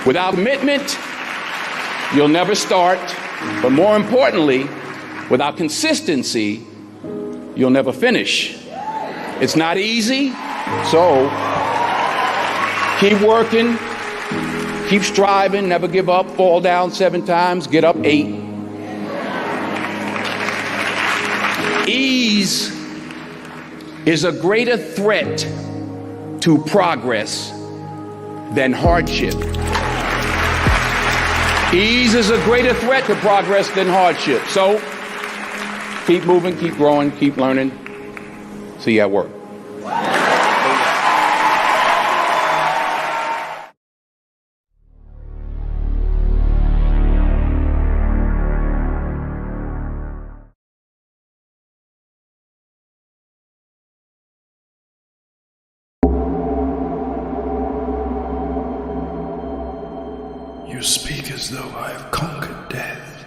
Without commitment, you'll never start. But more importantly, without consistency, you'll never finish. It's not easy, so keep working, keep striving, never give up, fall down 7 times, get up 8. Ease is a greater threat to progress than hardship. Ease is a greater threat to progress than hardship. So keep moving, keep growing, keep learning. See you at work. You speak as though I have conquered death.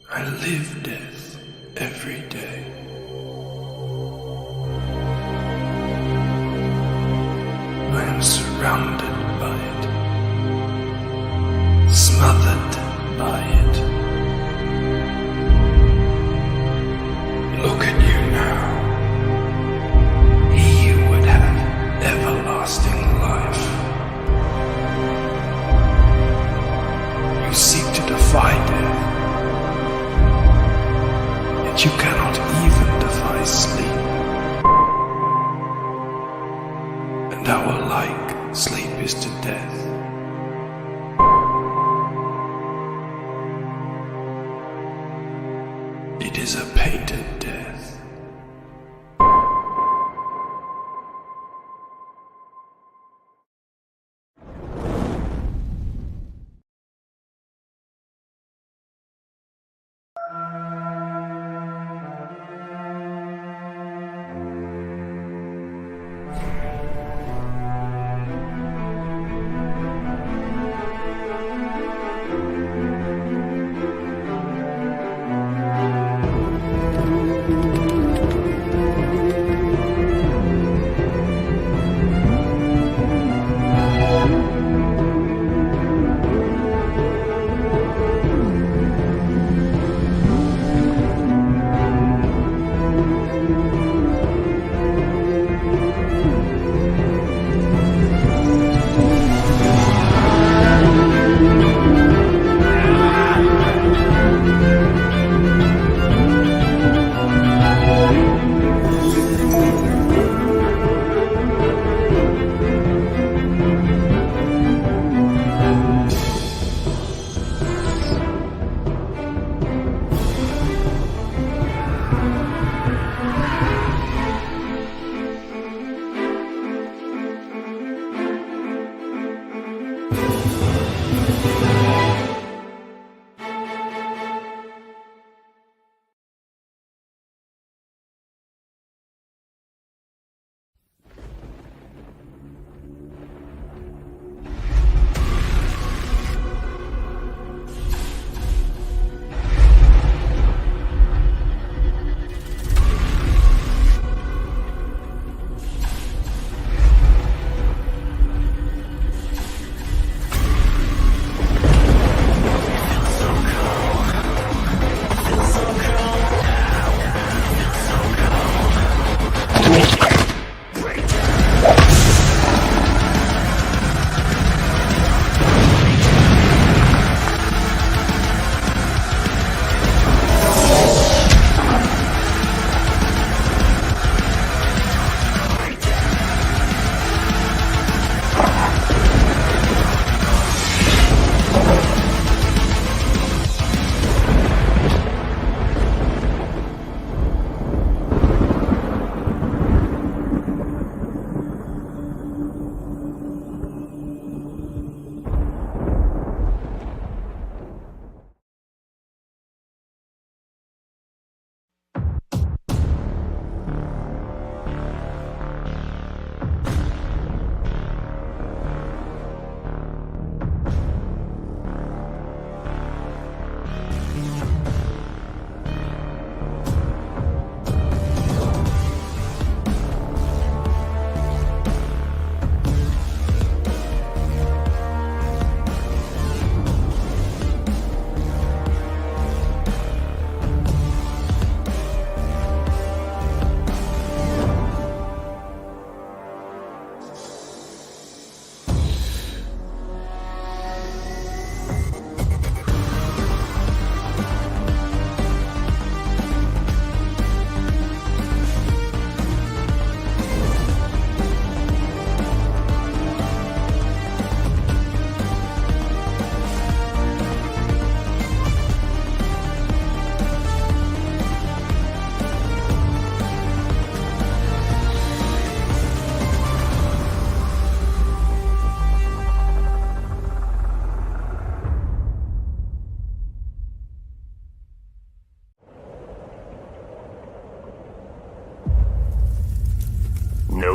I live death every day. I am surrounded by it, smothered by it. Look at you now. He would have everlasting life. You seek to defy death, yet you cannot even defy sleep. And our like sleep is to death. It is a patent death.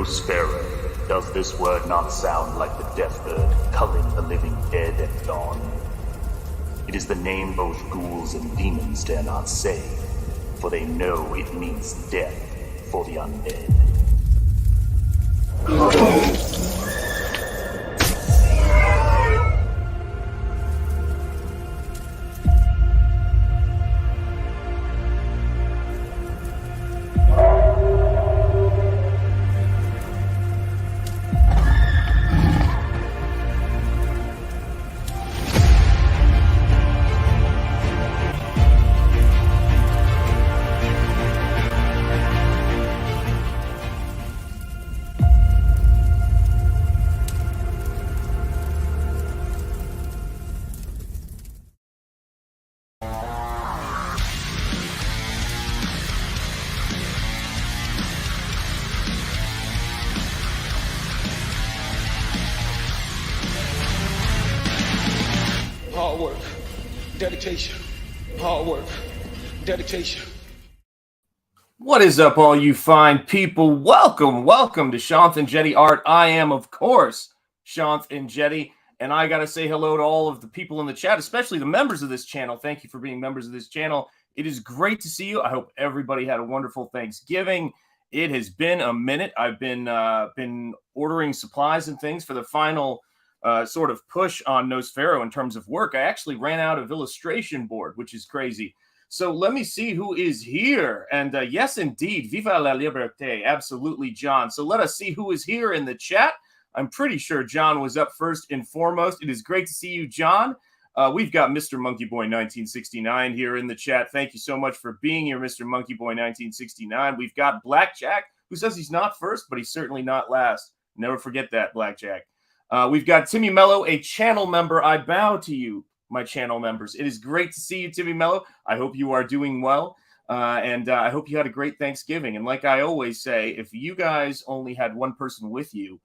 Nosfero. Does this word not sound like the death bird culling the living dead at dawn? It is the name both ghouls and demons dare not say, for they know it means death for the undead. Hard work, dedication, hard work, dedication. What is up, all you fine people? Welcome to Shanth and Jetty Art. I am, of course, Shanth and Jetty, and I got to say hello to all of the people in the chat, especially the members of this channel. Thank you for being members of this channel. It is great to see you. I hope everybody had a wonderful Thanksgiving. It has been a minute. I've been ordering supplies and things for the final sort of push on Nosfero in terms of work. I actually ran out of illustration board, which is crazy. So let me see who is here. And yes, indeed, viva la liberté. Absolutely, John. So let us see who is here in the chat. I'm pretty sure John was up first and foremost. It is great to see you, John. We've got Mr. Monkey Boy 1969 here in the chat. Thank you so much for being here, Mr. Monkey Boy 1969. We've got Blackjack, who says he's not first, but he's certainly not last. Never forget that, Blackjack. We've got Timmy Mello, a channel member. I bow to you, my channel members. It is great to see you, Timmy Mello. I hope you are doing well, and I hope you had a great Thanksgiving. And like I always say, if you guys only had one person with you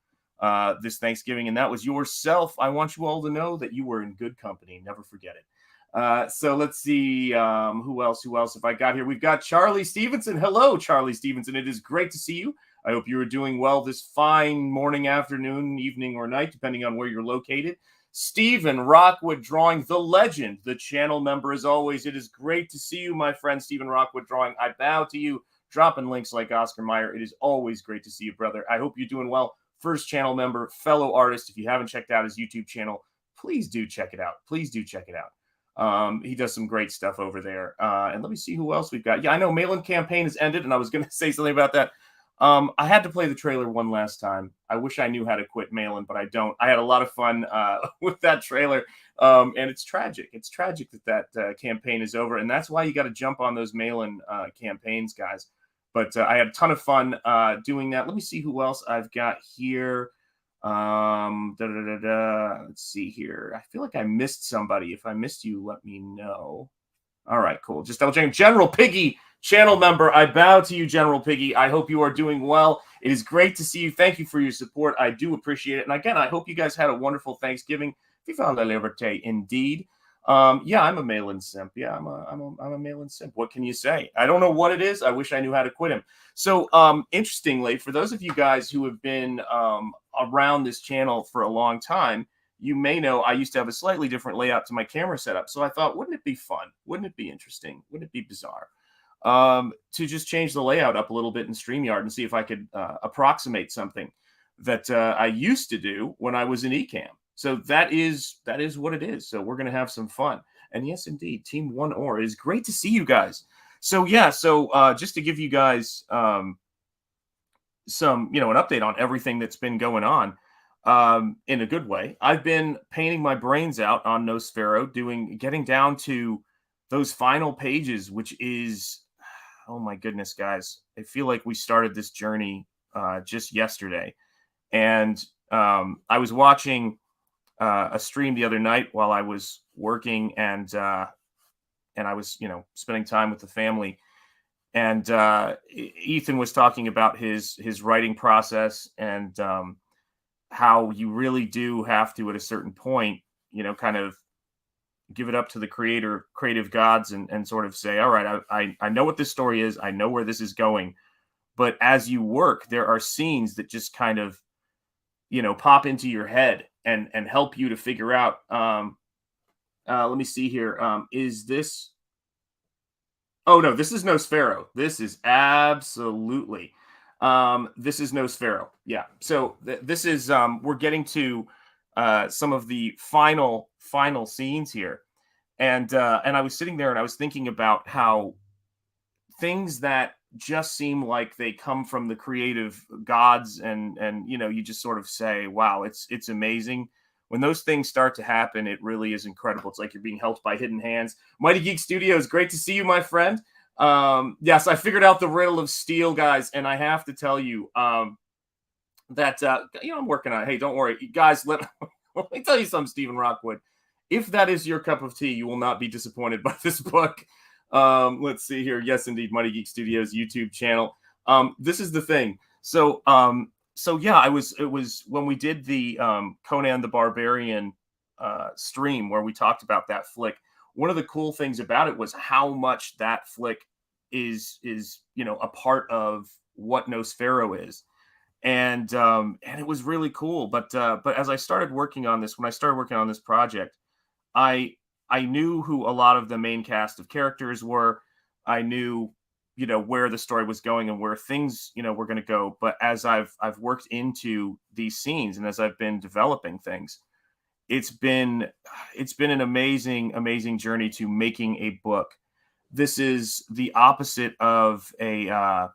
this Thanksgiving, and that was yourself, I want you all to know that you were in good company. Never forget it. So let's see who else have I got here. We've got Charlie Stevenson. Hello, Charlie Stevenson. It is great to see you. I hope you are doing well this fine morning, afternoon, evening, or night, depending on where you're located. Stephen Rockwood Drawing, the legend, the channel member as always. It is great to see you, my friend, Stephen Rockwood Drawing. I bow to you, dropping links like Oscar Mayer. It is always great to see you, brother. I hope you're doing well. First channel member, fellow artist. If you haven't checked out his YouTube channel, please do check it out. Please do check it out. He does some great stuff over there. And let me see who else we've got. Yeah, I know mail-in campaign has ended, and I was going to say something about that. I had to play the trailer one last time. I wish I knew how to quit mail-in, but I don't. I had a lot of fun with that trailer, and it's tragic. It's tragic that campaign is over, and that's why you got to jump on those mail-in campaigns, guys. But I had a ton of fun doing that. Let me see who else I've got here. Let's see here. I feel like I missed somebody. If I missed you, let me know. All right, cool. Just double checking. General Piggy, channel member. I bow to you, General Piggy. I hope you are doing well. It is great to see you. Thank you for your support. I do appreciate it. And again, I hope you guys had a wonderful Thanksgiving. Viva la liberté, indeed. Yeah, I'm a mail-in simp. Yeah, I'm a mail-in simp. What can you say? I don't know what it is. I wish I knew how to quit him. So, interestingly, for those of you guys who have been around this channel for a long time, you may know I used to have a slightly different layout to my camera setup. So I thought, wouldn't it be fun? Wouldn't it be interesting? Wouldn't it be bizarre to just change the layout up a little bit in StreamYard and see if I could approximate something that I used to do when I was in Ecamm. So that is what it is. So we're going to have some fun. And yes, indeed, Team 1OR. It is great to see you guys. So yeah, just to give you guys some, an update on everything that's been going on in a good way. I've been painting my brains out on Nosfero, getting down to those final pages, which is, oh my goodness, guys. I feel like we started this journey just yesterday. And I was watching a stream the other night while I was working, and I was, spending time with the family. And Ethan was talking about his writing process and how you really do have to, at a certain point, kind of give it up to the creative gods and sort of say, all right, I know what this story is. I know where this is going, but as you work, there are scenes that just kind of, pop into your head and help you to figure out. Let me see here. Is this? Oh no, this is Nosfero. This is absolutely. This is Nosfero. Yeah. So this is. We're getting to some of the final scenes here, and I was sitting there and I was thinking about how things that just seem like they come from the creative gods, and you just sort of say, wow, it's amazing. When those things start to happen, it really is incredible. It's like you're being helped by hidden hands. Mighty Geek Studios, great to see you, my friend. Yes, I figured out the riddle of steel, guys, and I have to tell you that I'm working on it. Hey, don't worry, guys. Let me tell you something, Stephen Rockwood. If that is your cup of tea, you will not be disappointed by this book. Let's see here. Yes, indeed, Mighty Geek Studios YouTube channel. This is the thing. So yeah, it was when we did the Conan the Barbarian stream where we talked about that flick. One of the cool things about it was how much that flick is a part of what Nosfero is. And it was really cool. But as I started working on this, when I started working on this project, I knew who a lot of the main cast of characters were. I knew, where the story was going and where things, were going to go. But as I've worked into these scenes and as I've been developing things, it's been an amazing journey to making a book. This is the opposite of of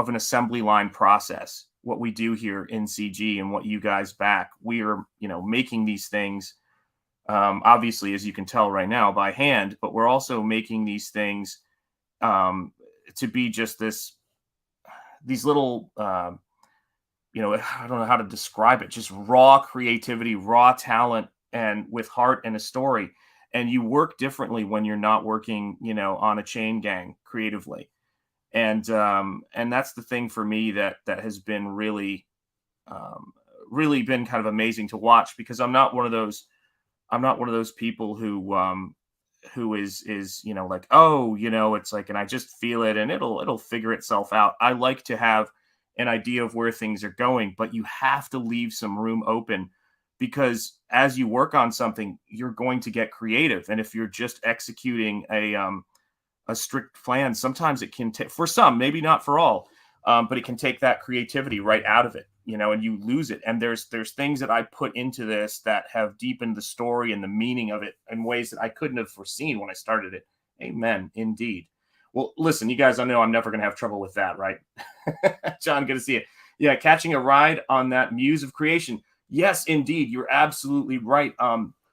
an assembly line process. What we do here in CG and what you guys back, we are, making these things. Obviously, as you can tell right now, by hand, but we're also making these things to be just these little, I don't know how to describe it, just raw creativity, raw talent, and with heart and a story. And you work differently when you're not working, on a chain gang creatively. And that's the thing for me that has been really been kind of amazing to watch, because I'm not one of those people who is like, oh, it's like, and I just feel it and it'll figure itself out. I like to have an idea of where things are going, but you have to leave some room open, because as you work on something, you're going to get creative. And if you're just executing a strict plan, sometimes it can take, for some, maybe not for all, but it can take that creativity right out of it, and you lose it. And there's things that I put into this that have deepened the story and the meaning of it in ways that I couldn't have foreseen when I started it. Amen. Indeed. Well, listen, you guys, I know I'm never going to have trouble with that, right? John, good to see you. Yeah, catching a ride on that muse of creation. Yes, indeed. You're absolutely right.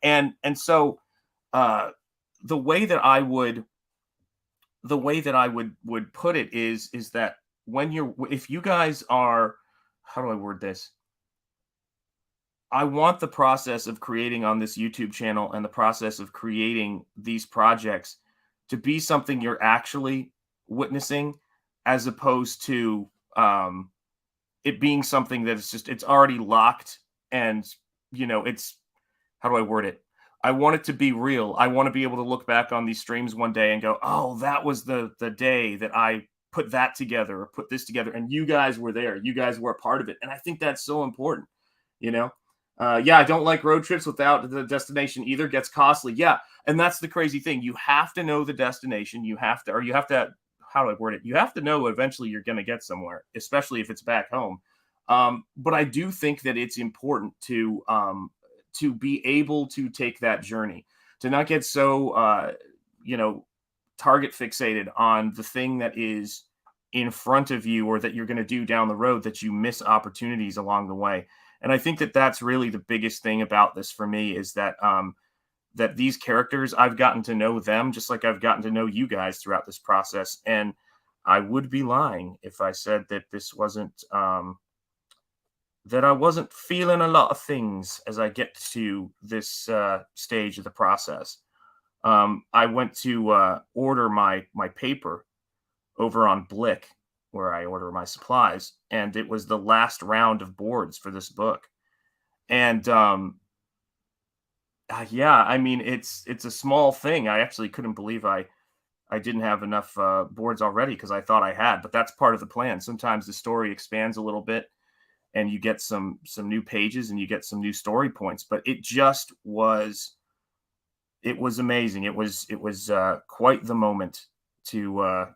And so the way that I would put it is that if you guys are, how do I word this? I want the process of creating on this YouTube channel and the process of creating these projects to be something you're actually witnessing, as opposed to it being something that it's already locked. And, it's, how do I word it? I want it to be real. I want to be able to look back on these streams one day and go, oh, that was the day that I put that together or put this together. And you guys were there. You guys were a part of it. And I think that's so important, Yeah, I don't like road trips without the destination either. Gets costly. Yeah. And that's the crazy thing. You have to know the destination. You have to, how do I word it? You have to know eventually you're going to get somewhere, especially if it's back home. But I do think that it's important to be able to take that journey, to not get so, target fixated on the thing that is in front of you or that you're going to do down the road, that you miss opportunities along the way. And I think that that's really the biggest thing about this for me, is that that these characters, I've gotten to know them just like I've gotten to know you guys throughout this process. And I would be lying if I said that this wasn't, that I wasn't feeling a lot of things as I get to this stage of the process. I went to order my paper over on Blick, where I order my supplies, and it was the last round of boards for this book. And yeah, I mean, it's a small thing. I actually couldn't believe I I didn't have enough boards already because I thought I had, but that's part of the plan. Sometimes the story expands a little bit and you get some new pages and you get some new story points, but it was amazing. It was quite the moment to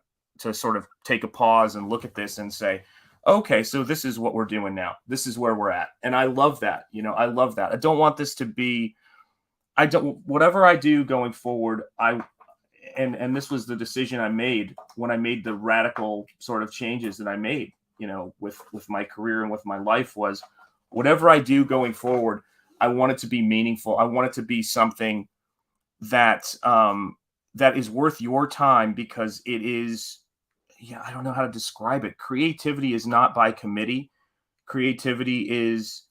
sort of take a pause and look at this and say, okay, so this is what we're doing now. This is where we're at. And I love that. I love that. I don't want this to be, whatever I do going forward, and this was the decision I made when I made the radical sort of changes that I made, with my career and with my life, was whatever I do going forward, I want it to be meaningful. I want it to be something that is worth your time, because it is, I don't know how to describe it. Creativity is not by committee. Creativity is,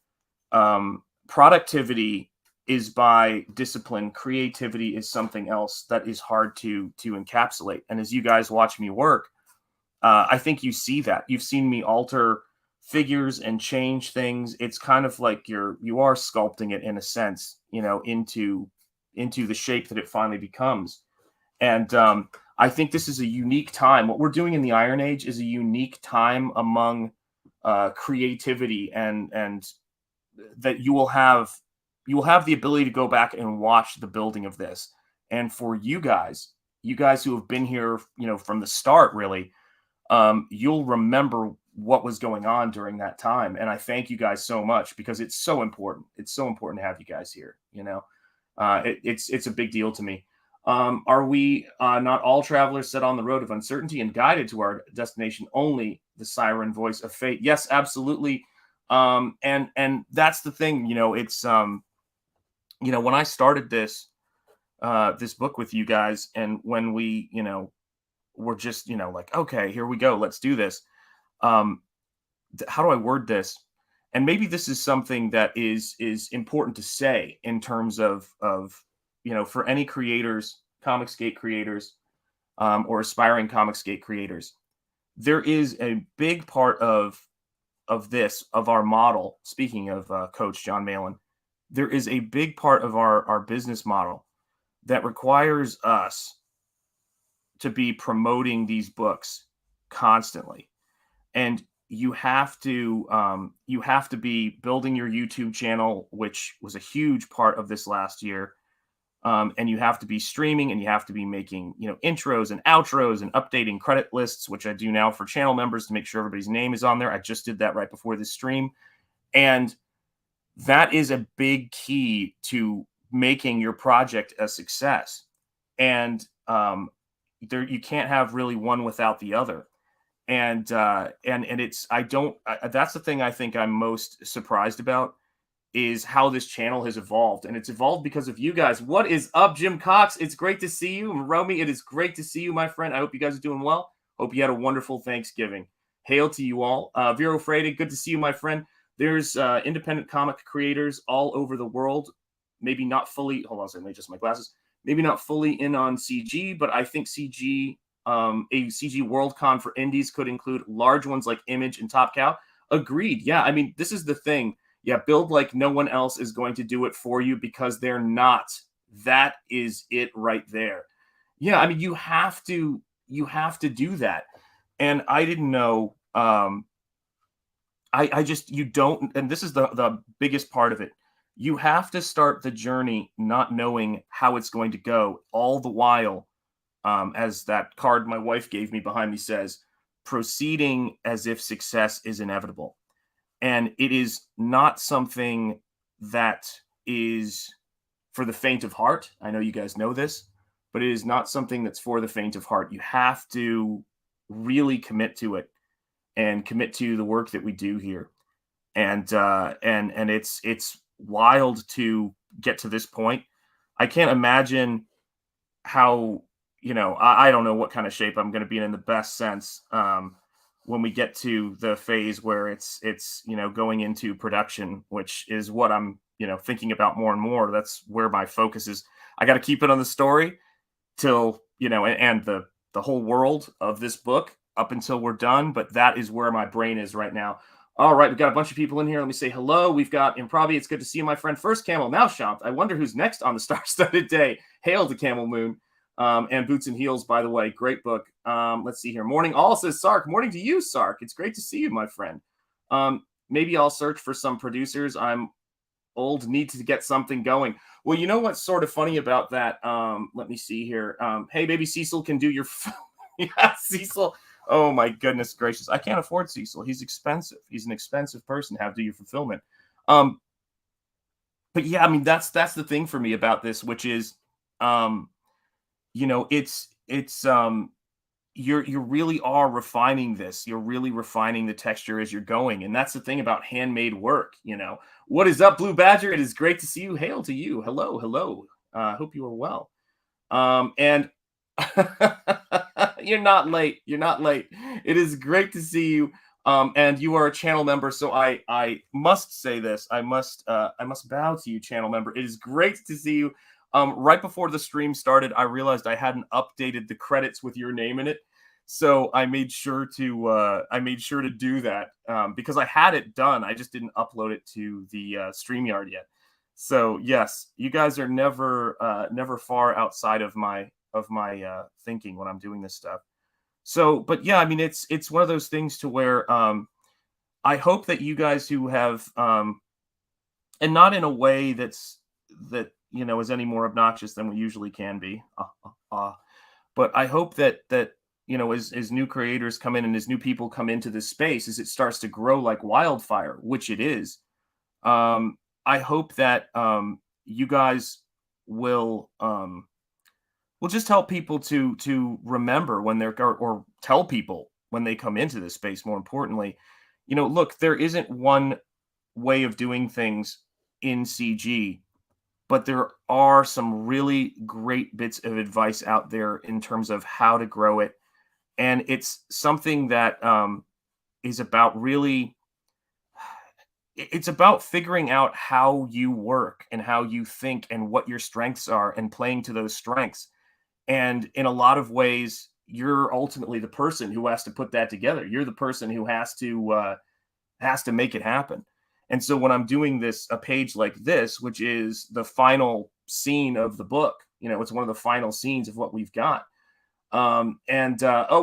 productivity is by discipline. Creativity is something else that is hard to encapsulate. And as you guys watch me work, I think you see that. You've seen me alter figures and change things. It's kind of like you are sculpting it in a sense, into the shape that it finally becomes. And I think this is a unique time. What we're doing in the Iron Age is a unique time among creativity, and that you will have the ability to go back and watch the building of this. And for you guys who have been here, from the start, really, you'll remember what was going on during that time. And I thank you guys so much, because it's so important. It's so important to have you guys here. It's a big deal to me. Are we not all travelers set on the road of uncertainty and guided to our destination? Only the siren voice of fate. Yes, absolutely. And that's the thing. It's when I started this book with you guys, and when we we're just like, okay, here we go, let's do this. How do I word this? And maybe this is something that is important to say in terms of for any creators, Comicsgate creators, or aspiring Comicsgate creators. There is a big part of our model. Speaking of Coach John Malin, there is a big part of our business model that requires us to be promoting these books constantly. And you have to be building your YouTube channel, which was a huge part of this last year. And you have to be streaming, and you have to be making, intros and outros and updating credit lists, which I do now for channel members to make sure everybody's name is on there. I just did that right before this stream. And that is a big key to making your project a success. And you can't have really one without the other. And it's, that's the thing I think I'm most surprised about, is how this channel has evolved. And it's evolved because of you guys. What is up, Jim Cox? It's great to see you. Romy, it is great to see you, my friend. I hope you guys are doing well. Hope you had a wonderful Thanksgiving. Hail to you all. Vero Freyde, good to see you, my friend. There's independent comic creators all over the world. Maybe not fully, hold on a second, let me adjust my glasses. Maybe not fully in on CG, but I think CG, a CG Worldcon for indies could include large ones like Image and Top Cow. Agreed. Yeah, I mean, this is the thing. Yeah, build like no one else is going to do it for you, because they're not. That is it right there. Yeah, I mean, you have to do that. And I didn't know. You don't, and this is the biggest part of it. You have to start the journey not knowing how it's going to go, all the while, as that card my wife gave me behind me says, proceeding as if success is inevitable. And it is not something that is for the faint of heart. I know you guys know this, but it is not something that's for the faint of heart. You have to really commit to it, and commit to the work that we do here. And it's wild to get to this point. I can't imagine how, I don't know what kind of shape I'm going to be in the best sense, when we get to the phase where it's going into production, which is what I'm, thinking about more and more. That's where my focus is. I got to keep it on the story till, and the whole world of this book up until we're done. But that is where my brain is right now. All right, we've got a bunch of people in here. Let me say hello. We've got Improvi. It's good to see you, my friend. First Camel, now Champ. I wonder who's next on the Star-Studded Day. Hail to Camel Moon. And Boots and Heels, by the way, great book. Let's see here. Morning all, says Sark. Morning to you, Sark. It's great to see you, my friend. Maybe I'll search for some producers. I'm old, need to get something going. Well, you know what's sort of funny about that? Let me see here. Hey, maybe Cecil can do your yeah, Cecil. Oh my goodness gracious. I can't afford Cecil. He's expensive. He's an expensive person to have do your fulfillment. But yeah, I mean, that's the thing for me about this, which is, you know, you really are refining this. You're really refining the texture as you're going. And that's the thing about handmade work, you know. What is up, Blue Badger? It is great to see you. Hail to you. Hello, hello. Hope you are well. And you're not late. You're not late. It is great to see you. And you are a channel member, so I must say this. I must bow to you, channel member. It is great to see you. Right before the stream started, I realized I hadn't updated the credits with your name in it, so I made sure to do that because I had it done. I just didn't upload it to the StreamYard yet. So yes, you guys are never far outside of my thinking when I'm doing this stuff. So, but yeah, I mean, it's one of those things to where I hope that you guys who have, and not in a way that you know is any more obnoxious than we usually can be, but I hope that you know as new creators come in and as new people come into this space, as it starts to grow like wildfire, which it is, I hope that you guys will just help people to remember when they're or tell people when they come into this space. More importantly, you know, look, there isn't one way of doing things in CG, but there are some really great bits of advice out there in terms of how to grow it, and it's something that is about really. It's about figuring out how you work and how you think and what your strengths are and playing to those strengths. And in a lot of ways, you're ultimately the person who has to put that together. You're the person who has to make it happen. And so when I'm doing a page like this, which is the final scene of the book, you know, it's one of the final scenes of what we've got. Oh,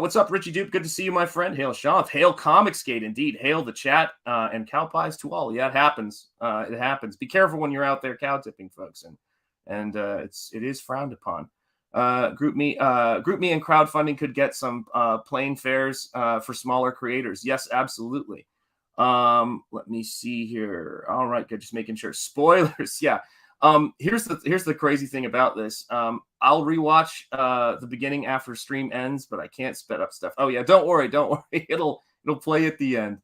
what's up, Richie Dupe? Good to see you, my friend. Hail Sean. Hail Comicsgate, indeed. Hail the chat and cow pies to all. Yeah, it happens. It happens. Be careful when you're out there cow tipping, folks, and it is frowned upon. Group me and crowdfunding could get some plane fares for smaller creators. Yes, absolutely. Let me see here. All right, good. Just making sure. Spoilers. Yeah. Here's the crazy thing about this. I'll rewatch the beginning after stream ends, but I can't sped up stuff. Oh yeah, don't worry. It'll play at the end.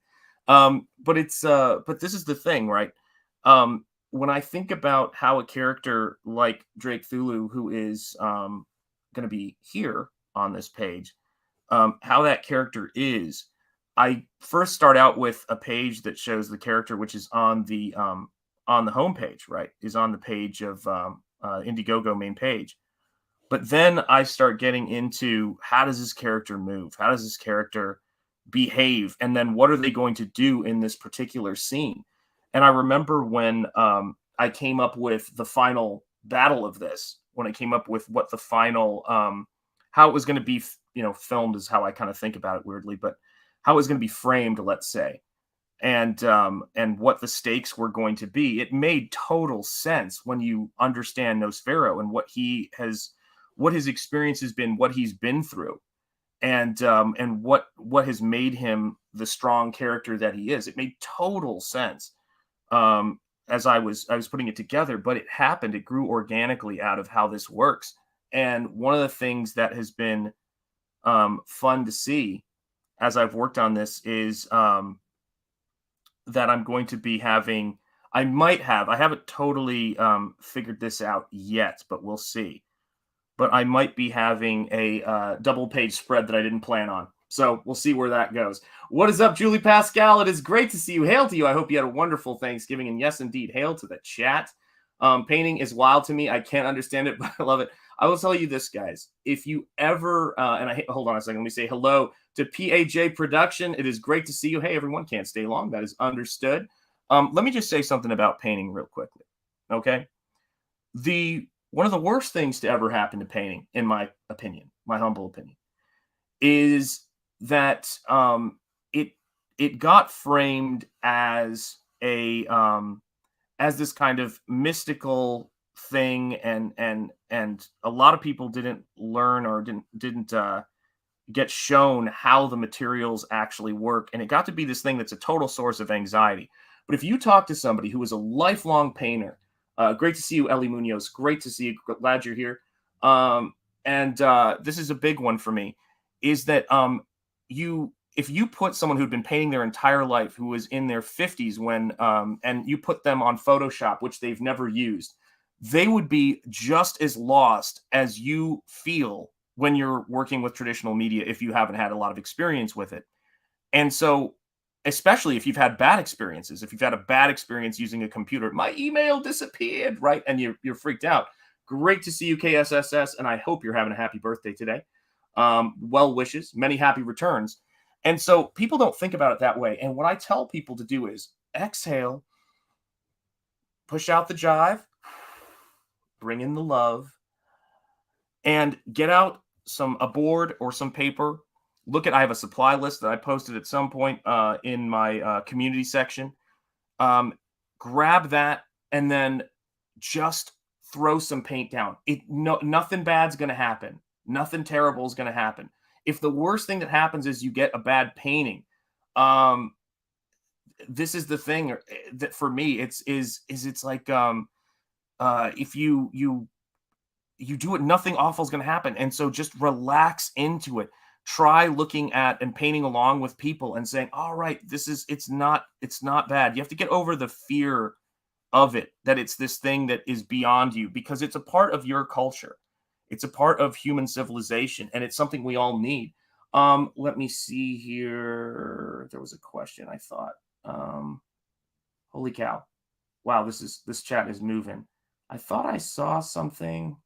But this is the thing, right? When I think about how a character like Drake Thulu, who is going to be here on this page, how that character is, I first start out with a page that shows the character, which is on the homepage, right? Is on the page of Indiegogo main page. But then I start getting into how does this character move? How does this character behave? And then what are they going to do in this particular scene? And I remember when I came up with the final battle of this, when I came up with what the final, how it was going to be, you know, filmed is how I kind of think about it weirdly, but how it was going to be framed, let's say, and what the stakes were going to be. It made total sense when you understand Nosfero and what his experience has been, what he's been through, and what has made him the strong character that he is. It made total sense as I was putting it together, but it happened. It grew organically out of how this works. And one of the things that has been fun to see as I've worked on this is that I'm going to be having, I haven't totally figured this out yet, but we'll see. But I might be having a double page spread that I didn't plan on. So we'll see where that goes. What is up, Julie Pascal? It is great to see you. Hail to you. I hope you had a wonderful Thanksgiving. And yes, indeed, hail to the chat. Painting is wild to me. I can't understand it, but I love it. I will tell you this, guys. If you ever, hold on a second. Let me say hello to PAJ Production. It is great to see you. Hey, everyone, can't stay long. That is understood. Let me just say something about painting real quickly. Okay. The one of the worst things to ever happen to painting, in my opinion, my humble opinion, is that it got framed as as this kind of mystical thing, and a lot of people didn't learn or didn't get shown how the materials actually work, and it got to be this thing that's a total source of anxiety. But if you talk to somebody who is a lifelong painter, great to see you, Ellie Munoz. Great to see you. Glad you're here. And this is a big one for me, is that if you put someone who'd been painting their entire life, who was in their 50s when, and you put them on Photoshop, which they've never used, they would be just as lost as you feel when you're working with traditional media if you haven't had a lot of experience with it. And so, especially if you've had bad experiences, if you've had a bad experience using a computer, my email disappeared, right? And you're freaked out. Great to see you, KSSS, and I hope you're having a happy birthday today. Well wishes, many happy returns. And so people don't think about it that way. And what I tell people to do is exhale, push out the jive, bring in the love, and get out a board or some paper. I have a supply list that I posted at some point in my community section. Grab that and then just throw some paint down. Nothing bad's going to happen. Nothing terrible is going to happen. If the worst thing that happens is you get a bad painting, this is the thing that for me it's like if you do it, nothing awful is going to happen. And so just relax into it. Try looking at and painting along with people and saying, all right, it's not bad. You have to get over the fear of it, that it's this thing that is beyond you, because it's a part of your culture. It's a part of human civilization, and it's something we all need. Let me see here. There was a question, I thought. Holy cow. Wow, this chat is moving. I thought I saw something.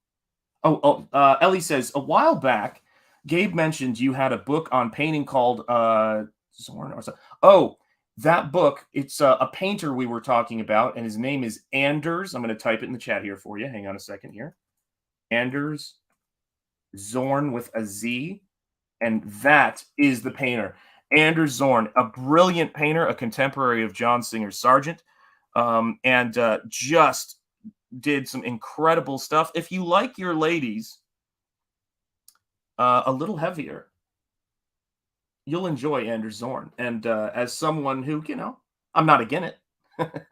Ellie says, a while back, Gabe mentioned you had a book on painting called Zorn or something. Oh, that book, it's a painter we were talking about, and his name is Anders. I'm going to type it in the chat here for you. Hang on a second here. Anders Zorn with a Z, and that is the painter. Anders Zorn, a brilliant painter, a contemporary of John Singer Sargent, and just did some incredible stuff. If you like your ladies a little heavier, you'll enjoy Anders Zorn. And as someone who, I'm not against it.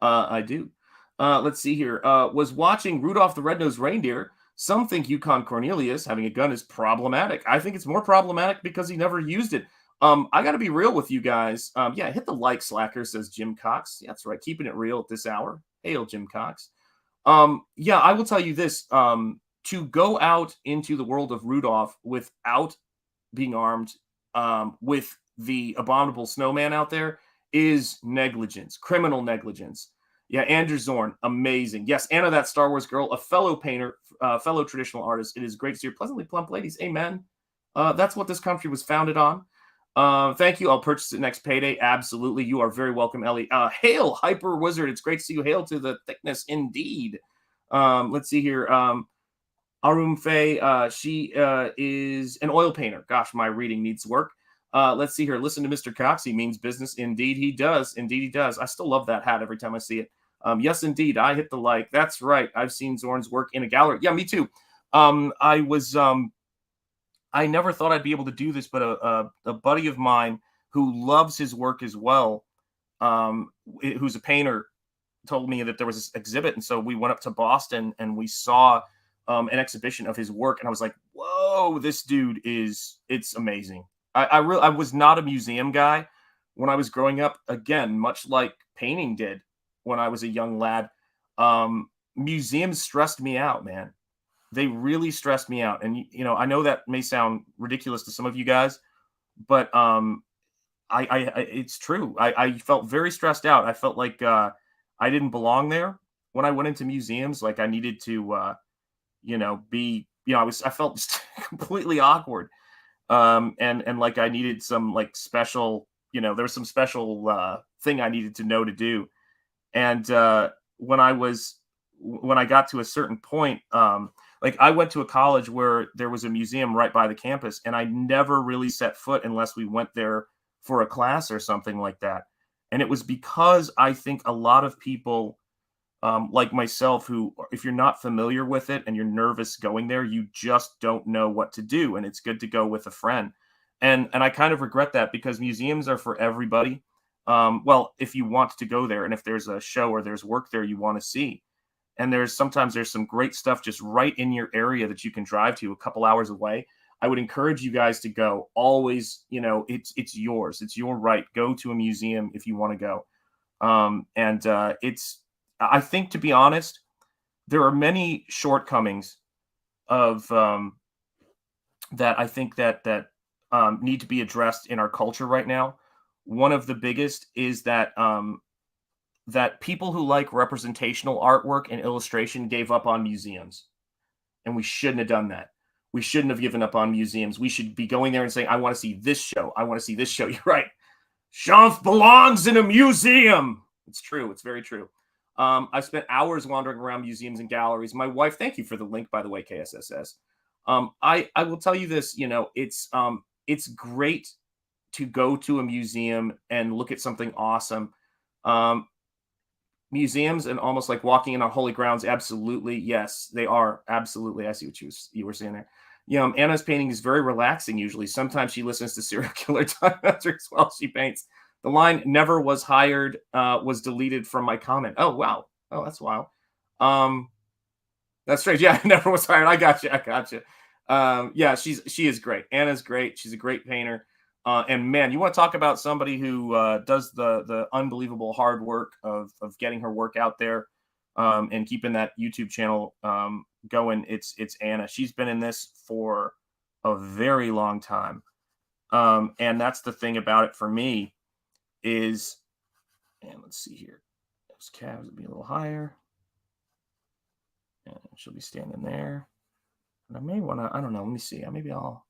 I do. Let's see here. Was watching Rudolph the Red-Nosed Reindeer. Some think Yukon Cornelius having a gun is problematic. I think it's more problematic because he never used it. I got to be real with you guys. Yeah, hit the like, slacker, says Jim Cox. Yeah, that's right. Keeping it real at this hour. Hail, Jim Cox. Yeah, I will tell you this. To go out into the world of Rudolph without being armed, with the abominable snowman out there, is negligence, criminal negligence. Yeah, Andrew Zorn, amazing. Yes, Anna, that Star Wars girl, a fellow painter, fellow traditional artist. It is great to see your pleasantly plump ladies. Amen. That's what this country was founded on. Thank you. I'll purchase it next payday. Absolutely. You are very welcome, Ellie. Hail, Hyper Wizard. It's great to see you. Hail to the thickness, indeed. Let's see here. Arum Faye, she is an oil painter. Gosh, my reading needs work. Let's see here. Listen to Mr. Cox. He means business. Indeed, he does. Indeed, he does. I still love that hat every time I see it. Yes, indeed. I hit the like. That's right. I've seen Zorn's work in a gallery. Yeah, me too. I never thought I'd be able to do this, but a buddy of mine who loves his work as well, who's a painter, told me that there was this exhibit. And so we went up to Boston and we saw an exhibition of his work. And I was like, whoa, this dude it's amazing. I was not a museum guy when I was growing up. Again, much like painting did when I was a young lad. Museums stressed me out, man. They really stressed me out. And, I know that may sound ridiculous to some of you guys, but it's true. I felt very stressed out. I felt like I didn't belong there when I went into museums. Like I needed to, I felt just completely awkward. And like I needed some like special, there was some special thing I needed to know to do. And when I was when I got to a certain point, like I went to a college where there was a museum right by the campus, and I never really set foot unless we went there for a class or something like that. And it was because I think a lot of people, like myself, who, if you're not familiar with it and you're nervous going there, you just don't know what to do. And it's good to go with a friend. And I kind of regret that, because museums are for everybody. Well, if you want to go there, and if there's a show or there's work there you want to see. And sometimes there's some great stuff just right in your area that you can drive to a couple hours away. I would encourage you guys to go. Always, it's yours. It's your right. Go to a museum if you want to go. I think, to be honest, there are many shortcomings of that I think that need to be addressed in our culture right now. One of the biggest is that that people who like representational artwork and illustration gave up on museums, and we shouldn't have done that. We shouldn't have given up on museums. We should be going there and saying, "I want to see this show. I want to see this show." You're right. Shanth belongs in a museum. It's true. It's very true. I've spent hours wandering around museums and galleries. My wife, thank you for the link, by the way, KSSS. I will tell you this, it's great to go to a museum and look at something awesome. Museums and almost like walking in on holy grounds. Absolutely. Yes, they are. Absolutely. I see what you were saying there. Anna's painting is very relaxing. Usually, sometimes she listens to serial killer documentaries while she paints. The line "never was hired" was deleted from my comment. Oh, wow. Oh, that's wild. That's strange. Yeah, never was hired. I got you. Yeah, she is great. Anna's great. She's a great painter. And man, you want to talk about somebody who does the unbelievable hard work of getting her work out there and keeping that YouTube channel going. It's Anna. She's been in this for a very long time. And that's the thing about it for me is, and let's see here. Those calves will be a little higher. And she'll be standing there. And I may want to, I don't know, let me see. Maybe I'll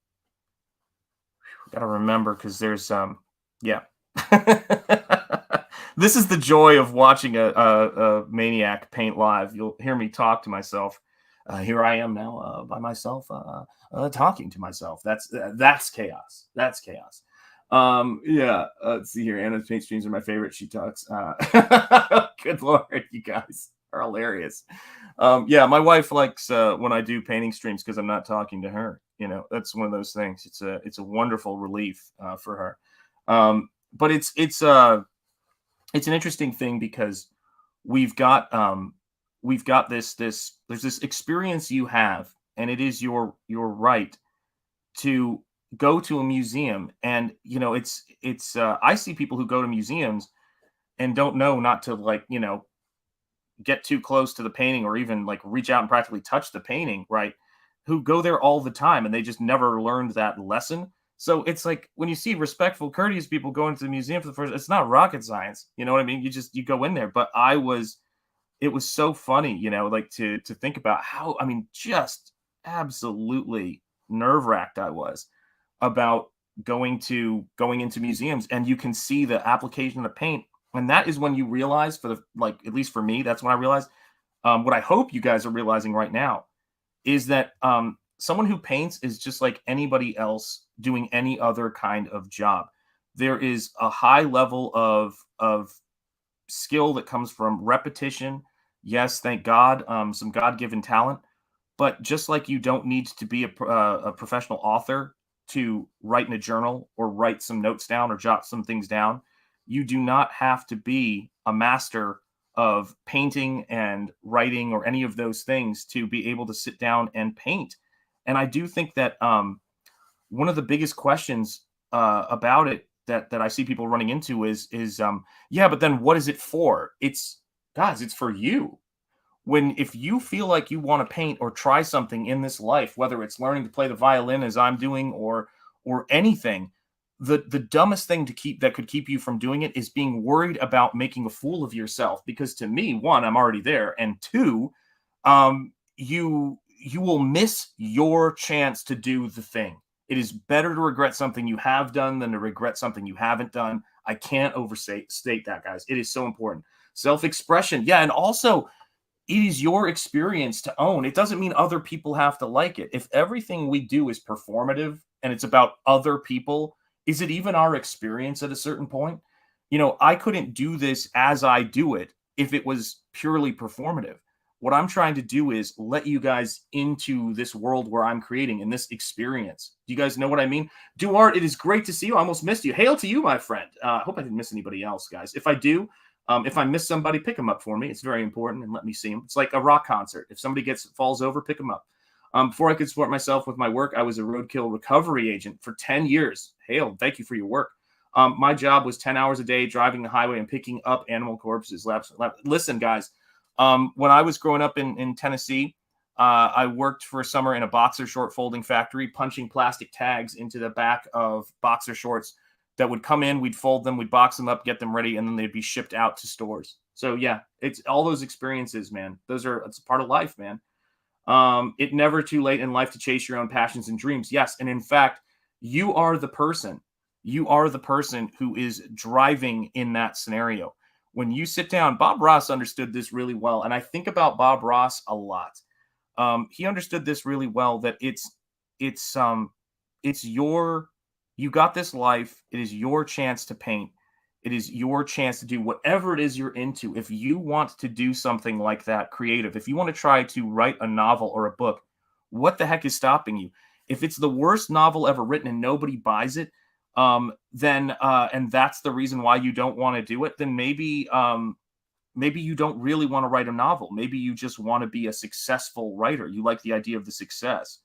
gotta remember, because there's yeah. This is the joy of watching a maniac paint live. You'll hear me talk to myself. Here I am now by myself, talking to myself. That's chaos. That's chaos. Yeah. Let's see here. Anna's paint streams are my favorite. She talks. Good Lord, you guys are hilarious. Yeah, my wife likes when I do painting streams because I'm not talking to her. That's one of those things. It's a wonderful relief for her. But it's an interesting thing, because we've got this there's this experience you have, and it is your right to go to a museum. And it's I see people who go to museums and don't know not to get too close to the painting, or even reach out and practically touch the painting, right? Who go there all the time and they just never learned that lesson. So it's like when you see respectful, courteous people going to the museum for the first, it's not rocket science. You know what I mean? You go in there. But it was so funny, to think about how, just absolutely nerve-wracked I was about going into museums, and you can see the application of paint. And that is when you realize, at least for me, that's when I realized what I hope you guys are realizing right now is that someone who paints is just like anybody else doing any other kind of job. There is a high level of skill that comes from repetition. Yes, thank God, some God-given talent. But just like you don't need to be a professional author to write in a journal or write some notes down or jot some things down, you do not have to be a master of painting and writing or any of those things to be able to sit down and paint. And I do think that one of the biggest questions about it that I see people running into is yeah, but then what is it for? It's for you. If you feel like you want to paint or try something in this life, whether it's learning to play the violin as I'm doing or anything, the dumbest thing that could keep you from doing it is being worried about making a fool of yourself. Because to me, one, I'm already there, and two, you will miss your chance to do the thing. It is better to regret something you have done than to regret something you haven't done. I can't overstate that, guys. It is so important. Self-expression. Yeah, and also it is your experience to own. It doesn't mean other people have to like it. If everything we do is performative and it's about other people, is it even our experience at a certain point? I couldn't do this as I do it if it was purely performative. What I'm trying to do is let you guys into this world where I'm creating in this experience. Do you guys know what I mean? Duart, it is great to see you. I almost missed you. Hail to you, my friend. I hope I didn't miss anybody else, guys. If I do, if I miss somebody, pick them up for me. It's very important, and let me see them. It's like a rock concert. If somebody falls over, pick them up. Before I could support myself with my work, I was a roadkill recovery agent for 10 years. Hail, thank you for your work. My job was 10 hours a day driving the highway and picking up animal corpses. Listen, guys, when I was growing up in Tennessee, I worked for a summer in a boxer short folding factory, punching plastic tags into the back of boxer shorts that would come in. We'd fold them, we'd box them up, get them ready, and then they'd be shipped out to stores. So yeah, it's all those experiences, man. It's a part of life, man. It's never too late in life to chase your own passions and dreams. Yes, and in fact, you are the person. You are the person who is driving in that scenario. When you sit down, Bob Ross understood this really well, and I think about Bob Ross a lot. He understood this really well, that you got this life. It is your chance to paint. It is your chance to do whatever it is you're into. If you want to do something like that, creative, if you want to try to write a novel or a book, what the heck is stopping you? If it's the worst novel ever written and nobody buys it, then and that's the reason why you don't want to do it, then maybe you don't really want to write a novel. Maybe you just want to be a successful writer. You like the idea of the success.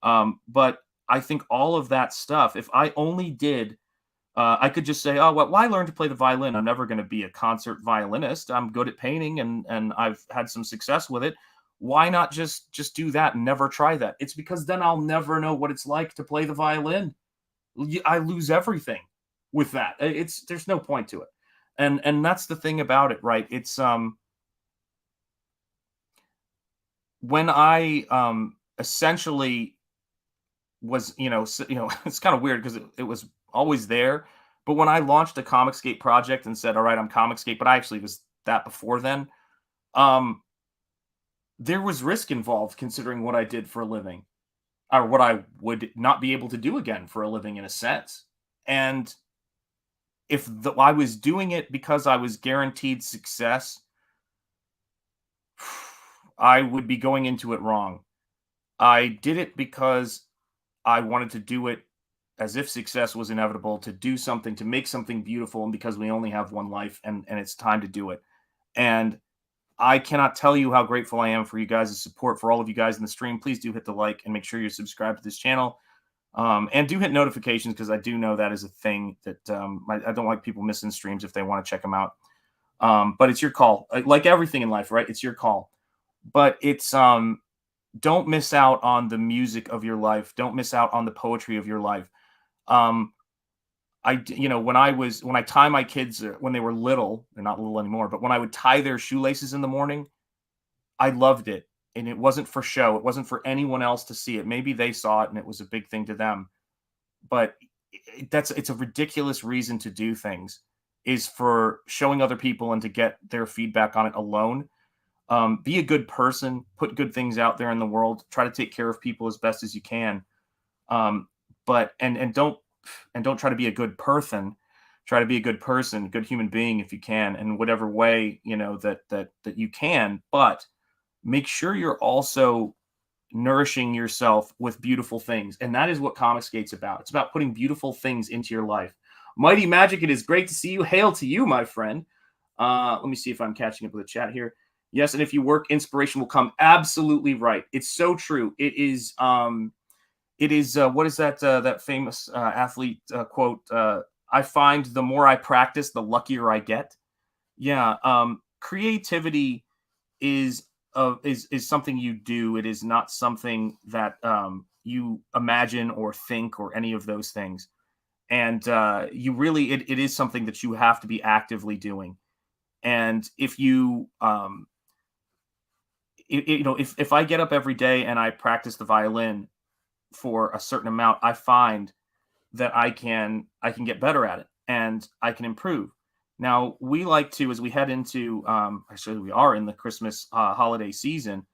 But I think all of that stuff, if I only did, I could just say, oh, well, why learn to play the violin? I'm never going to be a concert violinist. I'm good at painting and I've had some success with it. Why not just do that and never try that? It's because then I'll never know what it's like to play the violin. I lose everything with that. There's no point to it. And that's the thing about it, right? It's when I essentially was, it's kind of weird because it was always there. But when I launched a Comicscape project and said, all right, I'm Comicscape, but I actually was that before then, there was risk involved considering what I did for a living, or what I would not be able to do again for a living in a sense. And if I was doing it because I was guaranteed success, I would be going into it wrong. I did it because I wanted to do it as if success was inevitable, to do something, to make something beautiful, and because we only have one life and it's time to do it. And I cannot tell you how grateful I am for you guys' support, for all of you guys in the stream. Please do hit the like and make sure you're subscribed to this channel. And do hit notifications, because I do know that is a thing that I don't like people missing streams if they want to check them out. But it's your call. Like everything in life, right? It's your call. But it's don't miss out on the music of your life. Don't miss out on the poetry of your life. When I tie my kids when they were little, they're not little anymore, but when I would tie their shoelaces in the morning, I loved it. And it wasn't for show. It wasn't for anyone else to see it. Maybe they saw it and it was a big thing to them. But it's a ridiculous reason to do things, is for showing other people and to get their feedback on it alone. Be a good person, put good things out there in the world, try to take care of people as best as you can. But don't try to be a good person. Try to be a good person, good human being if you can, in whatever way, that you can. But make sure you're also nourishing yourself with beautiful things. And that is what Comicscape's about. It's about putting beautiful things into your life. Mighty Magic, it is great to see you. Hail to you, my friend. Let me see if I'm catching up with the chat here. Yes, and if you work, inspiration will come. Absolutely right. It's so true. It is what is that famous athlete quote? I find the more I practice, the luckier I get. Yeah. Creativity is something you do. It is not something that you imagine or think or any of those things. And you really, it is something that you have to be actively doing. And if you, if I get up every day and I practice the violin for a certain amount, I find that I can get better at it and I can improve. Now, we like to, as we head into, actually, we are in the Christmas holiday season.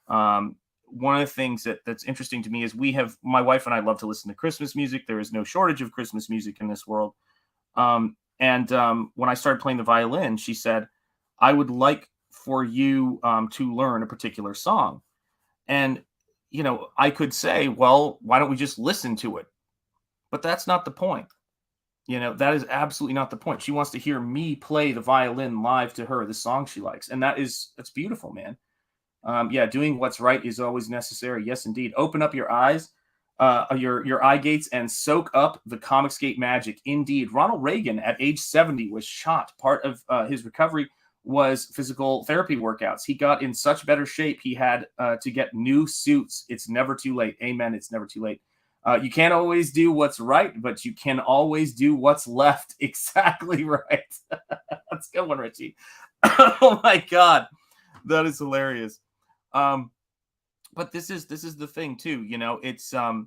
One of the things that's interesting to me is my wife and I love to listen to Christmas music. There is no shortage of Christmas music in this world. And when I started playing the violin, she said, I would like for you to learn a particular song. And, I could say, well, why don't we just listen to it? But that's not the point. That is absolutely not the point. She wants to hear me play the violin live to her, the song she likes. And that's beautiful, man. Doing what's right is always necessary. Yes, indeed. Open up your eyes, your eye gates, and soak up the Comicsgate magic. Indeed. Ronald Reagan at age 70 was shot. Part of his recovery was physical therapy workouts. He got in such better shape, he had to get new suits. It's never too late. Amen. It's never too late. You can't always do what's right, but you can always do what's left. Exactly right. That's a good one, Richie. Oh my God. That is hilarious. But this is the thing too, it's, I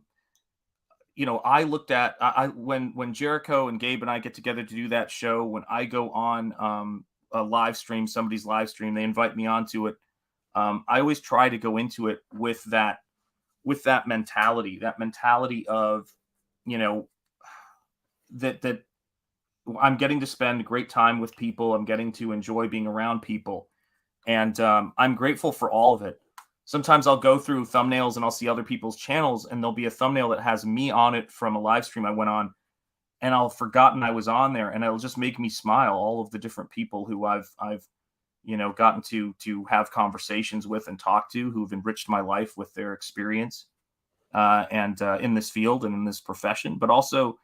looked at, when Jericho and Gabe and I get together to do that show, when I go on, a live stream, somebody's live stream, they invite me onto it. I always try to go into it with that mentality of, that I'm getting to spend great time with people. I'm getting to enjoy being around people. And I'm grateful for all of it. Sometimes I'll go through thumbnails and I'll see other people's channels, and there'll be a thumbnail that has me on it from a live stream I went on, and I'll forgotten I was on there, and it'll just make me smile. All of the different people who I've gotten to have conversations with and talk to, who've enriched my life with their experience and in this field and in this profession, but also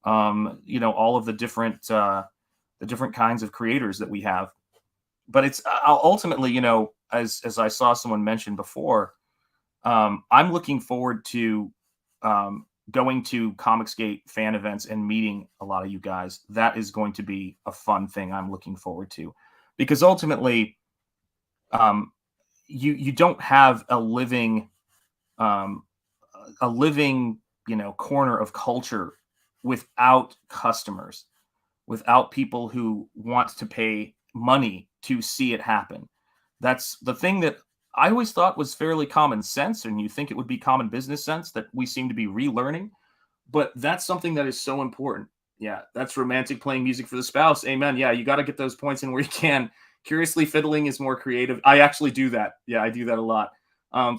all of the different kinds of creators that we have. But it's ultimately, as I saw someone mention before, I'm looking forward to going to Comicsgate fan events and meeting a lot of you guys. That is going to be a fun thing I'm looking forward to, because ultimately, you don't have a living corner of culture without customers, without people who want to pay money to see it happen. That's the thing that I always thought was fairly common sense, and you think it would be common business sense, that we seem to be relearning. But that's something that is so important. Yeah, that's romantic, playing music for the spouse. Amen. Yeah, you got to get those points in where you can. Curiously fiddling is more creative. I actually do that. Yeah, I do that a lot.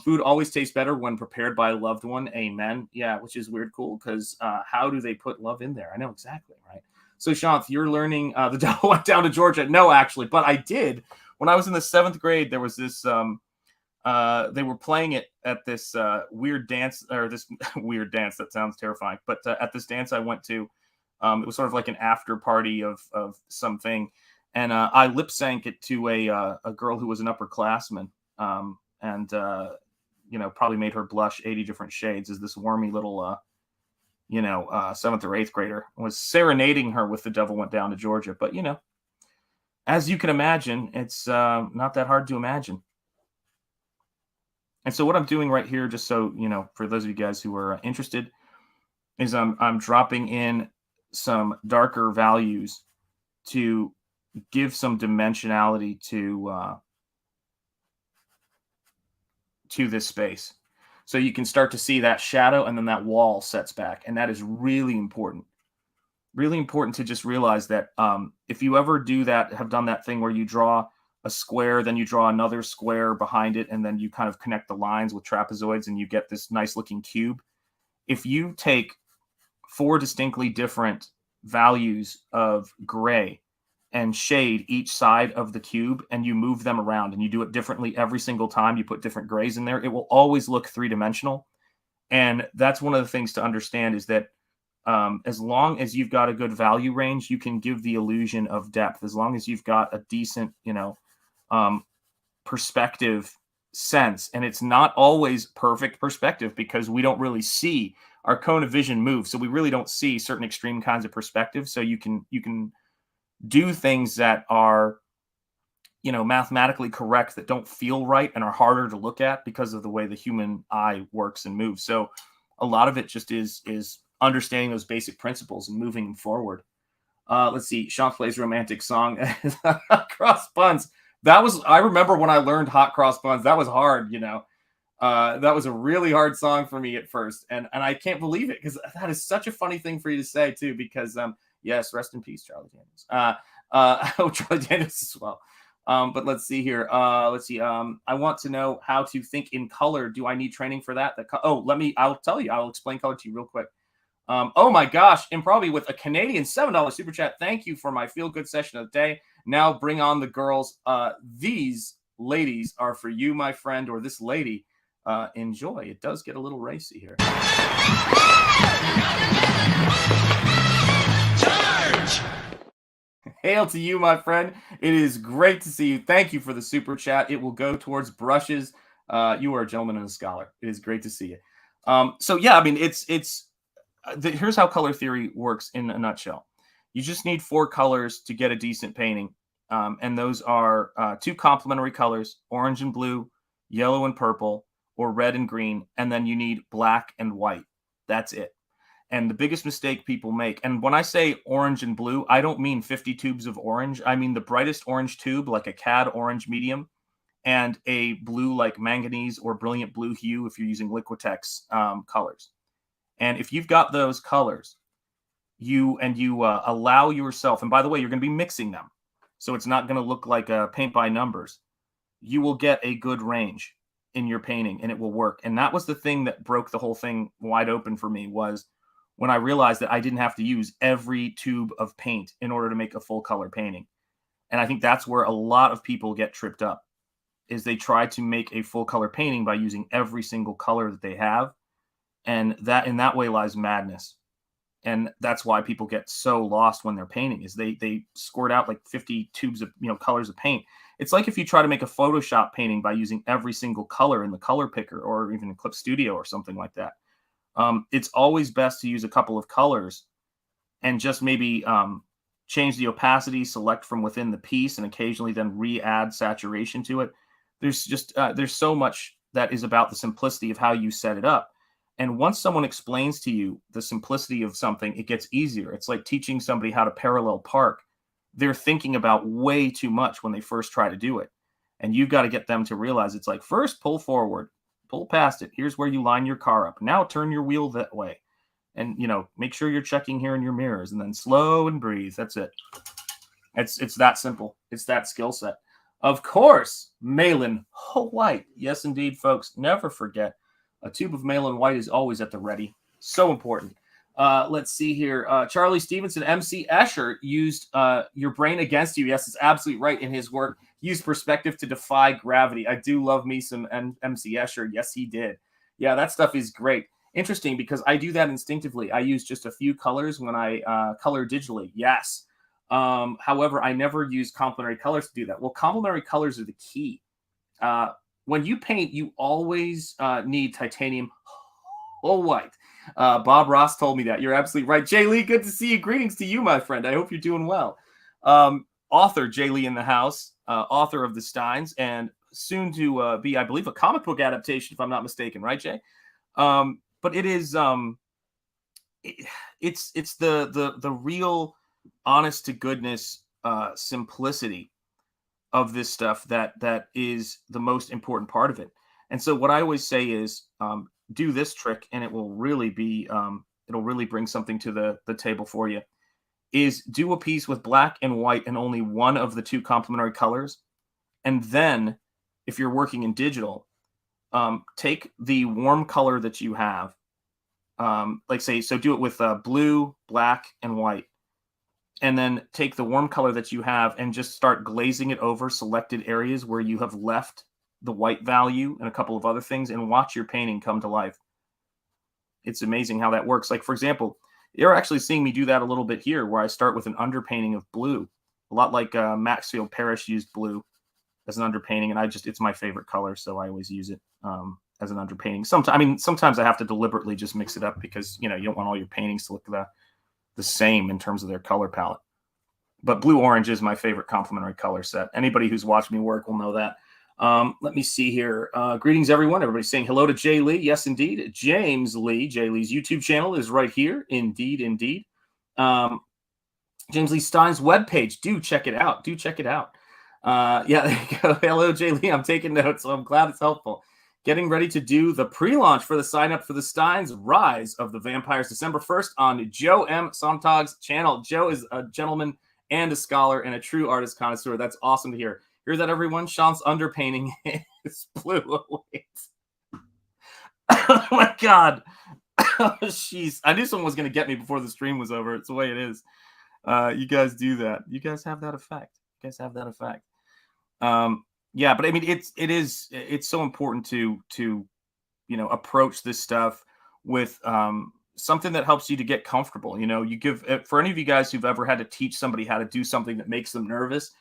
Food always tastes better when prepared by a loved one. Amen. Yeah, which is weird cool, because how do they put love in there? I know exactly, right? So, Shanth, you're learning the devil went down to Georgia. No, actually, but I did. When I was in the 7th grade, there was this, they were playing it at this weird dance, or this weird dance, that sounds terrifying, but at this dance I went to, it was sort of like an after party of something. And I lip sync it to a girl who was an upperclassman, and probably made her blush 80 different shades, as this wormy little 7th or 8th grader was serenading her with The Devil Went Down to Georgia. But as you can imagine, it's not that hard to imagine. And so what I'm doing right here, just so for those of you guys who are interested, is I'm dropping in some darker values to give some dimensionality to this space. So you can start to see that shadow, and then that wall sets back. And that is really important. Really important to just realize that if you ever have done that thing where you draw a square, then you draw another square behind it, and then you kind of connect the lines with trapezoids, and you get this nice looking cube. If you take 4 distinctly different values of gray and shade each side of the cube, and you move them around, and you do it differently every single time you put different grays in there, it will always look 3-dimensional. And that's one of the things to understand, is that as long as you've got a good value range, you can give the illusion of depth. As long as you've got a decent, perspective sense, and it's not always perfect perspective, because we don't really see our cone of vision move, so we really don't see certain extreme kinds of perspective. So you can do things that are mathematically correct, that don't feel right and are harder to look at because of the way the human eye works and moves. So a lot of it just is understanding those basic principles and moving them forward. Let's see. Sean plays romantic song. Cross buns. I remember when I learned hot cross buns, that was hard, that was a really hard song for me at first. And I can't believe it because that is such a funny thing for you to say too, because yes, rest in peace, Charlie Daniels. Charlie Daniels as well. But let's see here. I want to know how to think in color. Do I need training for that? I'll tell you. I'll explain color to you real quick. Oh my gosh, Improvi with a Canadian $7 super chat. Thank you for my feel-good session of the day. Now bring on the girls. These ladies are for you, my friend, or this lady. Enjoy. It does get a little racy here. Charge! Hail to you, my friend. It is great to see you. Thank you for the super chat. It will go towards brushes. You are a gentleman and a scholar. It is great to see you. So yeah, I mean, here's how color theory works in a nutshell. You just need 4 colors to get a decent painting. And those are 2 complementary colors, orange and blue, yellow and purple, or red and green. And then you need black and white. That's it. And the biggest mistake people make, and when I say orange and blue, I don't mean 50 tubes of orange. I mean the brightest orange tube, like a CAD orange medium, and a blue like manganese or brilliant blue hue if you're using Liquitex colors. And if you've got those colors, you allow yourself, and by the way, you're going to be mixing them, so it's not going to look like a paint by numbers. You will get a good range in your painting, and it will work. And that was the thing that broke the whole thing wide open for me, was when I realized that I didn't have to use every tube of paint in order to make a full color painting. And I think that's where a lot of people get tripped up, is they try to make a full color painting by using every single color that they have. And that in that way lies madness. And that's why people get so lost when they're painting, is they squirt out like 50 tubes of colors of paint. It's like if you try to make a Photoshop painting by using every single color in the color picker or even in Clip Studio or something like that. It's always best to use a couple of colors and just maybe change the opacity, select from within the piece, and occasionally then re-add saturation to it. There's so much that is about the simplicity of how you set it up. And once someone explains to you the simplicity of something, it gets easier. It's like teaching somebody how to parallel park. They're thinking about way too much when they first try to do it. And you've got to get them to realize it's like, first pull forward, pull past it. Here's where you line your car up. Now turn your wheel that way. And, make sure you're checking here in your mirrors, and then slow and breathe. That's it. It's that simple. It's that skill set. Of course, Malin White. Yes, indeed, folks. Never forget. A tube of Malin White is always at the ready. So important. Let's see here. Charlie Stevenson, MC Escher used your brain against you. Yes, it's absolutely right in his work. Use perspective to defy gravity. I do love me some MC Escher. Yes, he did. Yeah, that stuff is great. Interesting, because I do that instinctively. I use just a few colors when I color digitally. Yes. However, I never use complementary colors to do that. Well, complementary colors are the key. When you paint, you always need titanium white. Bob Ross told me that. You're absolutely right. Jay Lee, good to see you. Greetings to you, my friend. I hope you're doing well. Author Jay Lee in the house, author of The Steins, and soon to be, I believe, a comic book adaptation, if I'm not mistaken. Right, Jay? But it is it's the real honest to goodness simplicity of this stuff that is the most important part of it. And so what I always say is do this trick, and it will really be it'll really bring something to the table for you, is do a piece with black and white and only one of the 2 complementary colors. And then if you're working in digital, take the warm color that you have, do it with blue, black, and white. And then take the warm color that you have and just start glazing it over selected areas where you have left the white value and a couple of other things, and watch your painting come to life. It's amazing how that works. Like, for example, you're actually seeing me do that a little bit here, where I start with an underpainting of blue, a lot like Maxfield Parrish used blue as an underpainting, and it's my favorite color, so I always use it as an underpainting. Sometimes I have to deliberately just mix it up because, you don't want all your paintings to look the same in terms of their color palette. But blue-orange is my favorite complementary color set. Anybody who's watched me work will know that. Let me see here. Greetings, everyone. Everybody's saying hello to Jay Lee. Yes, indeed. James Lee. Jay Lee's YouTube channel is right here. Indeed, indeed. James Lee Stein's webpage. Do check it out. Do check it out. Yeah, there you go. Hello, Jay Lee. I'm taking notes, so I'm glad it's helpful. Getting ready to do the pre-launch for the sign-up for the Steins Rise of the Vampires December 1st on Joe M. Sontag's channel. Joe is a gentleman and a scholar and a true artist connoisseur. That's awesome to hear. Hear that, everyone? Sean's underpainting is blue. Wait. Oh, my God. Oh, jeez. I knew someone was going to get me before the stream was over. It's the way it is. You guys do that. You guys have that effect. Yeah, but I mean, it's so important to approach this stuff with something that helps you to get comfortable. You give, for any of you guys who've ever had to teach somebody how to do something that makes them nervous,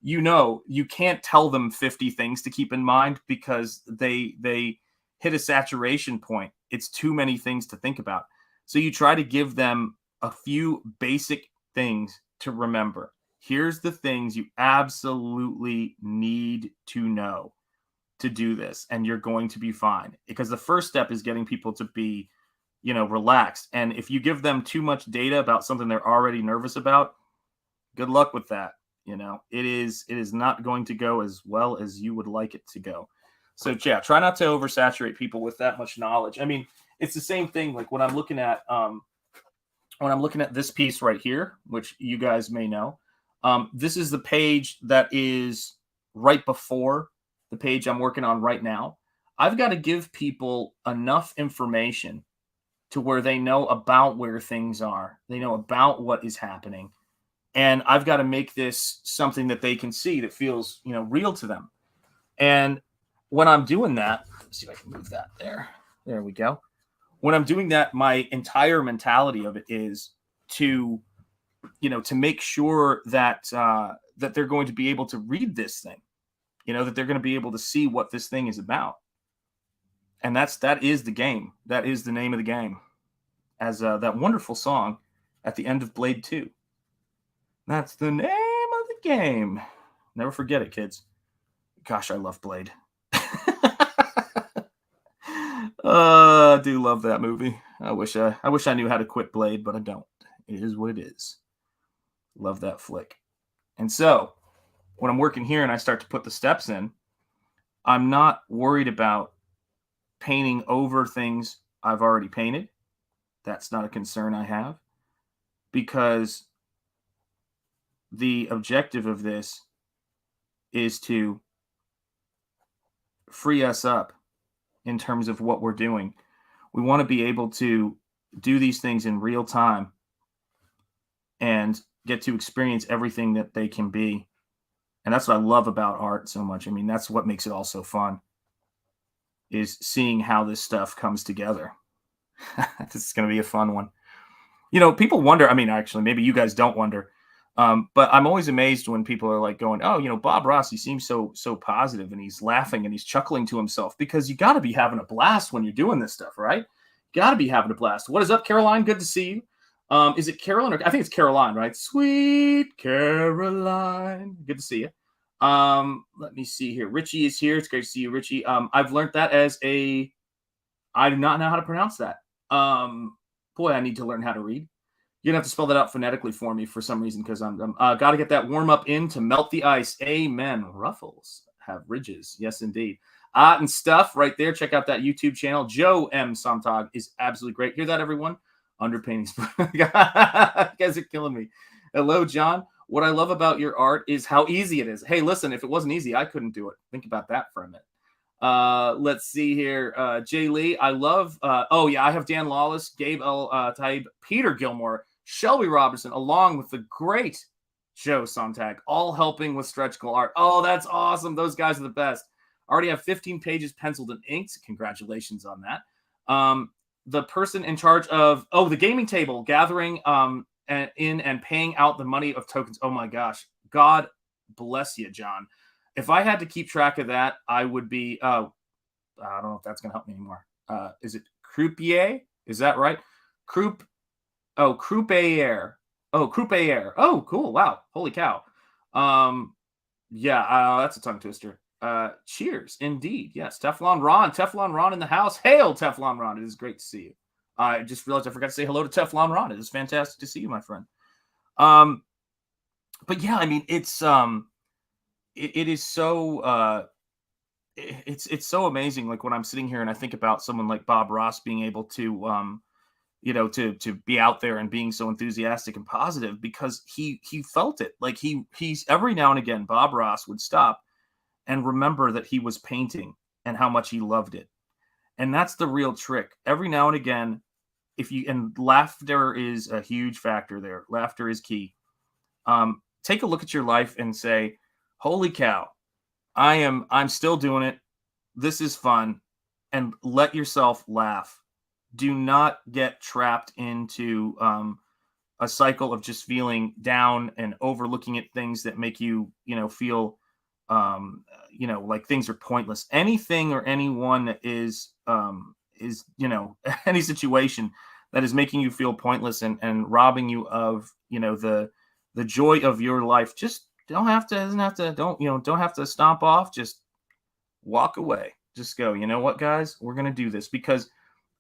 you can't tell them 50 things to keep in mind because they hit a saturation point. It's too many things to think about. So you try to give them a few basic things to remember. Here's the things you absolutely need to know to do this, and you're going to be fine. Because the first step is getting people to be, relaxed. And if you give them too much data about something they're already nervous about, good luck with that. It is not going to go as well as you would like it to go. So yeah, try not to oversaturate people with that much knowledge. I mean, it's the same thing. Like when I'm looking at this piece right here, which you guys may know. This is the page that is right before the page I'm working on right now. I've got to give people enough information to where they know about where things are. They know about what is happening. And I've got to make this something that they can see that feels, real to them. And when I'm doing that, let's see if I can move that there. There we go. When I'm doing that, my entire mentality of it is to make sure that that they're going to be able to read this thing, that they're going to be able to see what this thing is about. And that is the game. That is the name of the game. As that wonderful song at the end of Blade 2. That's the name of the game. Never forget it, kids. Gosh, I love Blade. I do love that movie. I wish I knew how to quit Blade, but I don't. It is what it is. Love that flick. And so when I'm working here and I start to put the steps in, I'm not worried about painting over things I've already painted. That's not a concern I have, because the objective of this is to free us up in terms of what we're doing. We want to be able to do these things in real time and get to experience everything that they can be. And that's what I love about art so much. I mean, that's what makes it all so fun, is seeing how this stuff comes together. This is going to be a fun one. People wonder, I mean, actually, maybe you guys don't wonder, but I'm always amazed when people are like going, oh, Bob Ross, he seems so positive and he's laughing and he's chuckling to himself, because you got to be having a blast when you're doing this stuff, right? Got to be having a blast. What is up, Caroline? Good to see you. Is it Caroline? I think it's Caroline, right? Sweet Caroline. Good to see you. Let me see here. Richie is here. It's great to see you, Richie. I've learned that as I do not know how to pronounce that. Boy, I need to learn how to read. You're going to have to spell that out phonetically for me for some reason, because I'm got to get that warm up in to melt the ice. Amen. Ruffles have ridges. Yes, indeed. And stuff right there. Check out that YouTube channel. Joe M. Sontag is absolutely great. Hear that, everyone? Underpaintings. You guys are killing me. Hello, John. What I love about your art is how easy it is. Hey, listen, if it wasn't easy, I couldn't do it. Think about that for a minute. Let's see here. Jay Lee, I love, I have Dan Lawless, Gabe L. Taib, Peter Gilmore, Shelby Robertson, along with the great Joe Sontag, all helping with stretch goal art. Oh, that's awesome. Those guys are the best. Already have 15 pages penciled and inked. Congratulations on that. The person in charge of, the gaming table, gathering and paying out the money of tokens. Oh my gosh. God bless you, John. If I had to keep track of that, I would be, I don't know if that's going to help me anymore. Is it croupier? Is that right? Croupier. Oh, croupier. Oh, cool. Wow. Holy cow. That's a tongue twister. Cheers. Indeed. Yes. Teflon Ron in the house. Hail, Teflon Ron. It is great to see you. I just realized I forgot to say hello to Teflon Ron. It is fantastic to see you, my friend. but yeah, I mean, it is so it's so amazing. Like when I'm sitting here and I think about someone like Bob Ross being able to to be out there and being so enthusiastic and positive because he felt it. Like he's every now and again, Bob Ross would stop and remember that he was painting and how much he loved it. And that's the real trick. Every now and again, and laughter is a huge factor there. Laughter is key. Take a look at your life and say, holy cow, I'm still doing it. This is fun. And let yourself laugh. Do not get trapped into a cycle of just feeling down and overlooking at things that make you, feel, like things are pointless. Anything or anyone that is, any situation that is making you feel pointless and robbing you of, the joy of your life. Just don't have to stomp off. Just walk away. Just go, you know what, guys, we're going to do this because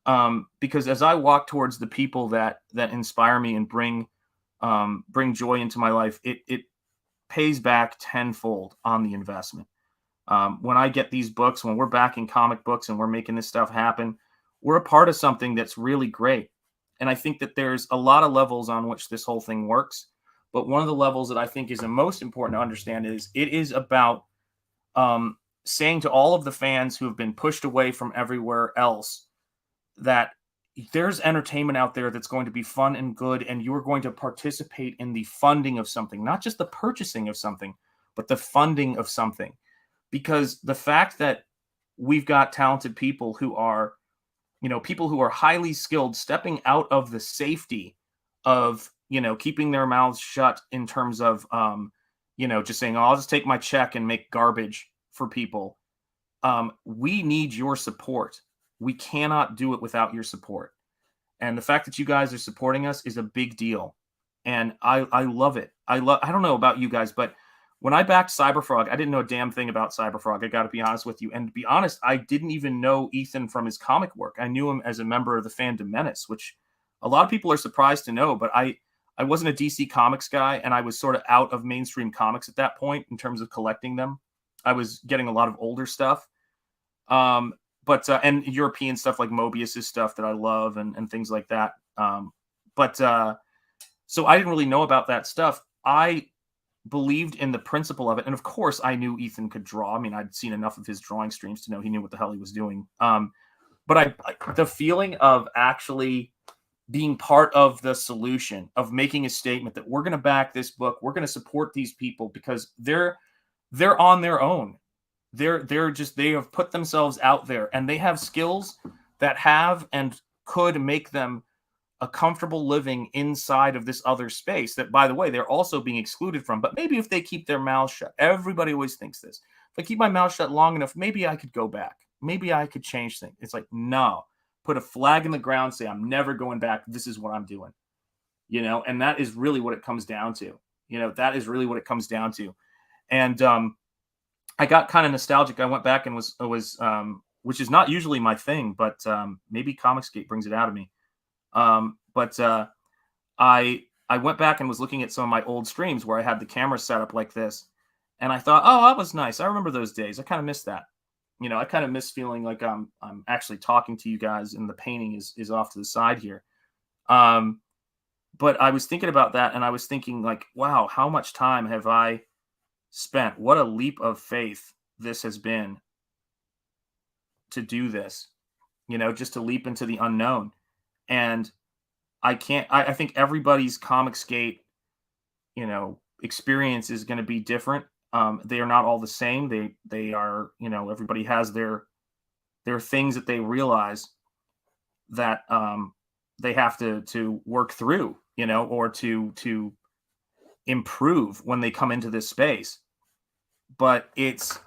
as I walk towards the people that inspire me and bring joy into my life, it pays back tenfold on the investment. When I get these books, when we're backing comic books and we're making this stuff happen, we're a part of something that's really great. And I think that there's a lot of levels on which this whole thing works. But one of the levels that I think is the most important to understand is it is about saying to all of the fans who have been pushed away from everywhere else that there's entertainment out there that's going to be fun and good, and you are going to participate in the funding of something, not just the purchasing of something, but the funding of something. Because the fact that we've got talented people who are, people who are highly skilled, stepping out of the safety of, keeping their mouths shut in terms of, just saying, oh, I'll just take my check and make garbage for people. We need your support. We cannot do it without your support. And the fact that you guys are supporting us is a big deal. And I love it. I don't know about you guys, but when I backed Cyberfrog, I didn't know a damn thing about Cyberfrog. I got to be honest with you. And to be honest, I didn't even know Ethan from his comic work. I knew him as a member of the Fandom Menace, which a lot of people are surprised to know, but I wasn't a DC Comics guy, and I was sort of out of mainstream comics at that point in terms of collecting them. I was getting a lot of older stuff. But and European stuff like Mobius's stuff that I love and things like that. So I didn't really know about that stuff. I believed in the principle of it. And of course I knew Ethan could draw. I mean, I'd seen enough of his drawing streams to know he knew what the hell he was doing. But the feeling of actually being part of the solution, of making a statement that we're going to back this book, we're going to support these people because they're on their own. They have put themselves out there and they have skills that have and could make them a comfortable living inside of this other space that, by the way, they're also being excluded from. But maybe if they keep their mouths shut, everybody always thinks this. If I keep my mouth shut long enough, maybe I could go back. Maybe I could change things. It's like, no, put a flag in the ground, say, I'm never going back. This is what I'm doing, and that is really what it comes down to. That is really what it comes down to. And, I got kind of nostalgic. I went back and was which is not usually my thing, but maybe Comicsgate brings it out of me. But I went back and was looking at some of my old streams where I had the camera set up like this, and I thought, oh, that was nice. I remember those days. I kind of miss that. I kind of miss feeling like I'm actually talking to you guys, and the painting is off to the side here. But I was thinking about that, and I was thinking like, wow, how much time have I spent? What a leap of faith this has been to do this, just to leap into the unknown. And I think everybody's Comicsgate, experience is going to be different. They are not all the same. They are, everybody has their things that they realize that they have to work through, or to improve when they come into this space. But it's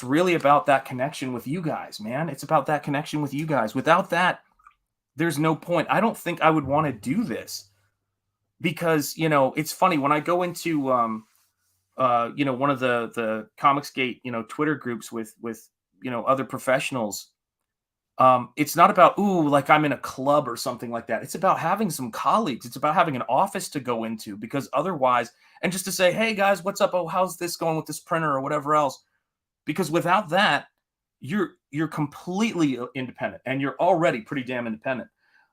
really about that connection with you guys, man. It's about that connection with you guys. Without that, there's no point. I don't think I would want to do this because, it's funny when I go into, one of the Comicsgate, Twitter groups with other professionals. It's not about, ooh, like I'm in a club or something like that. It's about having some colleagues. It's about having an office to go into, because otherwise, and just to say, hey guys, what's up? Oh, how's this going with this printer or whatever else? Because without that, you're completely independent, and you're already pretty damn independent.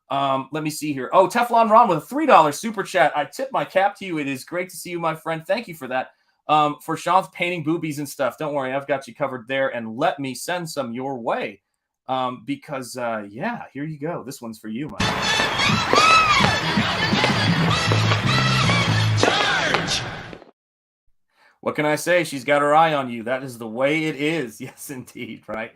Let me see here. Oh, Teflon Ron with a $3 super chat. I tip my cap to you. It is great to see you, my friend. Thank you for that. For Sean's painting boobies and stuff, don't worry, I've got you covered there. And let me send some your way. Because yeah, here you go. This one's for you, my Charge! What can I say? She's got her eye on you. That is the way it is. Yes, indeed. Right.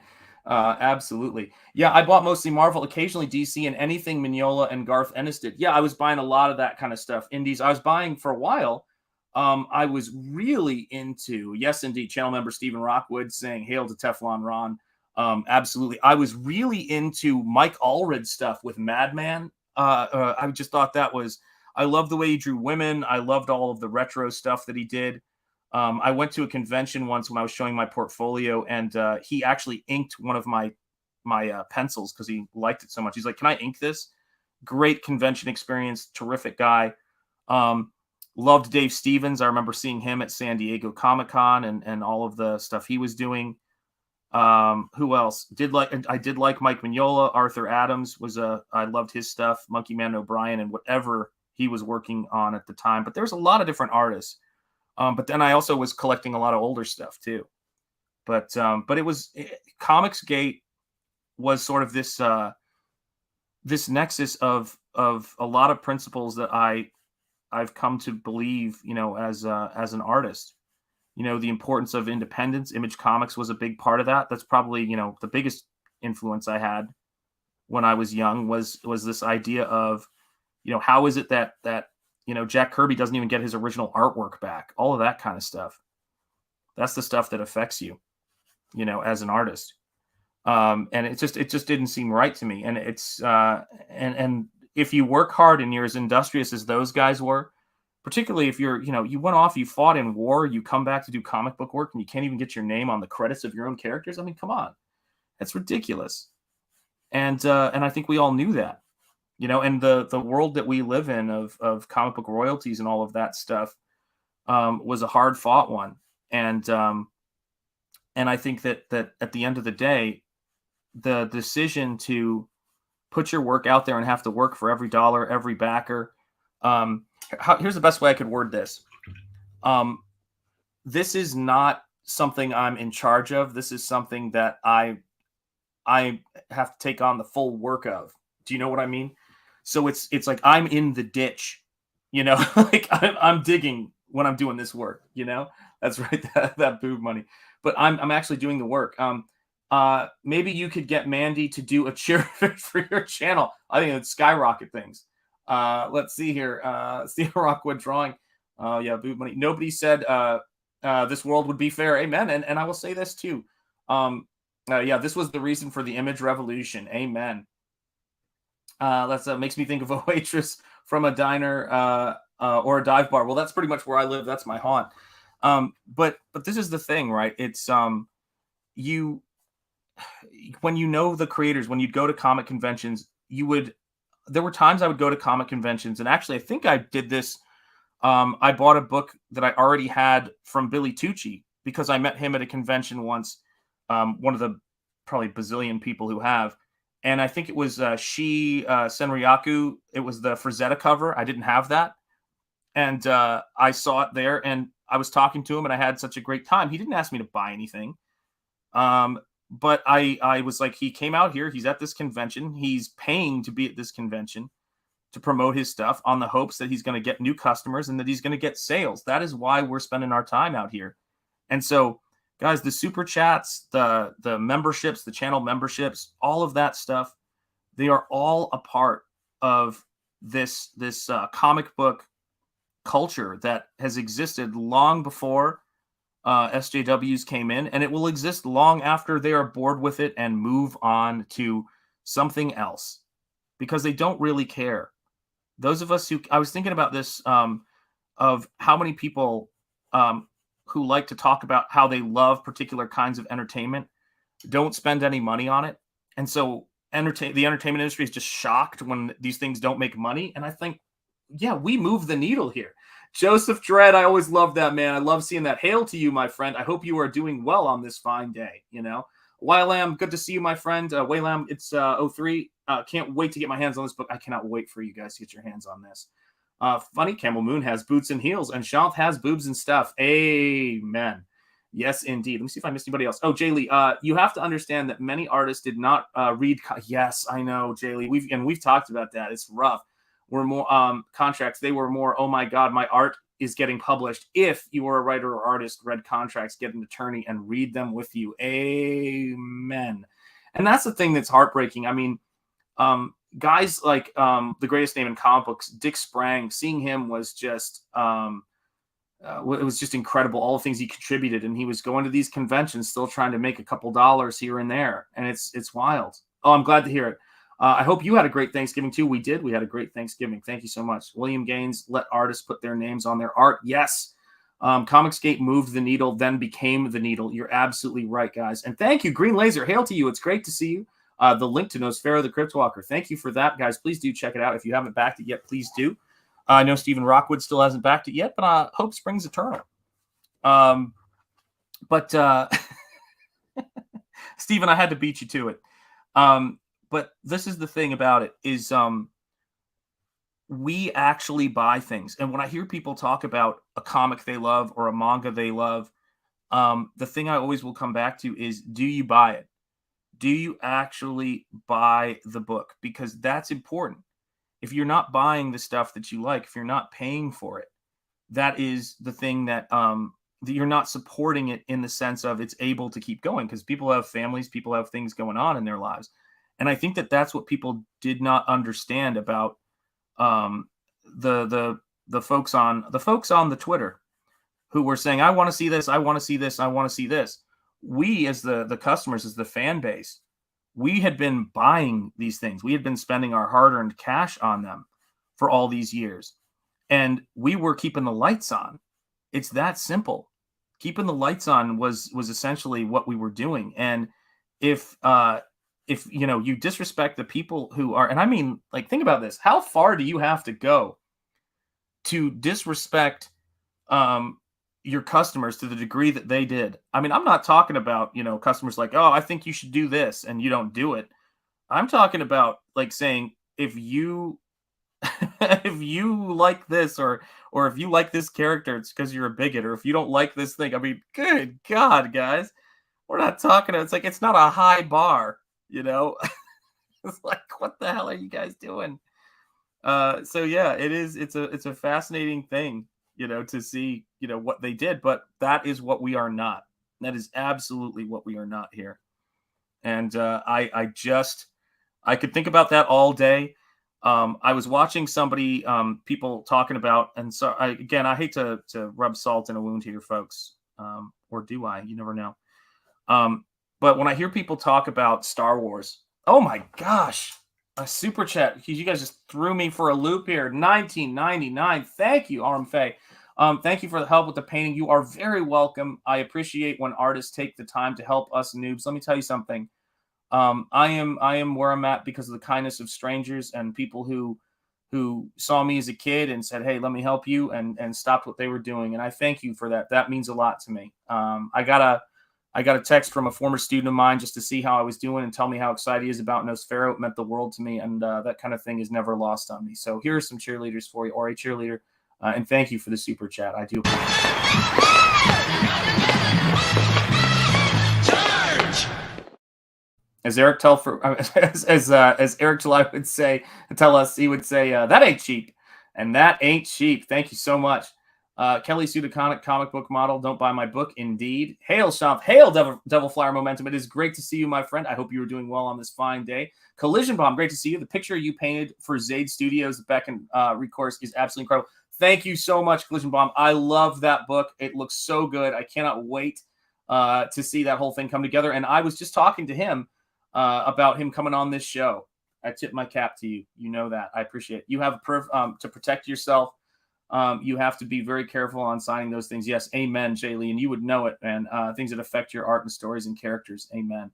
Absolutely. Yeah, I bought mostly Marvel, occasionally DC, and anything Mignola and Garth Ennis did. Yeah, I was buying a lot of that kind of stuff. Indies. I was buying for a while. I was really into, yes, indeed, channel member Stephen Rockwood saying, hail to Teflon Ron. Absolutely. I was really into Mike Allred stuff with Madman. I just thought that was, I loved the way he drew women. I loved all of the retro stuff that he did. I went to a convention once when I was showing my portfolio, and he actually inked one of my pencils because he liked it so much. He's like, can I ink this? Great convention experience. Terrific guy. Loved Dave Stevens. I remember seeing him at San Diego Comic-Con and all of the stuff he was doing. Who else I did like Mike Mignola. Arthur Adams I loved his stuff. Monkey Man O'Brien and whatever he was working on at the time. But there's a lot of different artists. But then I also was collecting a lot of older stuff too. But it was Comicsgate was sort of this this nexus of a lot of principles that I've come to believe, as an artist. The importance of independence. Image Comics was a big part of that. That's probably, the biggest influence I had when I was young was this idea of, how is it that Jack Kirby doesn't even get his original artwork back? All of that kind of stuff. That's the stuff that affects you, as an artist. And it just didn't seem right to me. And it's, and if you work hard and you're as industrious as those guys were, particularly if you're, you went off, you fought in war, you come back to do comic book work, and you can't even get your name on the credits of your own characters. I mean, come on, that's ridiculous. And I think we all knew that, and the world that we live in of comic book royalties and all of that stuff was a hard fought one. And I think that at the end of the day, the decision to put your work out there and have to work for every dollar, every backer. Here's the best way I could word this. This is not something I'm in charge of. This is something that I have to take on the full work of. Do you know what I mean? So it's like I'm in the ditch, like I'm digging when I'm doing this work. That's right, that boob money. But I'm actually doing the work. Maybe you could get Mandy to do a cheer for your channel. I think it'd skyrocket things. Let's see here. Steve Rockwood drawing. Yeah, boob money. Nobody said this world would be fair. Amen. And I will say this too. Yeah, this was the reason for the image revolution. Amen. That's makes me think of a waitress from a diner or a dive bar. Well, that's pretty much where I live. That's my haunt. But this is the thing, right? It's you when the creators, when you'd go to comic conventions, there were times I would go to comic conventions, and actually I think I did this. I bought a book that I already had from Billy Tucci because I met him at a convention once. One of the probably bazillion people who have. And I think it was Senryaku. It was the Frazetta cover. I didn't have that. And I saw it there, and I was talking to him, and I had such a great time. He didn't ask me to buy anything. But I was like, he came out here. He's at this convention. He's paying to be at this convention to promote his stuff on the hopes that he's going to get new customers and that he's going to get sales. That is why we're spending our time out here. And so, guys, the super chats, the memberships, the channel memberships, all of that stuff, they are all a part of this comic book culture that has existed long before SJWs came in, and it will exist long after they are bored with it and move on to something else because they don't really care. Those of us who, I was thinking about this, of how many people who like to talk about how they love particular kinds of entertainment don't spend any money on it. And so the entertainment industry is just shocked when these things don't make money. And I think, yeah, we move the needle here. Joseph Dredd, I always love that, man. I love seeing that. Hail to you, my friend. I hope you are doing well on this fine day, you know. Wylam, good to see you, my friend. Waylam, it's 03. Can't wait to get my hands on this book. I cannot wait for you guys to get your hands on this. Funny, Camel Moon has boots and heels, and Shanth has boobs and stuff. Amen. Yes, indeed. Let me see if I missed anybody else. Oh, Jay Lee, you have to understand that many artists did not read. Yes, I know, Jay Lee. We've talked about that. It's rough. We're more contracts. They were more, oh my God, my art is getting published. If you were a writer or artist, read contracts, get an attorney and read them with you. Amen. And that's the thing that's heartbreaking. I mean, guys like the greatest name in comic books, Dick Sprang, seeing him was just it was just incredible. All the things he contributed, and he was going to these conventions, still trying to make a couple dollars here and there, and it's wild. Oh, I'm glad to hear it. I hope you had a great Thanksgiving too. We did. We had a great Thanksgiving. Thank you so much. William Gaines, let artists put their names on their art. Yes. Comicsgate moved the needle, then became the needle. You're absolutely right, guys. And thank you, Green Laser. Hail to you. It's great to see you. The link to Nosfero the Crypt Walker. Thank you for that, guys. Please do check it out. If you haven't backed it yet, please do. I know Stephen Rockwood still hasn't backed it yet, but hope springs eternal. Stephen, I had to beat you to it. But this is the thing about it is we actually buy things. And when I hear people talk about a comic they love or a manga they love, the thing I always will come back to is, do you buy it? Do you actually buy the book? Because that's important. If you're not buying the stuff that you like, if you're not paying for it, that is the thing that you're not supporting it in the sense of it's able to keep going, because people have families, people have things going on in their lives. And I think that that's what people did not understand about the folks on the Twitter who were saying, I want to see this, I want to see this, I want to see this. We as the customers, as the fan base, we had been buying these things. We had been spending our hard-earned cash on them for all these years. And we were keeping the lights on. It's that simple. Keeping the lights on was essentially what we were doing. And if you know, you disrespect the people who are, and I mean, like, think about this. How far do you have to go to disrespect your customers to the degree that they did? I mean, I'm not talking about, you know, customers like, oh, I think you should do this, and you don't do it. I'm talking about like saying, if you if you like this, or if you like this character, it's because you're a bigot. Or if you don't like this thing, I mean, good God, guys, we're not talking. It's like, it's not a high bar, you know. It's like, what the hell are you guys doing? So yeah, it's a fascinating thing, you know, to see, you know, what they did, but that is what we are not. That is absolutely what we are not here. And I could think about that all day. I was watching somebody, people talking about, and so I hate to rub salt in a wound here, folks. Or do I? You never know. But when I hear people talk about Star Wars, oh my gosh, a super chat. You guys just threw me for a loop here. 1999. Thank you, Arm Faye. Thank you for the help with the painting. You are very welcome. I appreciate when artists take the time to help us noobs. Let me tell you something. I am where I'm at because of the kindness of strangers and people who saw me as a kid and said, hey, let me help you, and stopped what they were doing. And I thank you for that. That means a lot to me. I got a text from a former student of mine just to see how I was doing and tell me how excited he is about Nosfero. It meant the world to me, and that kind of thing is never lost on me. So here are some cheerleaders for you, or a cheerleader, and thank you for the super chat. I do appreciate it. Charge! As Eric as Eric July would say, tell us, he would say, that ain't cheap, and that ain't cheap. Thank you so much. Kelly Sudaconic, comic book model. Don't buy my book, indeed. Hail, Shop. Hail, Devil Flyer Momentum. It is great to see you, my friend. I hope you are doing well on this fine day. Collision Bomb, great to see you. The picture you painted for Zaid Studios, the BECKONED RECOURSE, is absolutely incredible. Thank you so much, Collision Bomb. I love that book. It looks so good. I cannot wait to see that whole thing come together. And I was just talking to him about him coming on this show. I tip my cap to you. You know that. I appreciate it. You have to protect yourself. You have to be very careful on signing those things. Yes, amen, Jay Lee, and you would know it, man. Things that affect your art and stories and characters. Amen.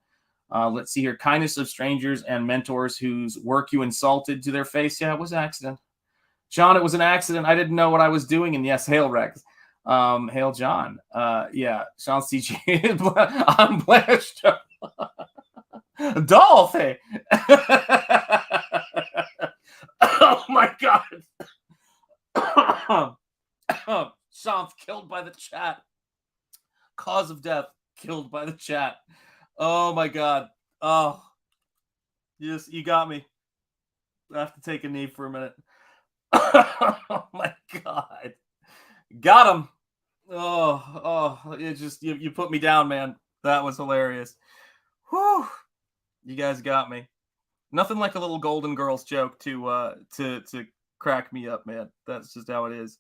Let's see here. Kindness of strangers and mentors whose work you insulted to their face. Yeah, it was an accident. John, it was an accident. I didn't know what I was doing. And yes, hail Rex. Hail John. Yeah, Sean CG. I'm blessed. Dolphy. Oh my God. Sean's killed by the chat. Cause of death, killed by the chat. Oh my God. Oh, yes, you got me. I have to take a knee for a minute. Oh my God. Got him. It just you put me down, man. That was hilarious. Whew. You guys got me. Nothing like a little Golden Girls joke to crack me up, man. That's just how it is.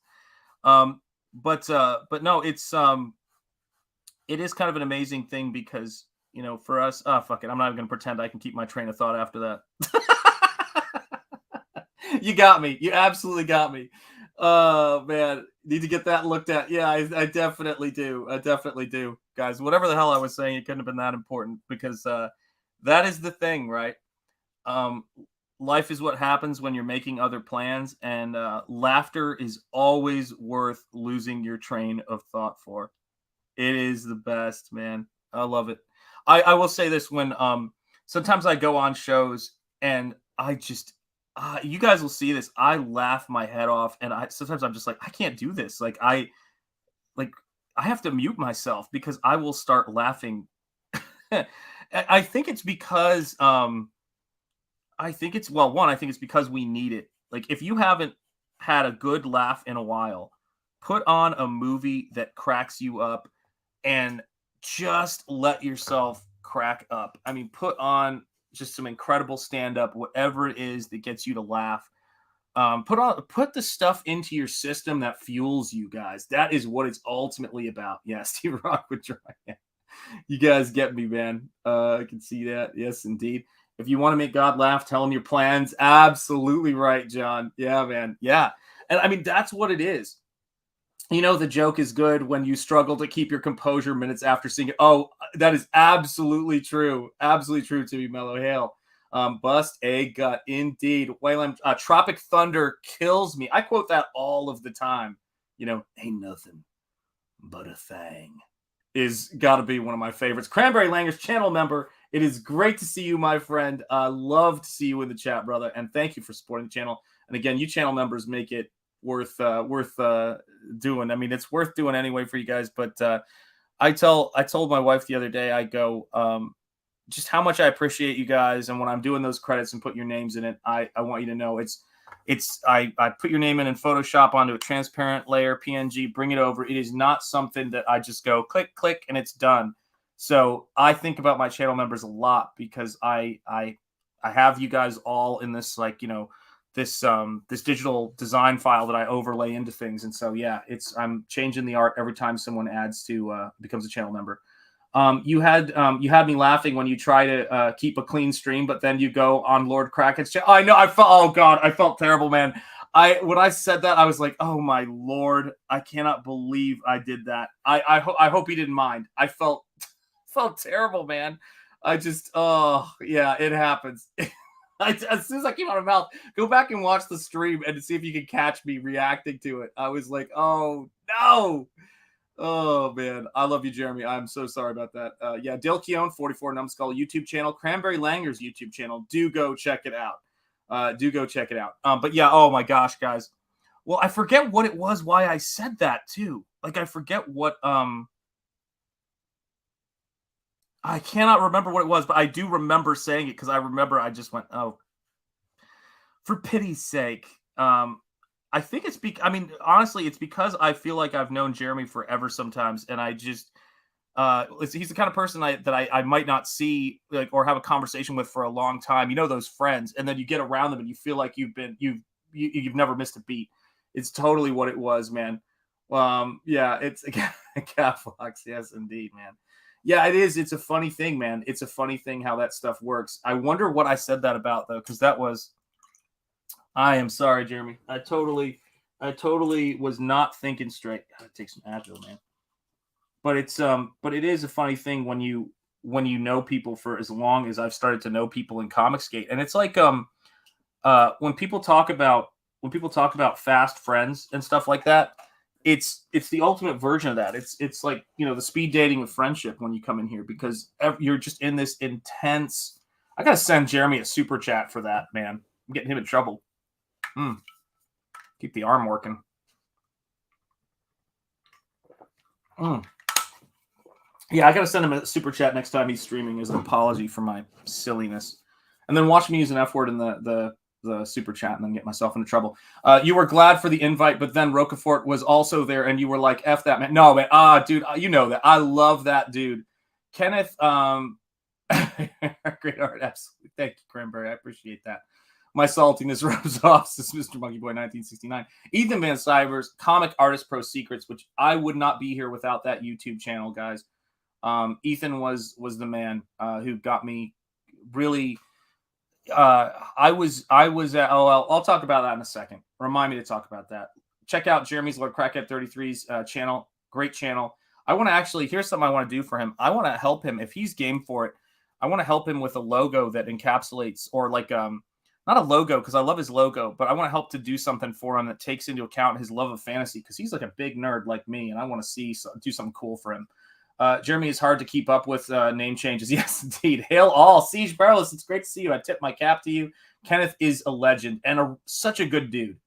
But no, it is kind of an amazing thing because, you know, for us, fuck it. I'm not even gonna pretend I can keep my train of thought after that. You got me. You absolutely got me. Oh man, need to get that looked at. Yeah, I definitely do. I definitely do, guys. Whatever the hell I was saying, it couldn't have been that important because that is the thing, right? Life is what happens when you're making other plans, and laughter is always worth losing your train of thought for. It is the best, man. I love it. I will say this when sometimes I go on shows and I just you guys will see this. I laugh my head off, and sometimes I'm just like, I can't do this. I have to mute myself because I will start laughing. I think it's because I think it's because we need it. Like, if you haven't had a good laugh in a while, put on a movie that cracks you up and just let yourself crack up. I mean, put on just some incredible stand-up, whatever it is that gets you to laugh. Put the stuff into your system that fuels you, guys. That is what it's ultimately about. Yeah, Steve Rock would try. You guys get me, man. I can see that. Yes, indeed. If you want to make God laugh, tell him your plans. Absolutely right, John. Yeah, man. Yeah. And I mean, that's what it is. You know, the joke is good when you struggle to keep your composure minutes after seeing it. Oh, that is absolutely true. Absolutely true to be Mellow Hail. Bust a gut, indeed. Wayland, Tropic Thunder kills me. I quote that all of the time. You know, ain't nothing but a thing. Is got to be one of my favorites. Cranberry Langer's channel member. It is great to see you, my friend. Love to see you in the chat, brother. And thank you for supporting the channel. And again, you channel members make it worth doing. I mean, it's worth doing anyway for you guys. But I told my wife the other day, I go, just how much I appreciate you guys. And when I'm doing those credits and put your names in it, I want you to know I put your name in Photoshop onto a transparent layer, PNG, bring it over. It is not something that I just go click, click, and it's done. So I think about my channel members a lot because I have you guys all in this, like, you know, this digital design file that I overlay into things. And so, yeah, I'm changing the art every time someone becomes a channel member. You had me laughing when you try to keep a clean stream, but then you go on Lord Kraken's channel. I know. I felt terrible, man. When I said that, I was like, oh my Lord, I cannot believe I did that. I hope he didn't mind. I felt terrible, man. I just, oh yeah, it happens. As soon as I came out of my mouth, go back and watch the stream and see if you can catch me reacting to it. I was like, oh no. Oh man, I love you, Jeremy. I'm so sorry about that. Yeah, Dale Keown, 44 Numbskull YouTube channel, Cranberry Langer's YouTube channel. Do go check it out. But yeah, oh my gosh, guys. Well, I forget what it was. Why I said that too. Like, I forget what. I cannot remember what it was, but I do remember saying it because I remember I just went, oh, for pity's sake. I think honestly, it's because I feel like I've known Jeremy forever sometimes. And I just, he's the kind of person that I might not see, like, or have a conversation with for a long time. You know, those friends, and then you get around them and you feel like you've never missed a beat. It's totally what it was, man. Yeah, it's a cat fox. Yes, indeed, man. Yeah, it is. It's a funny thing, man. It's a funny thing how that stuff works. I wonder what I said that about, though, because that was. I am sorry, Jeremy. I totally was not thinking straight. Gotta take some Advil, man. But it is a funny thing when you when you know people for as long as I've started to know people in Comicsgate. And it's like when people talk about fast friends and stuff like that, it's the ultimate version of that. It's like, the speed dating of friendship when you come in here, because you're just in this intense. I gotta send Jeremy a super chat for that, man. I'm getting him in trouble. Keep the arm working. Yeah, I gotta send him a super chat next time he's streaming as an apology for my silliness, and then watch me use an F word in the super chat and then get myself into trouble. You were glad for the invite, but then Roquefort was also there, and you were like, "F that man." No, man. Dude, you know that I love that dude, Kenneth. Great art, absolutely. Thank you, Cranberry. I appreciate that. My saltiness rubs off, says Mr. Monkey Boy 1969. Ethan Van Stivers, Comic Artist Pro Secrets, which I would not be here without that YouTube channel, guys. Ethan was the man who got me really. I was at I'll talk about that in a second. Remind me to talk about that. Check out Jeremy's Lord Crackhead 33's channel. Great channel. I want to actually, here's something I want to do for him. I want to help him if he's game for it. I want to help him with a logo that encapsulates, or like not a logo, because I love his logo, but I want to help to do something for him that takes into account his love of fantasy, because he's like a big nerd like me, and I want to do something cool for him. Jeremy is hard to keep up with name changes. Yes, indeed. Hail all. Siege Perilous, it's great to see you. I tip my cap to you. Kenneth is a legend and such a good dude.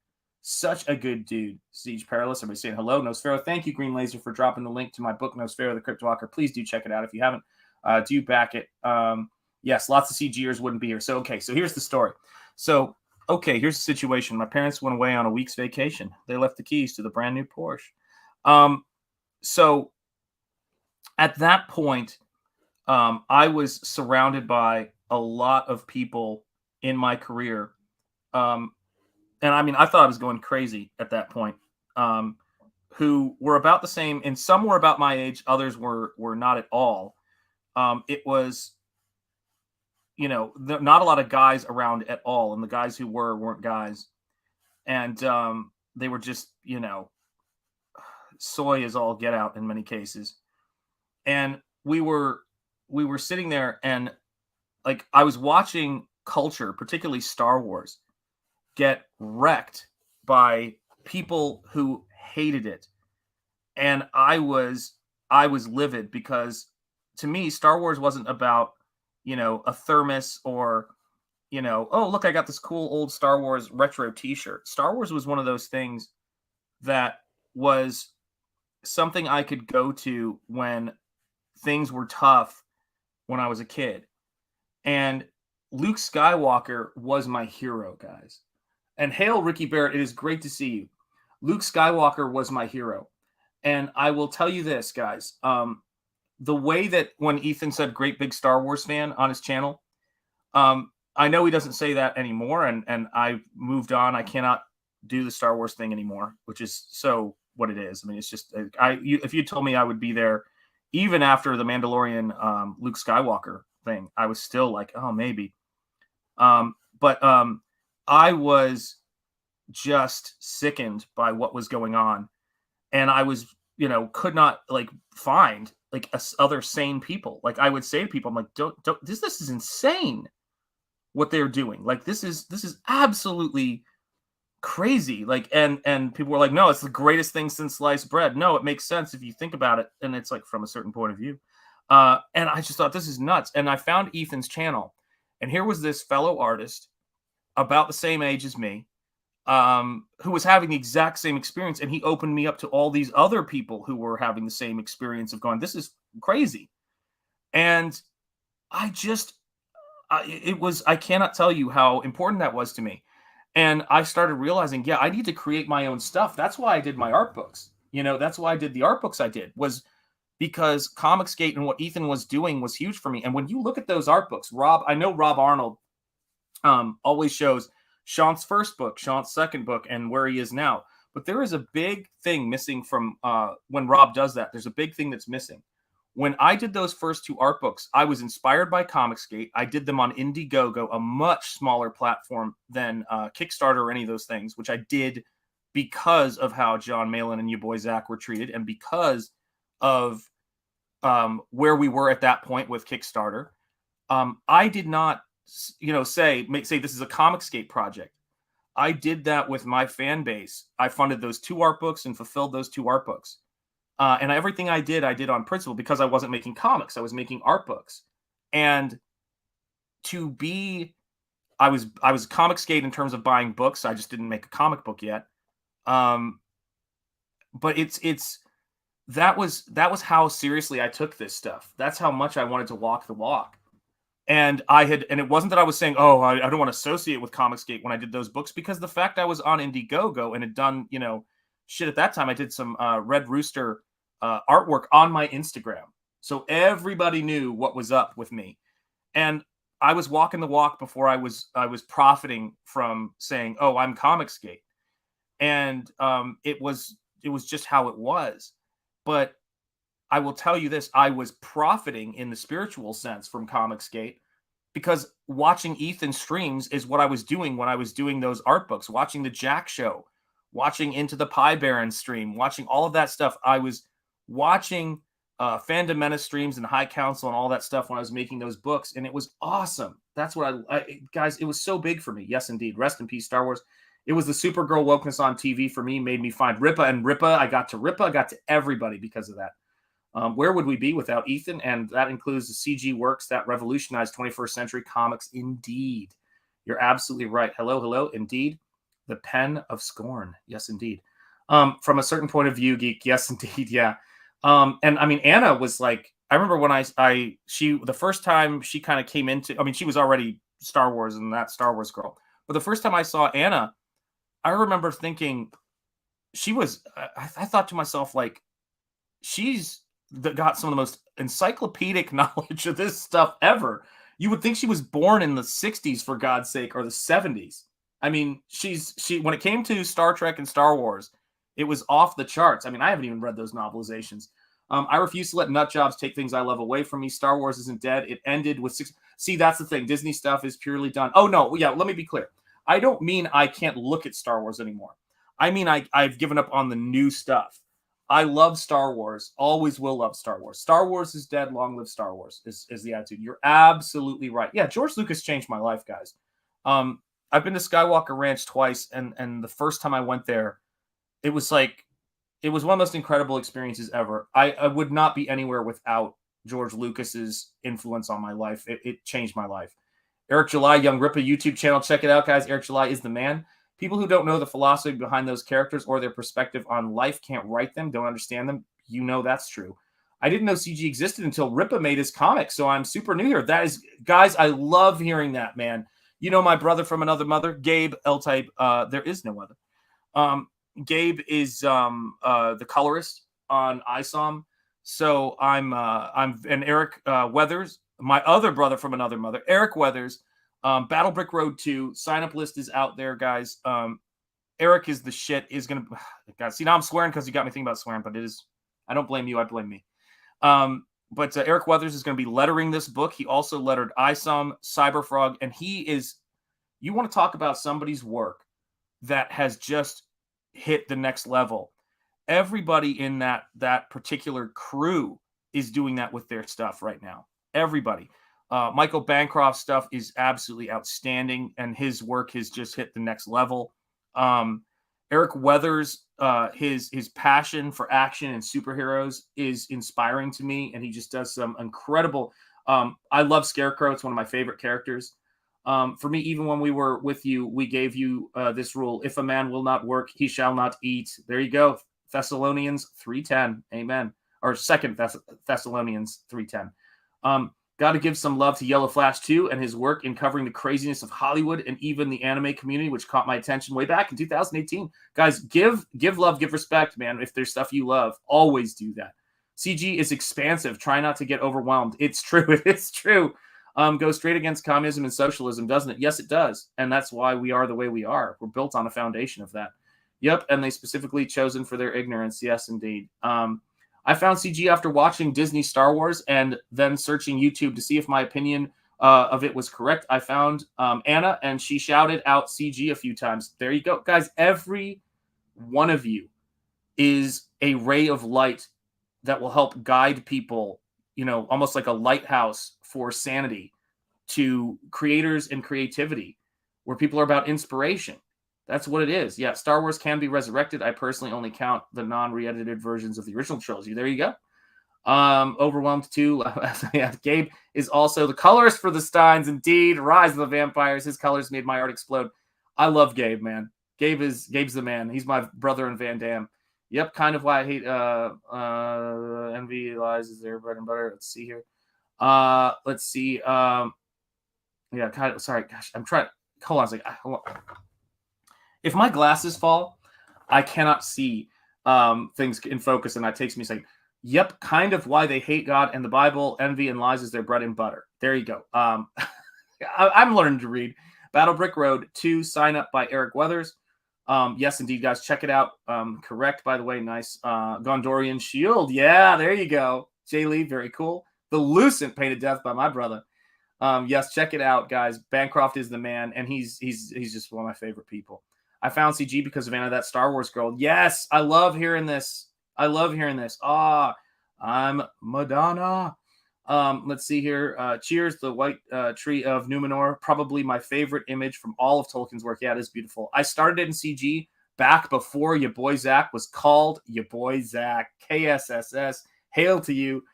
Such a good dude. Siege Perilous, everybody saying hello. Nosfero, thank you, Green Laser, for dropping the link to my book, Nosfero, the Crypt Walker. Please do check it out if you haven't. Do back it. Yes, lots of CGers wouldn't be here. So here's the story. So, here's the situation. My parents went away on a week's vacation. They left the keys to the brand new Porsche. So at that point, I was surrounded by a lot of people in my career. And I mean, I thought I was going crazy at that point, who were about the same, and some were about my age. Others were not at all. It was, not a lot of guys around at all. And the guys who weren't guys. And they were just, soy is all get out in many cases. And we were sitting there, and like I was watching culture, particularly Star Wars, get wrecked by people who hated it. And I was livid, because to me, Star Wars wasn't about, a thermos or, oh, look, I got this cool old Star Wars retro t-shirt. Star Wars was one of those things that was something I could go to when things were tough when I was a kid. And Luke Skywalker was my hero, guys. And hail, Ricky Barrett. It is great to see you. Luke Skywalker was my hero. And I will tell you this, guys. The way that when Ethan said great big Star Wars fan on his channel, I know he doesn't say that anymore. And I've moved on. I cannot do the Star Wars thing anymore, which is so what it is. I mean, it's just, if you told me I would be there, even after the Mandalorian Luke Skywalker thing, I was still like, oh, maybe. But I was just sickened by what was going on. And I was, could not find other sane people. Like I would say to people, I'm like, don't, this is insane what they're doing. Like, this is absolutely crazy. Like, and people were like, no, it's the greatest thing since sliced bread. No, it makes sense if you think about it. And it's like from a certain point of view. And I just thought, this is nuts. And I found Ethan's channel, and here was this fellow artist about the same age as me, who was having the exact same experience. And he opened me up to all these other people who were having the same experience of going, this is crazy. And I cannot tell you how important that was to me. And I started realizing, yeah, I need to create my own stuff. That's why I did my art books. That's why I did the art books I did, was because Comicsgate and what Ethan was doing was huge for me. And when you look at those art books, I know Rob Arnold always shows Sean's first book, Sean's second book, and where he is now. But there is a big thing missing from when Rob does that. There's a big thing that's missing. When I did those first two art books, I was inspired by Comicsgate. I did them on Indiegogo, a much smaller platform than Kickstarter or any of those things, which I did because of how John Malin and your boy Zach were treated, and because of where we were at that point with Kickstarter. I did not, say this is a Comicsgate project. I did that with my fan base. I funded those 2 art books and fulfilled those 2 art books. And everything I did on principle because I wasn't making comics. I was making art books. And I was Comicsgate in terms of buying books. I just didn't make a comic book yet. But that was how seriously I took this stuff. That's how much I wanted to walk the walk. And it wasn't that I was saying, oh, I don't want to associate with Comicsgate when I did those books, because the fact I was on Indiegogo and had done, shit at that time, I did some Red Rooster artwork on my Instagram. So everybody knew what was up with me. And I was walking the walk before I was profiting from saying, oh, I'm Comicsgate. And it was just how it was. But I will tell you this, I was profiting in the spiritual sense from Comicsgate, because watching Ethan streams is what I was doing when I was doing those art books, watching the Jack Show, watching Into the Pie Baron stream, watching all of that stuff. I was watching Fandom Menace streams and High Council and all that stuff when I was making those books, and it was awesome. That's what guys, it was so big for me. Yes, indeed. Rest in peace, Star Wars. It was the Supergirl wokeness on TV for me, made me find Ripa, and I got to everybody because of that. Where would we be without Ethan? And that includes the CG works that revolutionized 21st century comics. Indeed. You're absolutely right. Hello. Indeed. The pen of scorn. Yes, indeed. From a certain point of view, geek. Yes, indeed. Yeah. And I mean, Anna was like, I remember when the first time she kind of came into, I mean, she was already Star Wars and that Star Wars girl. But the first time I saw Anna, I remember thinking I thought to myself, like, she's got some of the most encyclopedic knowledge of this stuff ever. You would think she was born in the 60s, for God's sake, or the 70s. I mean, she when it came to Star Trek and Star Wars, it was off the charts. I mean, I haven't even read those novelizations. I refuse to let nut jobs take things I love away from me. Star Wars isn't dead. It ended with 6. See, that's the thing. Disney stuff is purely done. Oh, no. Yeah, let me be clear. I don't mean I can't look at Star Wars anymore. I mean I've given up on the new stuff. I love Star Wars. Always will love Star Wars. Star Wars is dead. Long live Star Wars is the attitude. You're absolutely right. Yeah, George Lucas changed my life, guys. I've been to Skywalker Ranch twice, and the first time I went there, it was one of the most incredible experiences ever. I would not be anywhere without George Lucas's influence on my life. It changed my life. Eric July, Young Ripa YouTube channel. Check it out, guys. Eric July is the man. People who don't know the philosophy behind those characters or their perspective on life can't write them, don't understand them. You know that's true. I didn't know CG existed until Ripa made his comic, so I'm super new here. That is, guys, I love hearing that, man. You know my brother from another mother, Gabe L-Type. There is no other. Gabe is the colorist on ISOM. So and Eric Weathers, my other brother from another mother, Eric Weathers, Battle Brick Road 2, sign up list is out there, guys. Eric is the shit. Is gonna, guys. See, now I'm swearing because you got me thinking about swearing, but it is. I don't blame you. I blame me. But Eric Weathers is going to be lettering this book. He also lettered ISOM, Cyberfrog, and he is. You want to talk about somebody's work that has just hit the next level. Everybody in that particular crew is doing that with their stuff right now. Everybody. Michael Bancroft's stuff is absolutely outstanding, and his work has just hit the next level. Eric Weathers, his passion for action and superheroes is inspiring to me, and he just does some incredible. I love Scarecrow; it's one of my favorite characters. For me, even when we were with you, we gave you this rule: if a man will not work, he shall not eat. There you go. Thessalonians 3:10. Amen. Or 2 Thessalonians 3:10. Got to give some love to Yellow Flash too, and his work in covering the craziness of Hollywood and even the anime community, which caught my attention way back in 2018. Guys, give love, give respect, man. If there's stuff you love, always do that. CG is expansive. Try not to get overwhelmed. It's true. It is true. Goes straight against communism and socialism, doesn't it? Yes, it does. And that's why we are the way we are. We're built on a foundation of that. Yep, and they specifically chosen for their ignorance. Yes, indeed. I found CG after watching Disney Star Wars and then searching YouTube to see if my opinion of it was correct. I found Anna, and she shouted out CG a few times. There you go. Guys, every one of you is a ray of light that will help guide people almost like a lighthouse for sanity to creators and creativity, where people are about inspiration. That's what it is. Yeah, Star Wars can be resurrected. I personally only count the non-re-edited versions of the original trilogy. There you go. Overwhelmed too. Yeah, Gabe is also the colorist for the Steins. Indeed, Rise of the Vampires. His colors made my art explode. I love Gabe, man. Gabe's the man. He's my brother in Van Damme. Yep, kind of why I hate Envy Lies is their bread and butter. Let's see here. Let's see. Yeah, kind of. Sorry, gosh, I'm trying. Hold on a second. Hold on. If my glasses fall, I cannot see things in focus, and that takes me a second. Yep, kind of why they hate God and the Bible. Envy and lies is their bread and butter. There you go. I'm learning to read. Battle Brick Road 2, sign up by Eric Weathers. Yes, indeed, guys, check it out. Correct, by the way, nice. Gondorian Shield. Yeah, there you go. Jay Lee, very cool. The Lucent Painted Death by my brother. Yes, check it out, guys. Bancroft is the man, and he's just one of my favorite people. I found CG because of Anna, that Star Wars girl. Yes, I love hearing this. I'm Madonna. Let's see here. Cheers, the White Tree of Numenor. Probably my favorite image from all of Tolkien's work. Yeah, it is beautiful. I started it in CG back before your boy Zach was called your boy Zach. KSSS. Hail to you.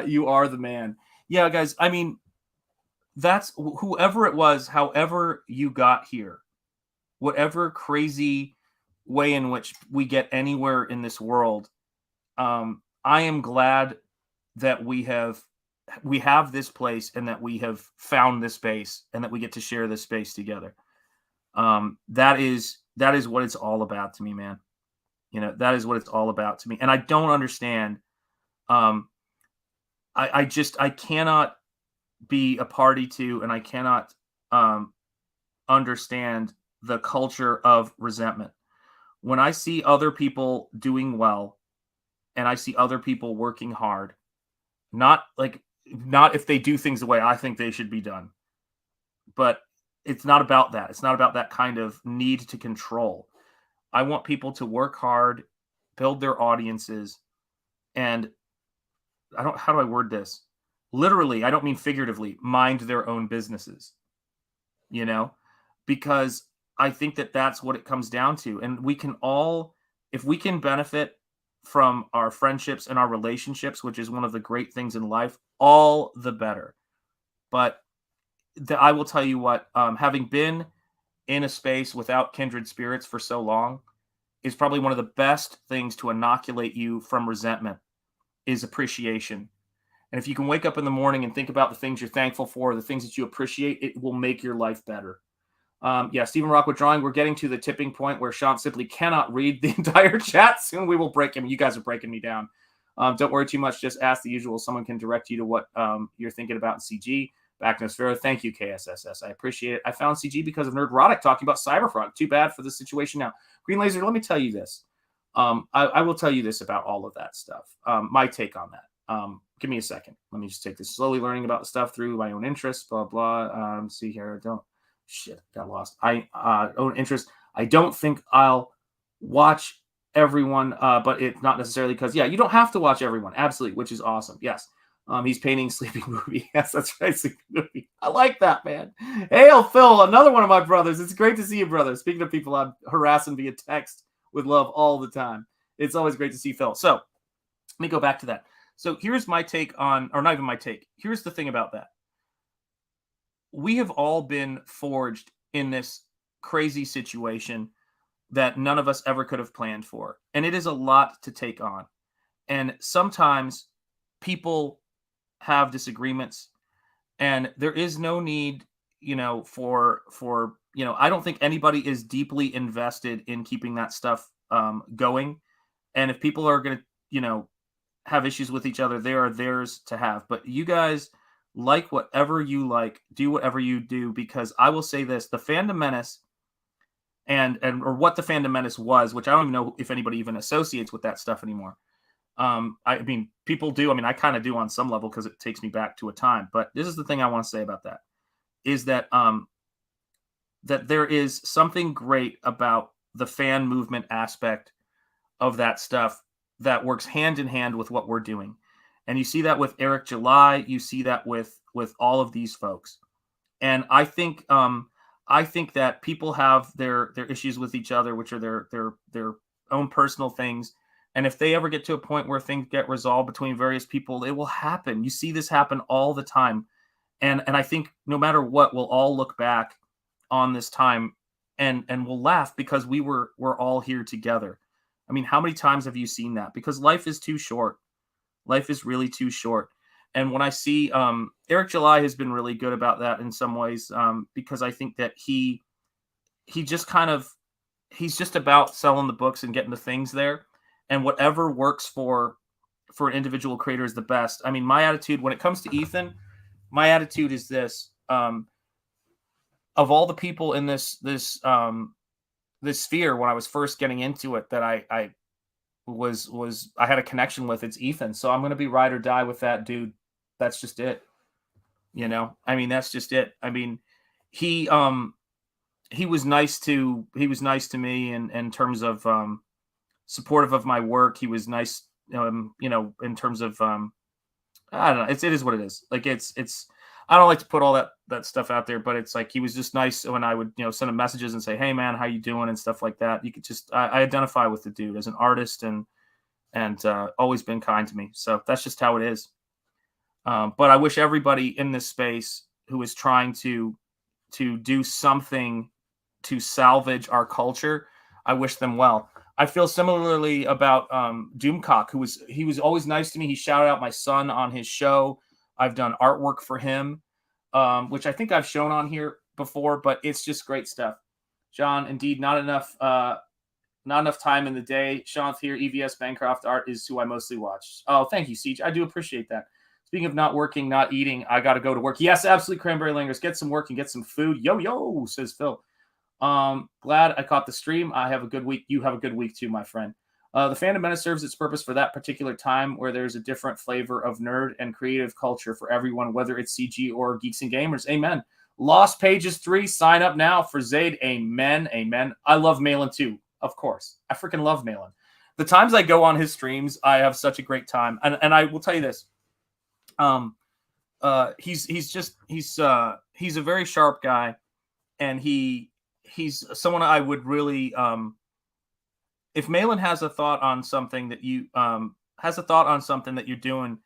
You are the man. Yeah, guys, I mean, that's whoever it was, however you got here, whatever crazy way in which we get anywhere in this world. I am glad that we have this place and that we have found this space and that we get to share this space together. That is what it's all about to me, man. That is what it's all about to me. And I don't understand. I cannot be a party to, and I cannot understand the culture of resentment. When I see other people doing well and I see other people working hard, not if they do things the way I think they should be done, but it's not about that. It's not about that kind of need to control. I want people to work hard, build their audiences, and how do I word this? Literally, I don't mean figuratively, mind their own businesses, because I think that that's what it comes down to. And we can all, if we can benefit from our friendships and our relationships, which is one of the great things in life, all the better. But I will tell you what, having been in a space without kindred spirits for so long is probably one of the best things to inoculate you from resentment is appreciation. And if you can wake up in the morning and think about the things you're thankful for, the things that you appreciate, it will make your life better. Stephen Rockwood Drawing, we're getting to the tipping point where Sean simply cannot read the entire chat. Soon we will break him. You guys are breaking me down. Don't worry too much. Just ask the usual. Someone can direct you to what you're thinking about in CG. Back Nosfero. Thank you, KSSS. I appreciate it. I found CG because of Nerdrotic talking about Cyberfront. Too bad for the situation now. Green Laser, let me tell you this. I will tell you this about all of that stuff. My take on that. Give me a second. Let me just take this. Slowly learning about stuff through my own interests, blah, blah. See here. Got lost. Own interest. I don't think I'll watch everyone, but it's not necessarily because, you don't have to watch everyone. Absolutely, which is awesome. Yes. He's painting Sleeping Movie. Yes, that's right. Sleeping Movie. I like that, man. Hail, Phil, another one of my brothers. It's great to see you, brother. Speaking of people I'm harassing via text with love all the time. It's always great to see Phil. So let me go back to that. So here's my take on, or not even my take. Here's the thing about that. We have all been forged in this crazy situation that none of us ever could have planned for. And it is a lot to take on. And sometimes people have disagreements and there is no need, for I don't think anybody is deeply invested in keeping that stuff going. And if people are going to, have issues with each other, they are theirs to have. But you guys like whatever you like, do whatever you do, because I will say this, the Fandom Menace or what the Fandom Menace was, which I don't even know if anybody even associates with that stuff anymore. I mean, people do. I mean, I kind of do on some level because it takes me back to a time. But this is the thing I want to say about that, is that that there is something great about the fan movement aspect of that stuff that works hand in hand with what we're doing. And you see that with Eric July. You see that with all of these folks. And I think that people have their issues with each other, which are their own personal things. And if they ever get to a point where things get resolved between various people, it will happen. You see this happen all the time. And I think no matter what, we'll all look back on this time and we'll laugh because we're all here together. I mean, how many times have you seen that? Because life is too short. Life is really too short. And when I see Eric July has been really good about that in some ways, because I think that he just he's just about selling the books and getting the things there. And whatever works for an individual creator is the best. I mean, my attitude when it comes to Ethan, my attitude is this: of all the people in this sphere when I was first getting into it, that I had a connection with, it's Ethan. So I'm going to be ride or die with that dude. That's just it. You know, I mean, that's just it. I mean, he was nice to me in terms of supportive of my work. He was nice, you know, in terms of I don't know. It is what it is. Like it's. I don't like to put all that stuff out there, but it's like he was just nice when I would, you know, send him messages and say, "Hey man, how you doing?" and stuff like that. You could just I identify with the dude as an artist and always been kind to me. So that's just how it is. But I wish everybody in this space who is trying to do something to salvage our culture, I wish them well. I feel similarly about Doomcock, he was always nice to me. He shouted out my son on his show. I've done artwork for him, which I think I've shown on here before, but it's just great stuff. John, indeed, not enough time in the day. Sean here, EVS Bancroft art is who I mostly watch. Oh, thank you, Siege. I do appreciate that. Speaking of not working, not eating, I got to go to work. Yes, absolutely, Cranberry Langers. Get some work and get some food. Yo, says Phil. Glad I caught the stream. I have a good week. You have a good week too, my friend. The Fandom Menace serves its purpose for that particular time where there's a different flavor of nerd and creative culture for everyone, whether it's CG or Geeks and Gamers. Amen. Lost Pages 3, sign up now for Zayd. Amen. Amen. I love Malin too, of course. I freaking love Malin. The times I go on his streams, I have such a great time. And I will tell you this. He's a very sharp guy, and he's someone I would really if Malin has a thought on something that you're doing,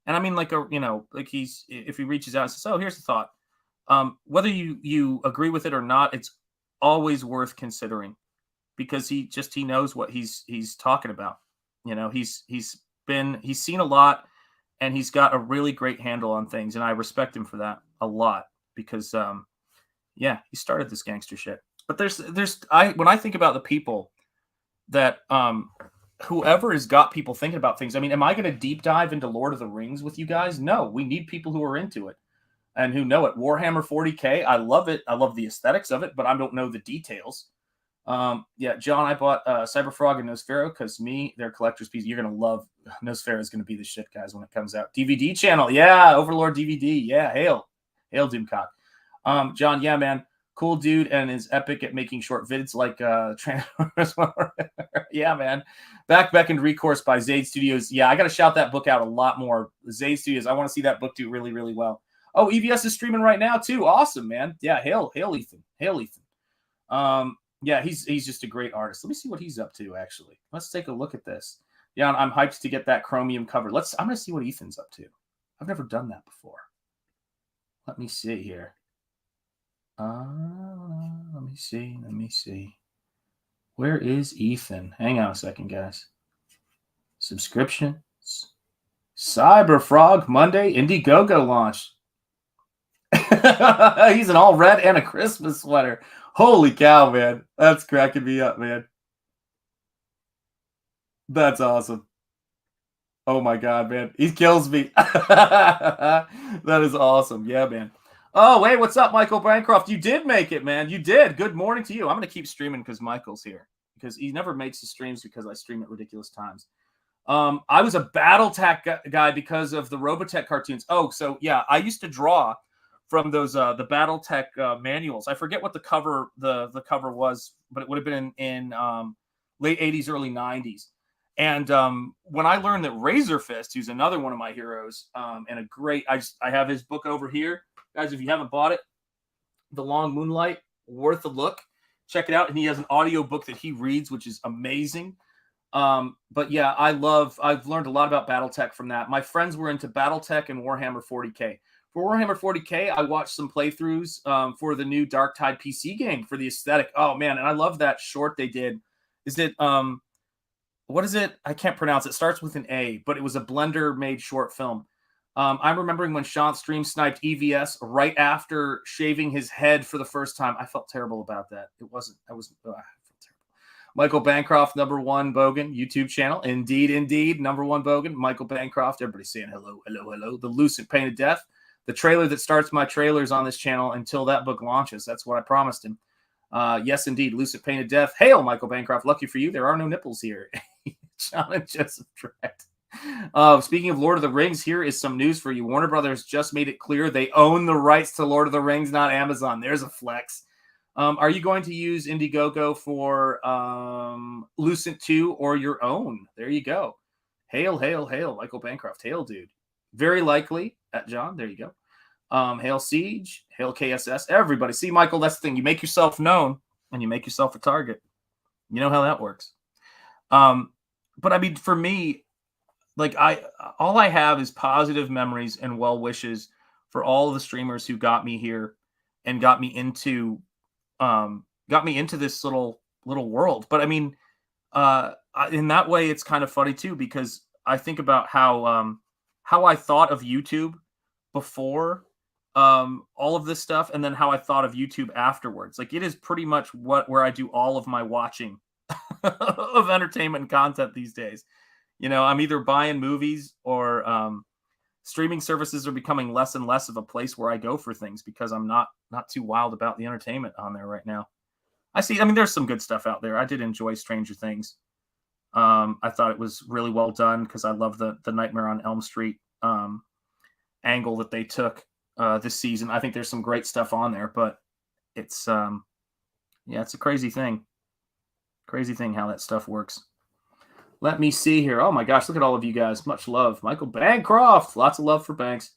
and I mean like if he reaches out and says, "Oh, here's the thought," whether you agree with it or not, it's always worth considering because he knows what he's talking about. You know, he's seen a lot, and he's got a really great handle on things, and I respect him for that a lot because he started this gangster shit. But when I think about the people that whoever has got people thinking about things, I mean, am I going to deep dive into Lord of the Rings with you guys? No, we need people who are into it and who know it. Warhammer 40K, I love it. I love the aesthetics of it, but I don't know the details. John, I bought Cyberfrog and Nosfero because they're collector's piece. You're going to love Nosfero is going to be the shit, guys, when it comes out. DVD channel. Yeah, Overlord DVD. Yeah, hail Doomcock. John, yeah, man. Cool dude and is epic at making short vids like Transformers. Yeah, man. Beckoned Recourse by Zayd Studios. Yeah, I got to shout that book out a lot more. Zayd Studios. I want to see that book do really, really well. Oh, EVS is streaming right now too. Awesome, man. Yeah, hail Ethan. Hail Ethan. Yeah, he's just a great artist. Let me see what he's up to, actually. Let's take a look at this. Yeah, I'm hyped to get that chromium cover. I'm going to see what Ethan's up to. I've never done that before. Let me see here. Let me see. Where is Ethan? Hang on a second, guys. Subscriptions. Cyberfrog Monday Indiegogo launch. He's in all red and a Christmas sweater. Holy cow, man. That's cracking me up, man. That's awesome. Oh my God, man. He kills me. That is awesome. Yeah, man. Oh, hey, what's up, Michael Bancroft? You did make it, man. You did. Good morning to you. I'm going to keep streaming because Michael's here. Because he never makes the streams because I stream at ridiculous times. I was a BattleTech guy because of the Robotech cartoons. Oh, so yeah, I used to draw from those the BattleTech manuals. I forget what the cover was, but it would have been in late 80s, early 90s. And when I learned that Razor Fist, who's another one of my heroes, and a great, I have his book over here, guys. If you haven't bought it, The Long Moonlight, worth a look. Check it out. And he has an audio book that he reads, which is amazing. But yeah, I've learned a lot about BattleTech from that. My friends were into BattleTech and Warhammer 40K. For Warhammer 40K, I watched some playthroughs for the new Darktide PC game for the aesthetic. Oh man, and I love that short they did. Is it what is it? I can't pronounce it. It starts with an A, but it was a Blender made short film. I'm remembering when Sean stream sniped EVS right after shaving his head for the first time. I felt terrible about that. I felt terrible. Michael Bancroft, number one Bogan YouTube channel. Indeed, number one Bogan. Michael Bancroft. Everybody saying hello. The Lucent Painted Death. The trailer that starts my trailers on this channel until that book launches. That's what I promised him. Yes, indeed. Lucent Painted Death. Hail, Michael Bancroft. Lucky for you, there are no nipples here. John and Joseph Dredd. Speaking of Lord of the Rings, here is some news for you. Warner Brothers just made it clear they own the rights to Lord of the Rings, not Amazon. There's a flex. Are you going to use Indiegogo for Lucent 2 or your own? There you go. Hail, Michael Bancroft. Hail, dude. Very likely. John, there you go. Hail Siege. Hail KSS. Everybody. See, Michael, that's the thing. You make yourself known and you make yourself a target. You know how that works. But I mean, for me, like all I have is positive memories and well wishes for all of the streamers who got me here and got me into this little world. But I mean, in that way, it's kind of funny too, because I think about how I thought of YouTube before all of this stuff, and then how I thought of YouTube afterwards. Like, it is pretty much where I do all of my watching of entertainment and content these days. You know, I'm either buying movies or streaming services are becoming less and less of a place where I go for things because I'm not too wild about the entertainment on there right now. I mean, there's some good stuff out there. I did enjoy Stranger Things. I thought it was really well done because I love the Nightmare on Elm Street angle that they took this season. I think there's some great stuff on there, but it's it's a crazy thing. Crazy thing how that stuff works. Let me see here. Oh my gosh, look at all of you guys. Much love. Michael Bancroft. Lots of love for Banks.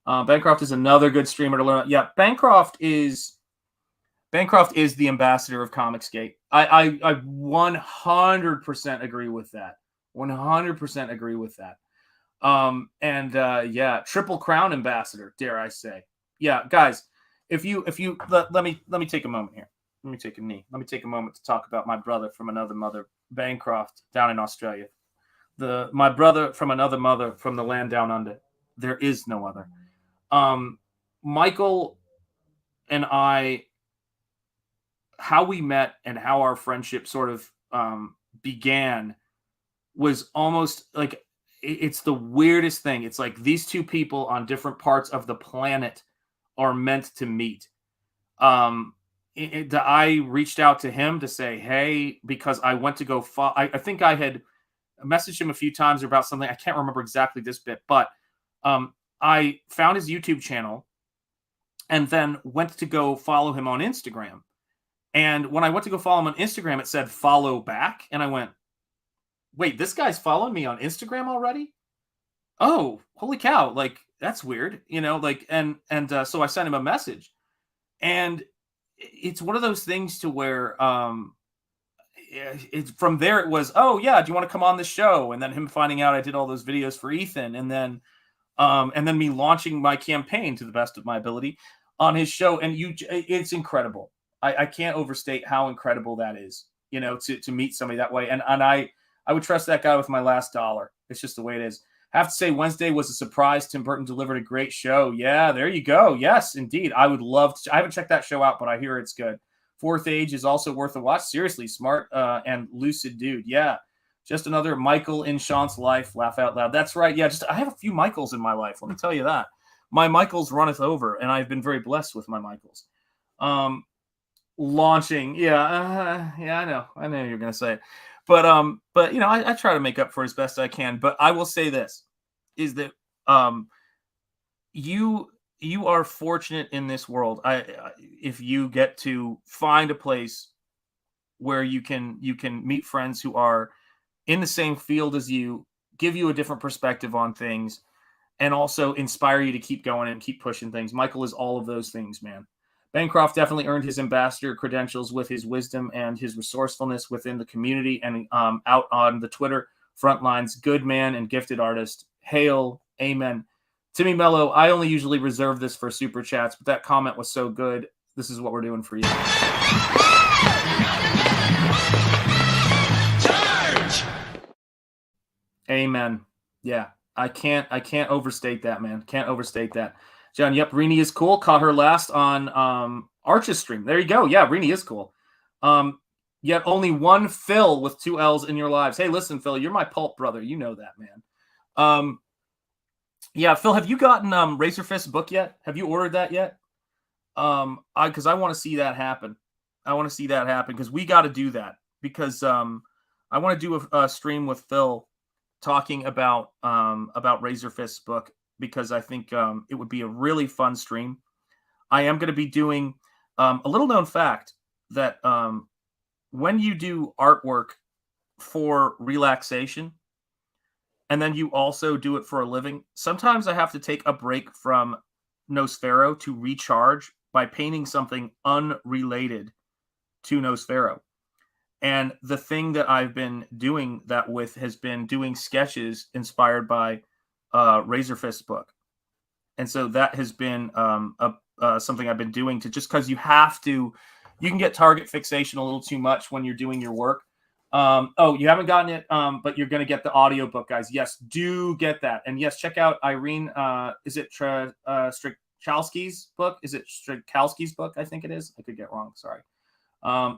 Bancroft is another good streamer to learn. Yeah, Bancroft is the ambassador of Comicsgate. I 100% agree with that. 100% agree with that. Triple Crown ambassador, dare I say. Yeah, guys, if you let me take a moment here. Let me take a knee. Let me take a moment to talk about my brother from another mother, Bancroft, down in Australia. My brother from another mother from the land down under. There is no other. Michael and I, how we met and how our friendship sort of began was almost like, it's the weirdest thing. It's like these two people on different parts of the planet are meant to meet. I reached out to him to say, hey, because I went to go I think I had messaged him a few times about something. I can't remember exactly this bit, but I found his YouTube channel and then went to go follow him on Instagram. And when I went to go follow him on Instagram, it said follow back. And I went, wait, this guy's following me on Instagram already? Oh, holy cow. Like, that's weird, you know, like, and so I sent him a message, and it's one of those things to where it's from there. It was, oh yeah, do you want to come on the show? And then him finding out I did all those videos for Ethan, and then me launching my campaign to the best of my ability on his show. And it's incredible. I can't overstate how incredible that is, you know, to meet somebody that way. And I would trust that guy with my last dollar. It's just the way it is. I have to say, Wednesday was a surprise. Tim Burton delivered a great show. Yeah, there you go. Yes, indeed. I would love to. I haven't checked that show out, but I hear it's good. Fourth Age is also worth a watch. Seriously, smart and lucid dude. Yeah, just another Michael in Sean's life. Laugh out loud. That's right. Yeah, I have a few Michaels in my life. Let me tell you that. My Michaels runneth over, and I've been very blessed with my Michaels. Launching. Yeah, I know you're going to say it. But you know, I try to make up for as best I can. But I will say this, is that you are fortunate in this world. If you get to find a place where you can meet friends who are in the same field as you, give you a different perspective on things, and also inspire you to keep going and keep pushing things. Michael is all of those things, man. Bancroft definitely earned his ambassador credentials with his wisdom and his resourcefulness within the community and out on the Twitter front lines. Good man and gifted artist. Hail. Amen. Timmy Mello, I only usually reserve this for super chats, but that comment was so good. This is what we're doing for you. Charge! Amen. Yeah, I can't overstate that, man. Can't overstate that. John, yep, Rini is cool. Caught her last on Arch's stream. There you go. Yeah, Rini is cool. Yet only one Phil with 2 L's in your lives. Hey, listen, Phil, you're my Pulp brother. You know that, man. Yeah, Phil, have you gotten Razorfist book yet? Have you ordered that yet? Because I want to see that happen. I want to see that happen because we got to do that because I want to do a stream with Phil talking about Razorfist's book because I think it would be a really fun stream. I am going to be doing a little known fact that when you do artwork for relaxation and then you also do it for a living, sometimes I have to take a break from Nosfero to recharge by painting something unrelated to Nosfero. And the thing that I've been doing that with has been doing sketches inspired by Razorfist's book. And so that has been something I've been doing to just because you can get target fixation a little too much when you're doing your work. You haven't gotten it, but you're going to get the audiobook, guys. Yes, do get that. And yes, check out Irene. Is it Strachowski's book? Is it Strachowski's book? I think it is. I could get wrong. Sorry.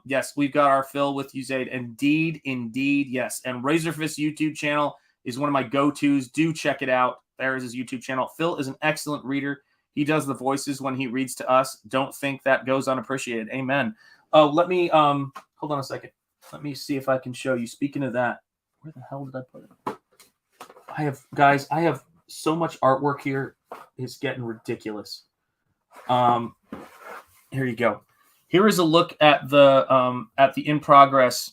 Yes, we've got our fill with Usaid. Indeed, yes. And Razorfist YouTube channel is one of my go-tos. Do check it out. There is his YouTube channel. Phil is an excellent reader. He does the voices when he reads to us. Don't think that goes unappreciated. Amen. Oh, let me hold on a second. Let me see if I can show you. Speaking of that, where the hell did I put it? I have so much artwork here. It's getting ridiculous. Here you go. Here is a look at the in progress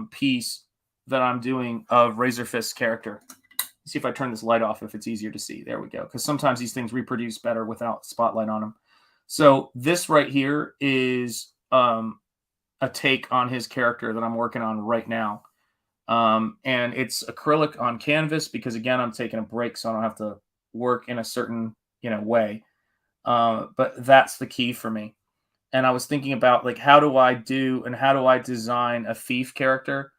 piece that I'm doing of Razorfist's character. Let's see if I turn this light off if it's easier to see. There we go. Because sometimes these things reproduce better without spotlight on them. So this right here is a take on his character that I'm working on right now. And it's acrylic on canvas because, again, I'm taking a break so I don't have to work in a certain way. But that's the key for me. And I was thinking about, like, how do I design a thief character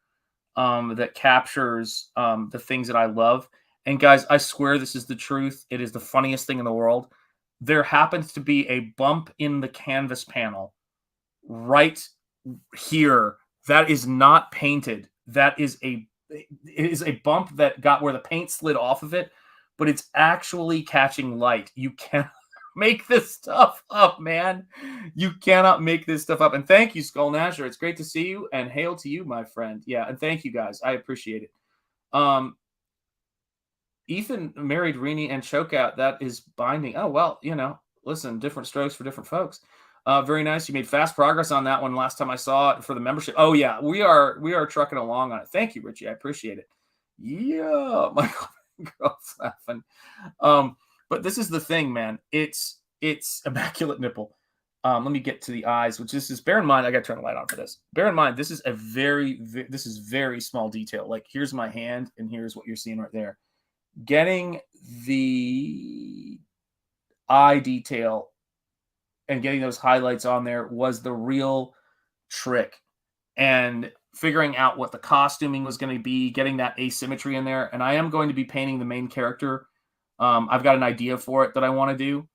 that captures the things that I love. And, guys, I swear this is the truth. It is the funniest thing in the world. There happens to be a bump in the canvas panel right here that is not painted. It is a bump that got where the paint slid off of it, but it's actually catching light. You can't make this stuff up, man. You cannot make this stuff up. And thank you, Skull Nasher. It's great to see you, and hail to you, my friend. Yeah, and thank you, guys. I appreciate it. Ethan married Rini and Chokeout. That is binding. Oh, well, listen, different strokes for different folks. Very nice. You made fast progress on that one last time I saw it for the membership. Oh, yeah, we are trucking along on it. Thank you, Richie. I appreciate it. Yeah, my girl's laughing. But this is the thing, man. It's immaculate nipple. Let me get to the eyes, which this is. Bear in mind, I got to turn the light on for this. Bear in mind, this is very small detail. Like, here's my hand, and here's what you're seeing right there. Getting the eye detail and getting those highlights on there was the real trick. And figuring out what the costuming was going to be, getting that asymmetry in there. And I am going to be painting the main character. I've got an idea for it that I want to do.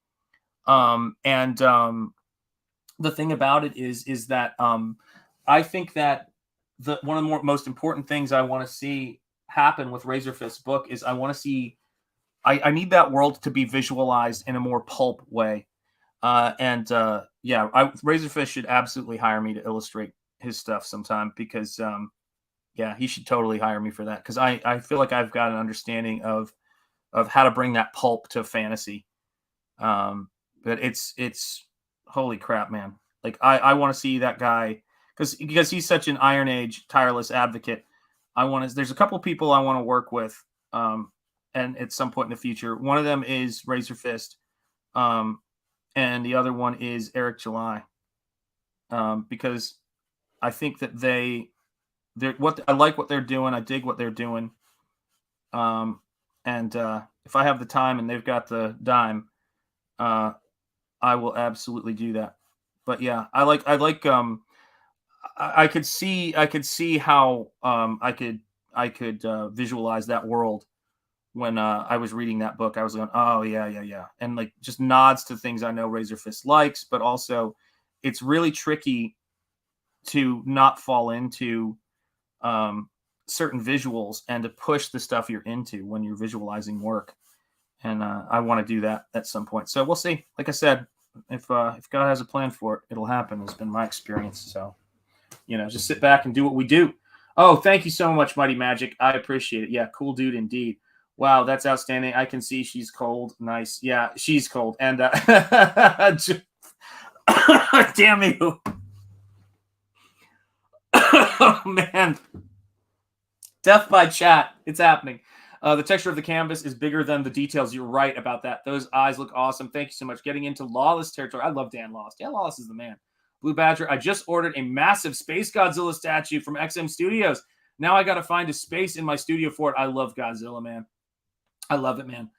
The thing about it is that I think that one of the most important things I want to see happen with Razorfist's book is I want to see, I need that world to be visualized in a more pulp way. Razorfist should absolutely hire me to illustrate his stuff sometime because, he should totally hire me for that. Cause I feel like I've got an understanding of how to bring that pulp to fantasy. But it's holy crap, man. Like I want to see that guy because he's such an Iron Age tireless advocate. there's a couple people I want to work with, and at some point in the future. One of them is Razor Fist, and the other one is Eric July, because I think that I like what they're doing. I dig what they're doing. And if I have the time and they've got the dime, I will absolutely do that. But yeah, I could see how I could visualize that world when I was reading that book. I was going, oh yeah, and like just nods to things I know Razor Fist likes, but also it's really tricky to not fall into certain visuals and to push the stuff you're into when you're visualizing work. And I want to do that at some point. So we'll see. Like I said, if God has a plan for it, it'll happen. It's been my experience. So, just sit back and do what we do. Oh, thank you so much, Mighty Magic. I appreciate it. Yeah, cool dude indeed. Wow, that's outstanding. I can see she's cold. Nice. Yeah, she's cold. And damn you. Oh, man. Death by chat. It's happening. The texture of the canvas is bigger than the details. You're right about that. Those eyes look awesome. Thank you so much. Getting into Lawless territory. I love Dan Lawless. Dan Lawless is the man. Blue Badger. I just ordered a massive Space Godzilla statue from XM Studios. Now I got to find a space in my studio for it. I love Godzilla, man. I love it, man.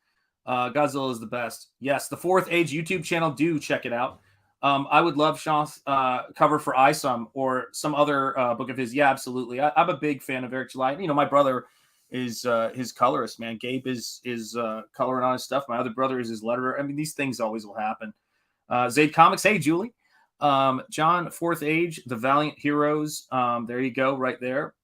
Godzilla is the best. Yes, the Fourth Age YouTube channel. Do check it out. I would love Sean's cover for ISOM or some other book of his. Yeah, absolutely. I'm a big fan of Eric July. My brother is his colorist, man. Gabe is coloring on his stuff. My other brother is his letterer. I mean, these things always will happen. Zaid Comics. Hey, Julie. John, Fourth Age, The Valiant Heroes. There you go, right there.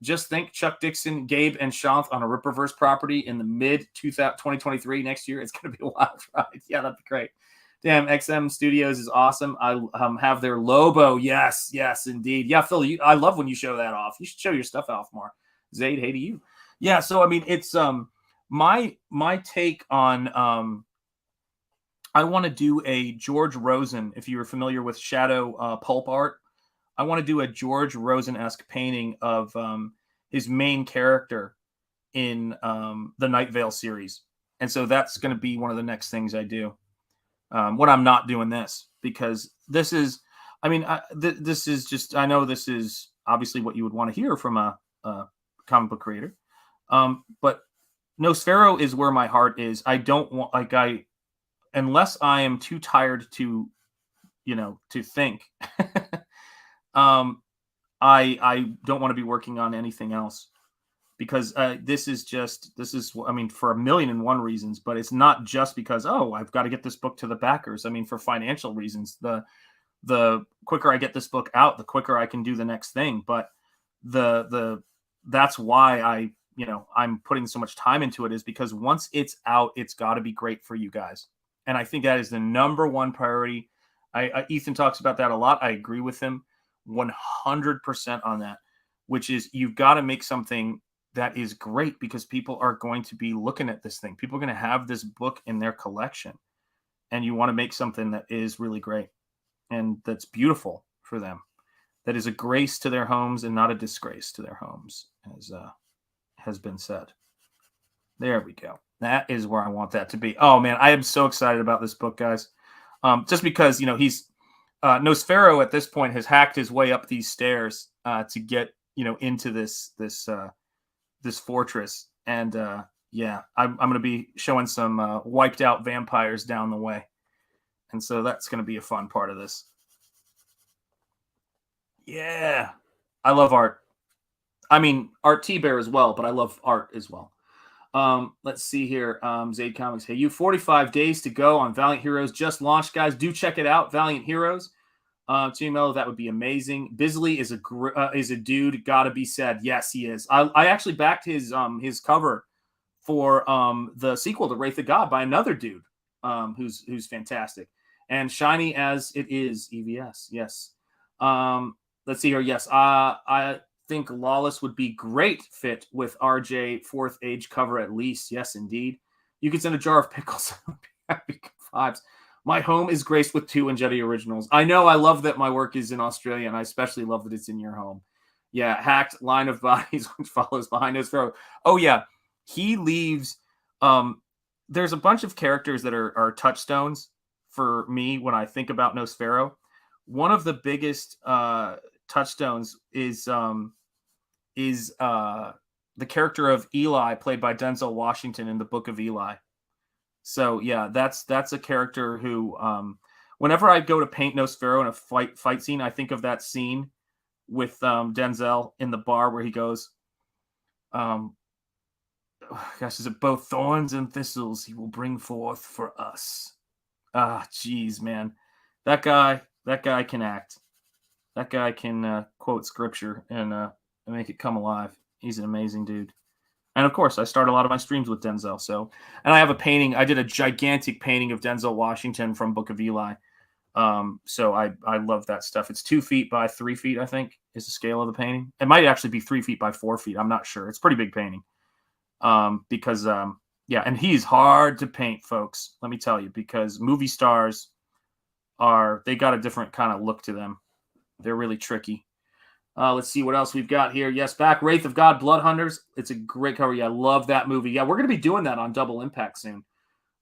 Just think Chuck Dixon, Gabe, and Shanth on a Ripperverse property in the mid-2023 next year. It's going to be a wild ride. Yeah, that'd be great. Damn, XM Studios is awesome. I have their Lobo. Yes, indeed. Yeah, Phil, I love when you show that off. You should show your stuff off more. Zaid, hey to you. Yeah, so I mean, it's my take on I want to do a George Rosen. If you were familiar with Shadow Pulp art, I want to do a George Rosen-esque painting of his main character in the Night Vale series, and so that's going to be one of the next things I do. When I'm not doing this, because this is, I mean, this is just, I know this is obviously what you would want to hear from a comic book creator. But Nosfero is where my heart is. I don't want, unless I am too tired to, to think, I don't want to be working on anything else. Because this is, I mean, for 1,000,001 reasons, but it's not just because, I've got to get this book to the backers. I mean, for financial reasons, the quicker I get this book out, the quicker I can do the next thing. But that's why I'm putting so much time into it, is because once it's out, it's got to be great for you guys. And I think that is the number one priority. Ethan talks about that a lot. I agree with him 100% on that, which is you've got to make something that is great, because people are going to be looking at this thing. People are going to have this book in their collection, and you want to make something that is really great and that's beautiful for them, that is a grace to their homes and not a disgrace to their homes, as has been said. There we go. That is where I want that to be. Oh man, I am so excited about this book, guys. Just because, he's Nosfero at this point has hacked his way up these stairs to get, into this fortress, and I'm going to be showing some wiped out vampires down the way, and so that's going to be a fun part of this. Yeah, I love art. I mean, art T-Bear as well, but I love art as well. Let's see here. Zaid Comics. Hey, you 45 days to go on Valiant Heroes just launched, guys. Do check it out, Valiant Heroes. Email, that would be amazing. Bisley is a dude, gotta be said. Yes, he is. I actually backed his cover for the sequel to Wraith the God by another dude who's fantastic. And shiny as it is, EVS. Yes. Let's see here. Yes, I think Lawless would be great fit with RJ Fourth Age cover at least. Yes, indeed. You could send a jar of pickles. Happy vibes. My home is graced with 2 Enjeti originals. I know. I love that my work is in Australia, and I especially love that it's in your home. Yeah, hacked line of bodies which follows behind Nosfero. Oh yeah, he leaves. There's a bunch of characters that are touchstones for me when I think about Nosfero. One of the biggest touchstones is the character of Eli, played by Denzel Washington in the Book of Eli. So yeah, that's a character who, whenever I go to paint Nosfero in a fight scene, I think of that scene with Denzel in the bar where he goes, gosh, is it both thorns and thistles he will bring forth for us? Ah, geez, man, that guy can act. That guy can quote scripture and make it come alive. He's an amazing dude. And of course, I start a lot of my streams with Denzel. So, and I have a painting. I did a gigantic painting of Denzel Washington from Book of Eli. So I love that stuff. It's 2 feet by 3 feet, I think, is the scale of the painting. It might actually be 3 feet by 4 feet. I'm not sure. It's a pretty big painting. Because yeah, and he's hard to paint, folks. Let me tell you, because movie stars they got a different kind of look to them. They're really tricky. Let's see what else we've got here. Yes, back Wraith of God, Blood Hunters. It's a great cover. Yeah, I love that movie. Yeah, we're going to be doing that on Double Impact soon.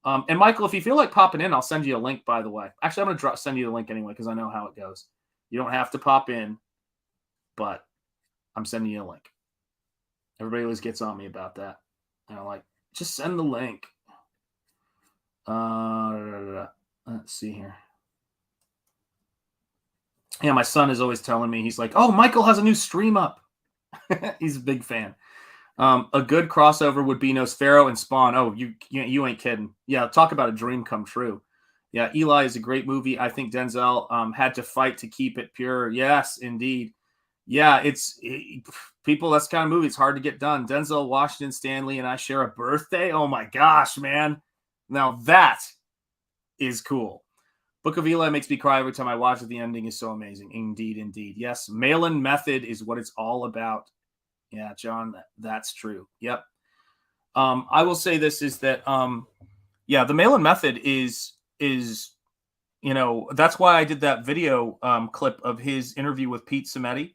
And Michael, if you feel like popping in, I'll send you a link, by the way. Actually, I'm going to send you the link anyway because I know how it goes. You don't have to pop in, but I'm sending you a link. Everybody always gets on me about that. And I'm like, just send the link. Let's see here. Yeah, my son is always telling me, he's like, oh, Michael has a new stream up. He's a big fan. A good crossover would be Nosfero and Spawn. Oh, you ain't kidding. Yeah, talk about a dream come true. Yeah, Eli is a great movie. I think Denzel had to fight to keep it pure. Yes, indeed. Yeah, people, that's the kind of movie. It's hard to get done. Denzel Washington, Stanley, and I share a birthday. Oh my gosh, man. Now that is cool. Book of Eli makes me cry every time I watch it. The ending is so amazing. Indeed, indeed. Yes, mail-in method is what it's all about. Yeah, John, that's true. Yep. I will say this is that, yeah, the mail-in method is, that's why I did that video clip of his interview with Pete Cimetti.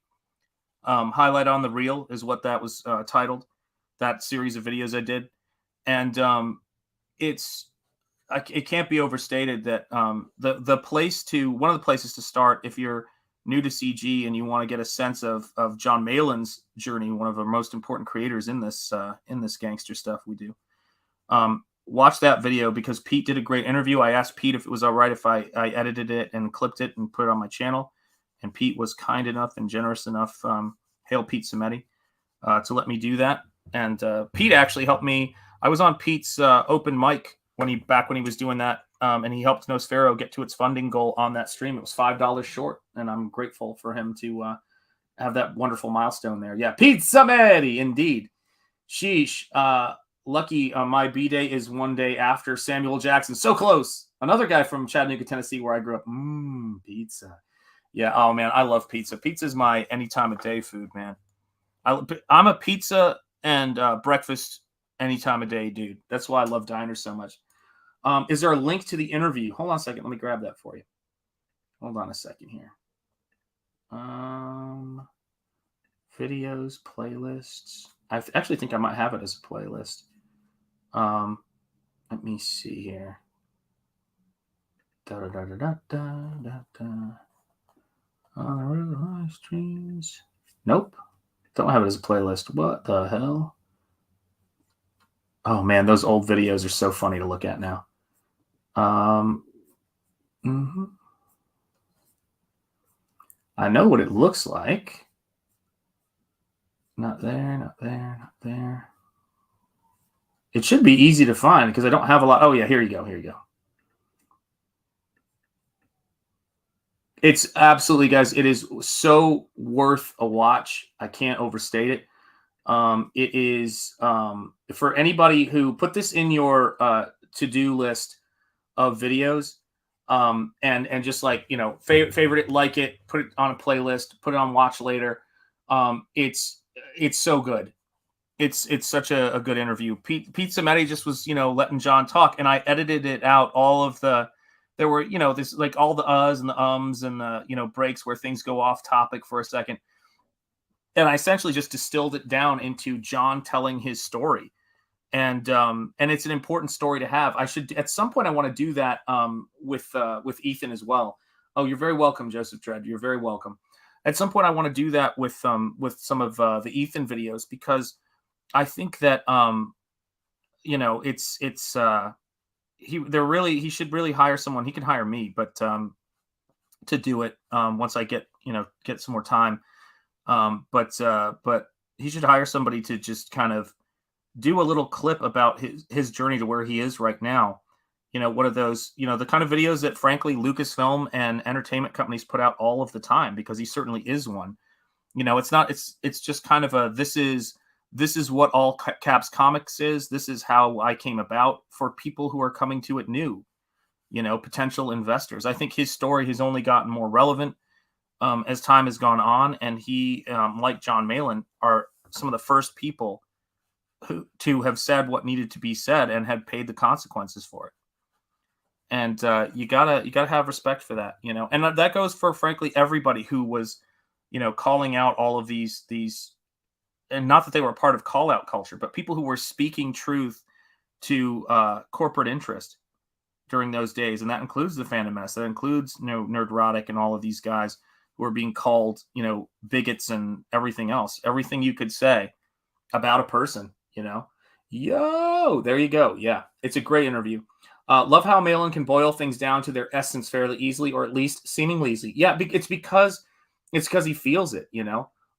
Highlight on the Reel is what that was titled, that series of videos I did. And it can't be overstated that one of the places to start if you're new to CG and you want to get a sense of John Malin's journey, one of the most important creators in this gangster stuff we do. Watch that video because Pete did a great interview. I asked Pete if it was all right if I edited it and clipped it and put it on my channel. And Pete was kind enough and generous enough, hail Pete Cimetti, to let me do that. And Pete actually helped me. I was on Pete's open mic when he was doing that, and he helped Nosfero get to its funding goal on that stream. It was $5 short, and I'm grateful for him to have that wonderful milestone there. Yeah, Pete Cimetti, indeed. Sheesh. Lucky my B-Day is one day after Samuel Jackson. So close. Another guy from Chattanooga, Tennessee, where I grew up. Pizza. Yeah, oh, man, I love pizza. Pizza's my any time of day food, man. I'm a pizza and breakfast any time of day, dude. That's why I love diners so much. Is there a link to the interview? Hold on a second. Let me grab that for you. Hold on a second here. Videos, playlists. I actually think I might have it as a playlist. Let me see here. Live streams. Nope. Don't have it as a playlist. What the hell? Oh man, those old videos are so funny to look at now. I know what it looks like. Not there, not there, not there. It should be easy to find because I don't have a lot. Oh yeah, here you go. Here you go. It's absolutely, guys, it is so worth a watch. I can't overstate it. It is for anybody who put this in your to-do list of videos, and just like, favorite it, like it, put it on a playlist, put it on watch later. It's so good. It's such a good interview. Pete Cimetti just was, letting John talk, and I edited it out. All of there were, this like all the uhs and the ums and the, breaks where things go off topic for a second. and I essentially just distilled it down into John telling his story. And it's an important story to have. I should, at some point, I want to do that with Ethan as well. Oh, you're very welcome, Joseph Dredd. You're very welcome. At some point, I want to do that with some of the Ethan videos, because I think that you know, he should really hire someone. He can hire me, but to do it once I get some more time. But he should hire somebody to just kind of do a little clip about his journey to where he is right now. One of those, the kind of videos that, frankly, Lucasfilm and entertainment companies put out all of the time, because he certainly is one. It's just kind of this is what All Caps Comics is. This is how I came about, for people who are coming to it new, potential investors. I think his story has only gotten more relevant as time has gone on. And he, like John Malin, are some of the first people to have said what needed to be said and had paid the consequences for it. And you gotta have respect for that, and that goes for, frankly, everybody who was, calling out all of these, and not that they were a part of call out culture, but people who were speaking truth to corporate interest during those days. And that includes the Phantom Menace. That includes, Nerdrotic and all of these guys who are being called, bigots and everything else, everything you could say about a person. Yo, there you go. Yeah, it's a great interview. Love how Malin can boil things down to their essence fairly easily, or at least seemingly easy. Yeah, it's because he feels it,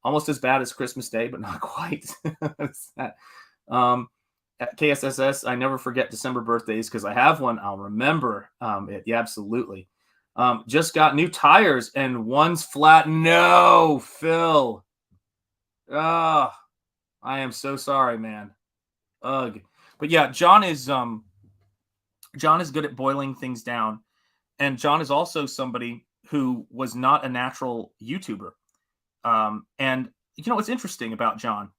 almost as bad as Christmas Day, but not quite. At KSSS, I never forget December birthdays, because I have one. I'll remember it. Yeah, absolutely. Just got new tires and one's flat. No, Phil. Oh, I am so sorry, man. Ugh. But yeah, John is good at boiling things down. And John is also somebody who was not a natural YouTuber. And what's interesting about John,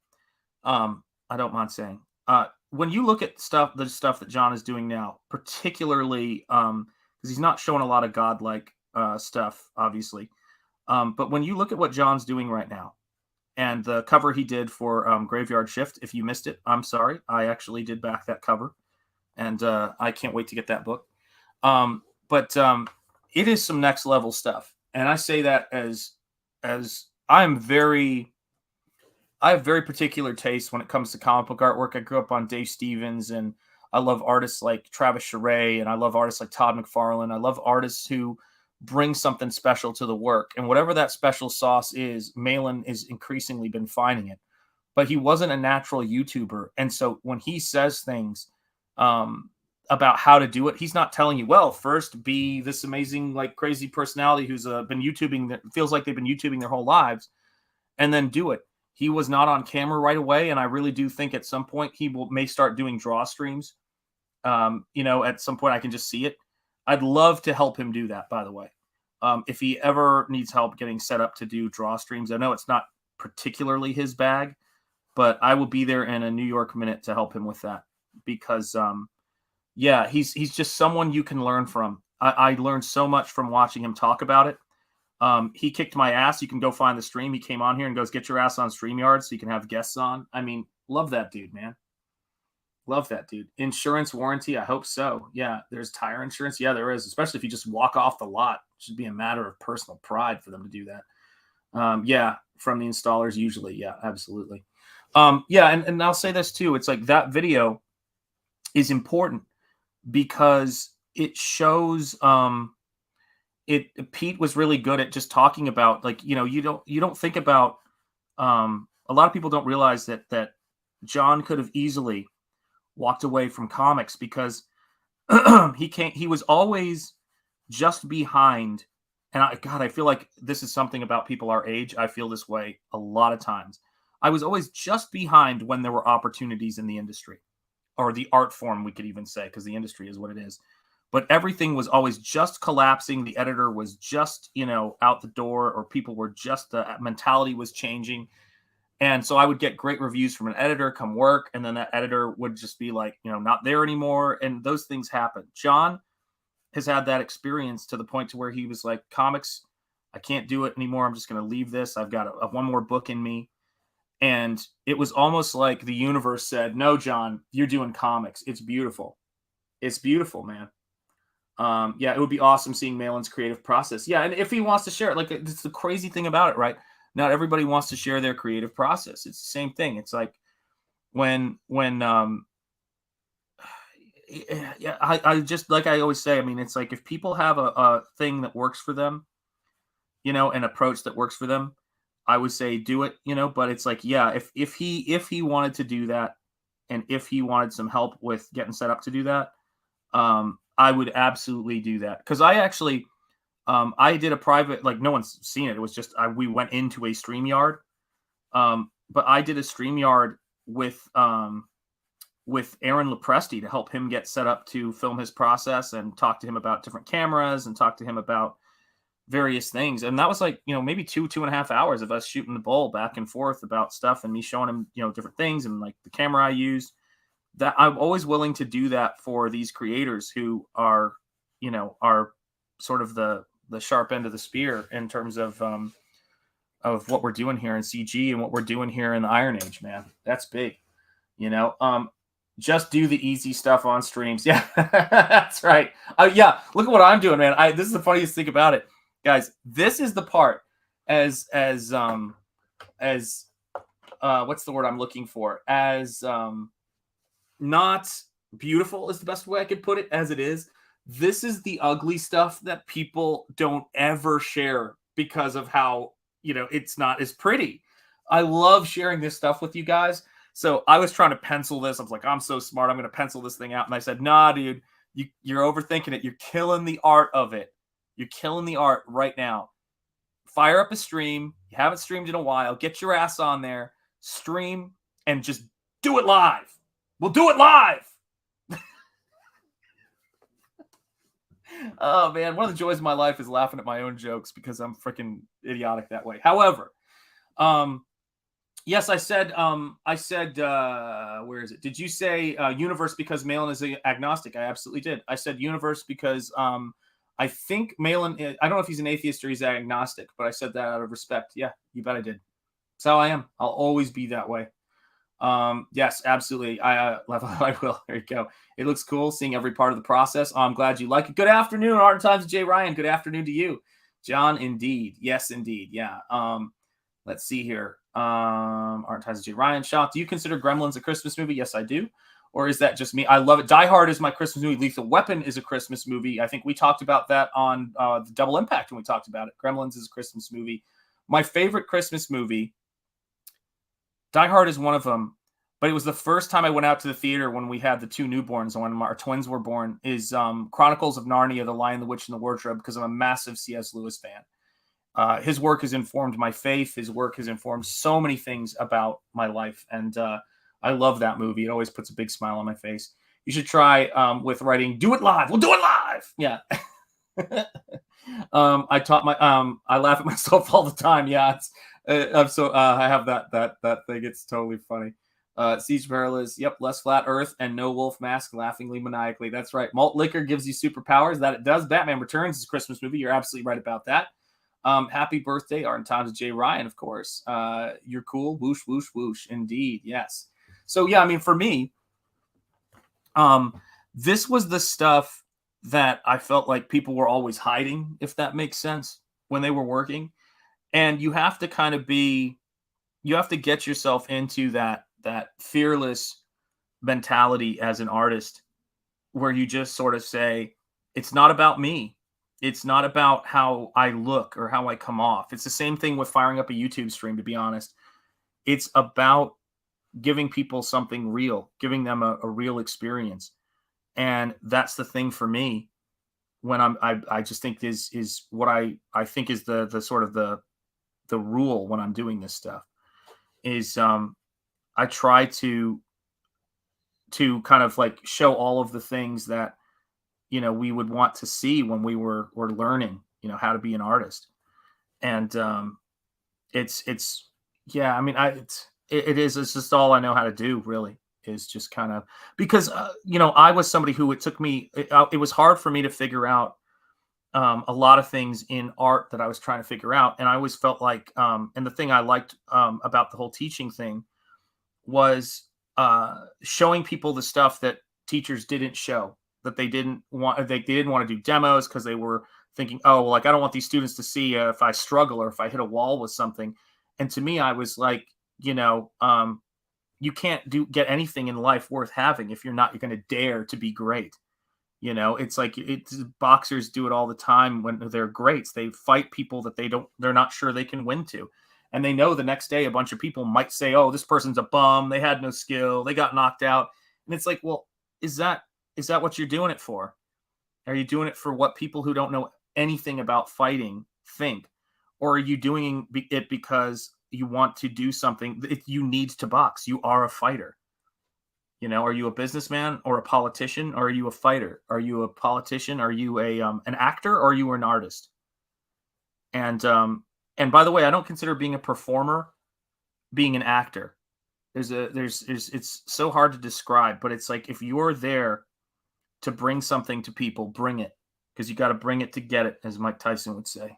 I don't mind saying, when you look at the stuff that John is doing now, particularly because he's not showing a lot of godlike stuff, obviously. But when you look at what John's doing right now, and the cover he did for Graveyard Shift, if you missed it, I'm sorry. I actually did back that cover, and I can't wait to get that book. But it is some next level stuff. And I say that as I have very particular taste when it comes to comic book artwork. I grew up on Dave Stevens, and I love artists like Travis Charest, and I love artists like Todd McFarlane. I love artists who bring something special to the work. And whatever that special sauce is, Malin is increasingly been finding it. But he wasn't a natural YouTuber. And so when he says things about how to do it, he's not telling you, well, first be this amazing, like, crazy personality who's been YouTubing, that feels like they've been YouTubing their whole lives, and then do it. He was not on camera right away. And I really do think at some point he may start doing draw streams. At some point I can just see it. I'd love to help him do that, by the way. If he ever needs help getting set up to do draw streams, I know it's not particularly his bag, but I will be there in a New York minute to help him with that, because, he's just someone you can learn from. I learned so much from watching him talk about it. He kicked my ass. You can go find the stream. He came on here and goes, get your ass on StreamYard so you can have guests on. I mean, love that dude, man. Love that dude. Insurance warranty? I hope so. Yeah, there's tire insurance. Yeah, there is, especially if you just walk off the lot. It should be a matter of personal pride for them to do that. From the installers usually. Yeah, absolutely. And I'll say this too. It's like that video is important because it shows Pete was really good at just talking about, like, you don't think about a lot of people don't realize that John could have easily walked away from comics because he was always just behind. And I feel like this is something about people our age. I feel this way a lot of times. I was always just behind when there were opportunities in the industry, or the art form, we could even say, because the industry is what it is. But everything was always just collapsing. The editor was just, out the door, or people were just, the mentality was changing. And so I would get great reviews from an editor, come work, and then that editor would just be like, not there anymore. And those things happen. John has had that experience to the point to where he was like, comics, I can't do it anymore. I'm just going to leave this. I've got one more book in me. And it was almost like the universe said, no, John, you're doing comics. It's beautiful. It's beautiful, man. Yeah, it would be awesome seeing Malin's creative process. Yeah, and if he wants to share it, like, it's the crazy thing about it, right? Not everybody wants to share their creative process. It's the same thing. It's like when yeah, I just, like I always say, I mean, it's like if people have a thing that works for them, you know, an approach that works for them, I would say do it, you know. But it's like, yeah, if he wanted to do that, and if he wanted some help with getting set up to do that, I would absolutely do that. Because I actually, I did a private, like, no one's seen it. It was just we went into a StreamYard, but I did a StreamYard with Aaron Lopresti to help him get set up to film his process, and talk to him about different cameras, and talk to him about various things. And that was like, you know, maybe 2.5 hours of us shooting the bull back and forth about stuff, and me showing him, you know, different things, and like the camera I used. That I'm always willing to do that for these creators who are, you know, are sort of the sharp end of the spear in terms of what we're doing here in CG and what we're doing here in the Iron Age, man. That's big, you know. Just do the easy stuff on streams. Yeah, that's right. Yeah, look at what I'm doing, man. This is the funniest thing about it, guys. This is the part as what's the word I'm looking for? As not beautiful is the best way I could put it, as it is. This is the ugly stuff that people don't ever share because of how, you know, it's not as pretty. I love sharing this stuff with you guys. So I was trying to pencil this. I was like, I'm so smart, I'm going to pencil this thing out. And I said, nah, dude, you're overthinking it. You're killing the art of it. You're killing the art right now. Fire up a stream. You haven't streamed in a while. Get your ass on there. Stream and just do it live. We'll do it live. Oh, man. One of the joys of my life is laughing at my own jokes because I'm freaking idiotic that way. However, yes, I said, where is it? Did you say universe because Malin is agnostic? I absolutely did. I said universe because I think Malin, I don't know if he's an atheist or he's agnostic, but I said that out of respect. Yeah, you bet I did. That's how I am. I'll always be that way. Yes, absolutely. I will. There you go. It looks cool seeing every part of the process. I'm glad you like it. Good afternoon, Art and Times of Jay Ryan. Good afternoon to you, John. Indeed. Yes, indeed. Yeah. Let's see here. Art and Times of Jay Ryan. Sean, do you consider Gremlins a Christmas movie? Yes, I do. Or is that just me? I love it. Die Hard is my Christmas movie. Lethal Weapon is a Christmas movie. I think we talked about that on the Double Impact when we talked about it. Gremlins is a Christmas movie. My favorite Christmas movie, Die Hard is one of them, but it was the first time I went out to the theater when we had the two newborns, when our twins were born, is Chronicles of Narnia, The Lion, the Witch, and the Wardrobe, because I'm a massive C.S. Lewis fan. His work has informed my faith. His work has informed so many things about my life, and I love that movie. It always puts a big smile on my face. You should try with writing, do it live. We'll do it live. Yeah. I taught my, I laugh at myself all the time. Yeah. I'm so I have that thing. It's totally funny. Siege Perilous, yep, less flat Earth and no wolf mask, laughingly maniacally. That's right. Malt liquor gives you superpowers. That it does. Batman Returns is a Christmas movie. You're absolutely right about that. Happy birthday, Art and Times of Jay Ryan, of course. You're cool. Whoosh, whoosh, whoosh. Indeed, yes. So yeah, I mean, for me, this was the stuff that I felt like people were always hiding, if that makes sense, when they were working. And you have to kind of you have to get yourself into that fearless mentality as an artist, where you just sort of say, it's not about me. It's not about how I look or how I come off. It's the same thing with firing up a YouTube stream, to be honest. It's about giving people something real, giving them a real experience. And that's the thing for me when I just think is what I think is the sort of the rule when I'm doing this stuff is I try to kind of like show all of the things that, you know, we would want to see when we were learning, you know, how to be an artist. And it's yeah, I mean, it's just all I know how to do, really, is just kind of, because you know, I was somebody who it was hard for me to figure out a lot of things in art that I was trying to figure out. And I always felt like, and the thing I liked about the whole teaching thing was showing people the stuff that teachers didn't show, that they didn't want. They didn't want to do demos because they were thinking, oh, well, like I don't want these students to see if I struggle or if I hit a wall with something. And to me, I was like, you can't get anything in life worth having if you're going to dare to be great. It's like boxers do it all the time when they're greats. They fight people that they're not sure they can win to. And they know the next day a bunch of people might say, oh, this person's a bum. They had no skill. They got knocked out. And it's like, well, is that what you're doing it for? Are you doing it for what people who don't know anything about fighting think? Or are you doing it because you want to do something? You need to box. You are a fighter. Are you a businessman or a politician, or are you a fighter? Are you a politician? Are you an actor, or are you an artist? And by the way, I don't consider being a performer being an actor. It's so hard to describe, but it's like if you're there to bring something to people, bring it, because you got to bring it to get it, as Mike Tyson would say.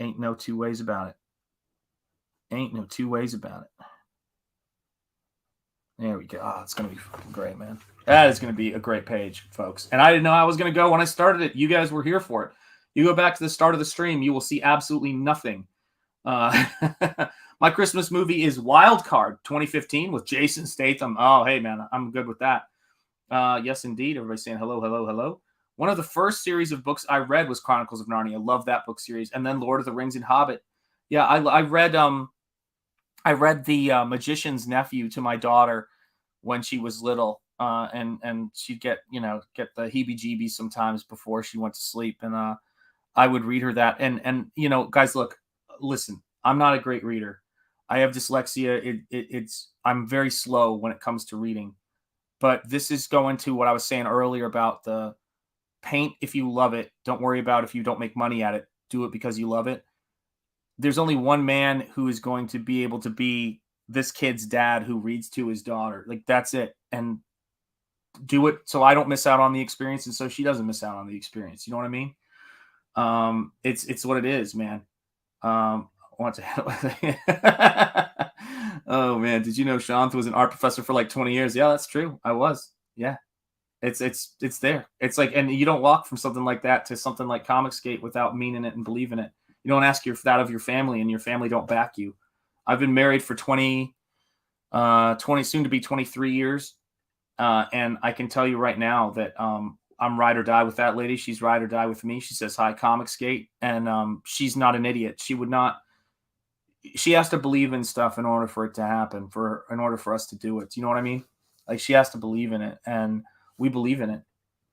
Ain't no two ways about it. Ain't no two ways about it. There we go. Oh, it's going to be fucking great, man. That is going to be a great page, folks. And I didn't know I was going to go when I started it. You guys were here for it. You go back to the start of the stream, you will see absolutely nothing. My Christmas movie is Wild Card 2015 with Jason Statham. Oh, hey, man, I'm good with that. Yes, indeed. Everybody's saying hello, hello, hello. One of the first series of books I read was Chronicles of Narnia. Love that book series. And then Lord of the Rings and Hobbit. Yeah, I read The Magician's Nephew to my daughter when she was little, and she'd get the heebie-jeebies sometimes before she went to sleep, and I would read her that. And guys, listen, I'm not a great reader. I have dyslexia. I'm very slow when it comes to reading, but this is going to what I was saying earlier about the paint. If you love it, don't worry about if you don't make money at it. Do it because you love it. There's only one man who is going to be able to be this kid's dad who reads to his daughter. Like, that's it. And do it so I don't miss out on the experience, and so she doesn't miss out on the experience. You know what I mean? It's what it is, man. Oh, man. Did you know Shanth was an art professor for like 20 years? Yeah, that's true. I was. Yeah. It's there. It's like, and you don't walk from something like that to something like Comicsgate without meaning it and believing it. You don't ask that of your family, and your family don't back you. I've been married for 20 soon to be 23 years. And I can tell you right now that I'm ride or die with that lady. She's ride or die with me. She says, hi, Comicsgate. And she's not an idiot. She has to believe in stuff in order for it to happen, in order for us to do it. Do you know what I mean? Like, she has to believe in it, and we believe in it.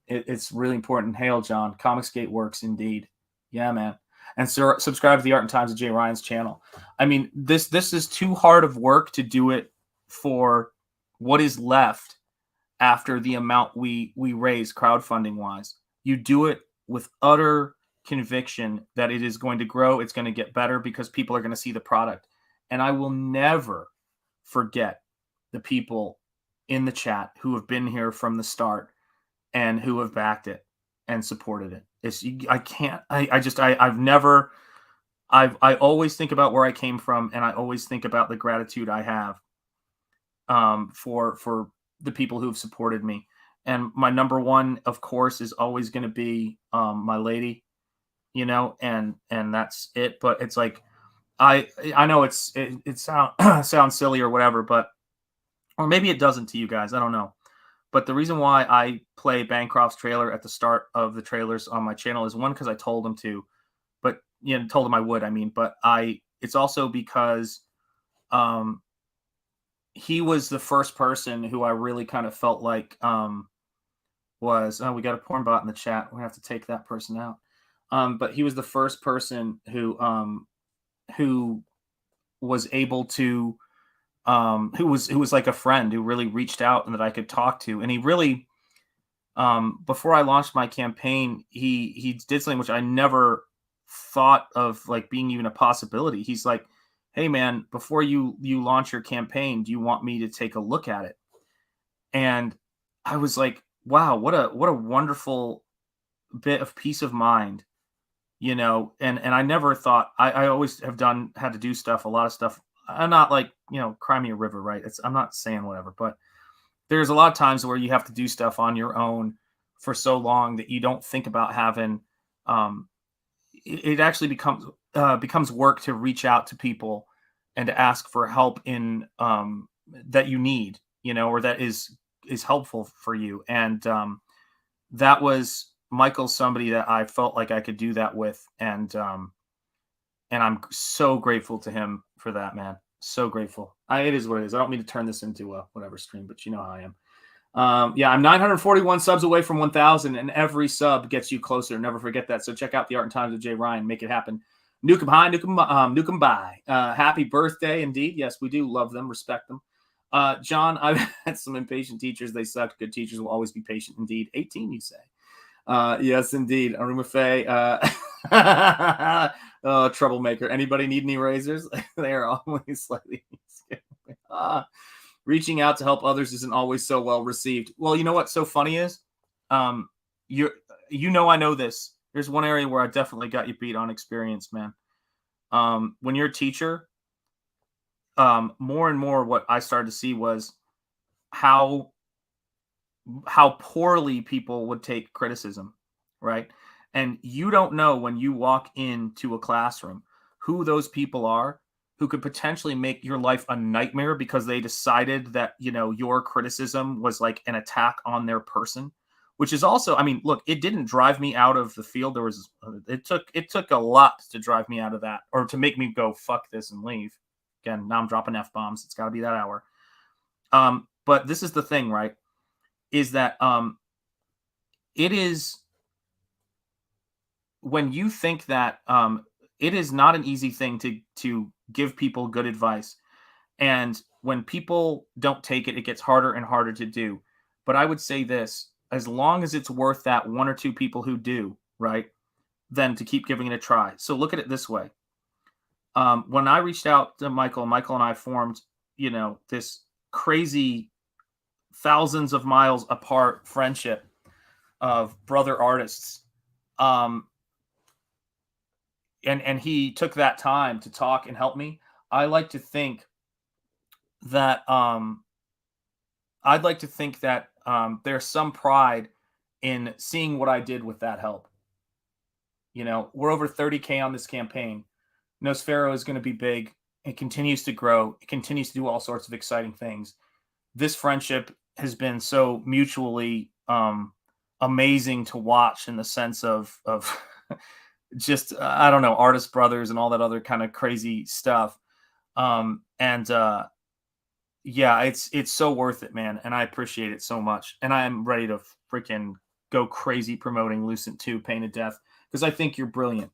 It's really important. Hail, John. Comicsgate works indeed. Yeah, man. And subscribe to the Art and Times of Jay Ryan's channel. I mean, this is too hard of work to do it for what is left after the amount we raise crowdfunding wise. You do it with utter conviction that it is going to grow. It's going to get better because people are going to see the product. And I will never forget the people in the chat who have been here from the start and who have backed it and supported it. I always think about where I came from, and I always think about the gratitude I have for the people who've supported me. And my number one, of course, is always going to be my lady, and that's it. But it's like, I know it sounds silly or whatever, or maybe it doesn't to you guys. I don't know. But the reason why I play Bancroft's trailer at the start of the trailers on my channel is, one, because I told him to, but told him I would. I mean, but it's also because he was the first person who I really kind of felt like was. Oh, we got a porn bot in the chat. We have to take that person out. But he was the first person who was able to. Who was like a friend who really reached out and that I could talk to. And he really, before I launched my campaign, he did something which I never thought of, like, being even a possibility. He's like, hey man, before you launch your campaign, do you want me to take a look at it? And I was like, wow, what a wonderful bit of peace of mind, you know, and I never thought I always have had to do stuff, a lot of stuff. I'm not like, you know, cry me a river, right? I'm not saying whatever, but there's a lot of times where you have to do stuff on your own for so long that you don't think about having, it actually becomes work to reach out to people and to ask for help in, that you need, you know, or that is helpful for you. And, that was Michael's somebody that I felt like I could do that with. And I'm so grateful to him for that, man. So grateful. It is what it is. I don't mean to turn this into a whatever stream, but you know how I am. Yeah, I'm 941 subs away from 1,000, and every sub gets you closer. Never forget that. So check out The Art and Times of Jay Ryan. Make it happen. Nuke 'em high, nuke 'em by. Happy birthday, indeed. Yes, we do love them, respect them. John, I've had some impatient teachers. They suck. Good teachers will always be patient, indeed. 18, you say. Yes, indeed. Aruma Faye. Troublemaker. Anybody need any razors? They are always slightly reaching out to help others isn't always so well received. Well, you know what's so funny is, I know this. There's one area where I definitely got you beat on experience, man. When you're a teacher, more and more what I started to see was how poorly people would take criticism, right? And you don't know when you walk into a classroom who those people are who could potentially make your life a nightmare because they decided that, you know, your criticism was like an attack on their person, which is also, I mean, look, it didn't drive me out of the field. It took a lot to drive me out of that, or to make me go, fuck this and leave. Again, now I'm dropping F-bombs. It's got to be that hour. But this is the thing, right? Is that it is when you think that it is not an easy thing to give people good advice. And when people don't take it, it gets harder and harder to do. But I would say this, as long as it's worth that one or two people who do, right, then to keep giving it a try. So look at it this way. When I reached out to Michael and I formed, you know, this crazy thousands of miles apart friendship of brother artists. And he took that time to talk and help me. I like to think that there's some pride in seeing what I did with that help. You know, we're over 30K on this campaign. Nosfero is going to be big. It continues to grow. It continues to do all sorts of exciting things. This friendship has been so mutually amazing to watch in the sense of just, I don't know, artist brothers and all that other kind of crazy stuff. Yeah, it's so worth it, man. And I appreciate it so much. And I am ready to freaking go crazy promoting Lucent 2 Pain of Death because I think you're brilliant.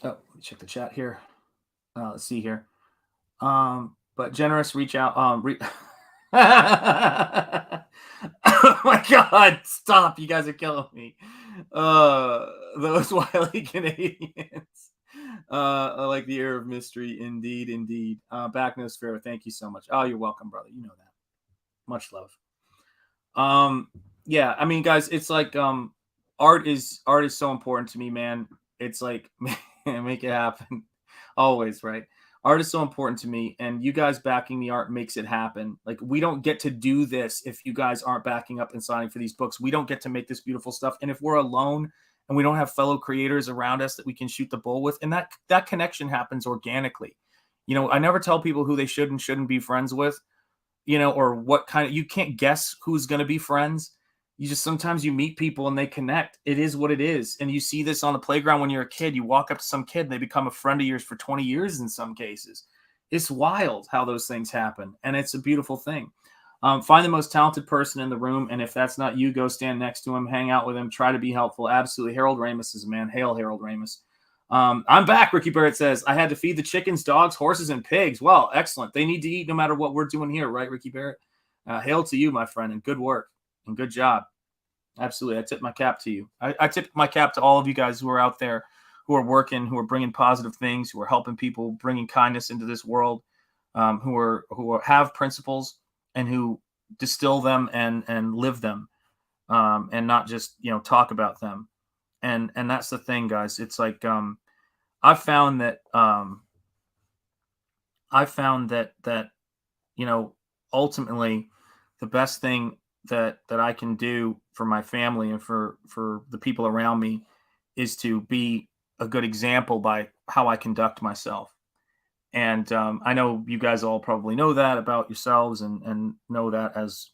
Oh, let me check the chat here. Let's see here. But generous reach out. Oh my God, stop. You guys are killing me. Those wily Canadians. I like the air of mystery. Indeed, indeed. Back Nosfero, thank you so much. Oh, you're welcome, brother. You know that. Much love. Yeah, I mean, guys, it's like art is so important to me, man. It's like make it happen. Always, right? Art is so important to me, and you guys backing the art makes it happen. Like, we don't get to do this if you guys aren't backing up and signing for these books. We don't get to make this beautiful stuff. And if we're alone and we don't have fellow creators around us that we can shoot the bull with, and that connection happens organically. You know, I never tell people who they should and shouldn't be friends with, you know, or what kind of, you can't guess who's going to be friends. You just, sometimes you meet people and they connect. It is what it is. And you see this on the playground when you're a kid. You walk up to some kid and they become a friend of yours for 20 years in some cases. It's wild how those things happen. And it's a beautiful thing. Find the most talented person in the room. And if that's not you, go stand next to him, hang out with him, try to be helpful. Absolutely. Harold Ramis is a man. Hail, Harold Ramis. I'm back, Ricky Barrett says. I had to feed the chickens, dogs, horses, and pigs. Well, excellent. They need to eat no matter what we're doing here, right, Ricky Barrett? Hail to you, my friend, and good work and good job. Absolutely. I tip my cap to you. I tip my cap to all of you guys who are out there, who are working, who are bringing positive things, who are helping people, bringing kindness into this world, who have principles and who distill them and live them, and not just, talk about them. And that's the thing, guys. It's like, I found that ultimately the best thing that I can do for my family and for the people around me is to be a good example by how I conduct myself. And I know you guys all probably know that about yourselves, and know that as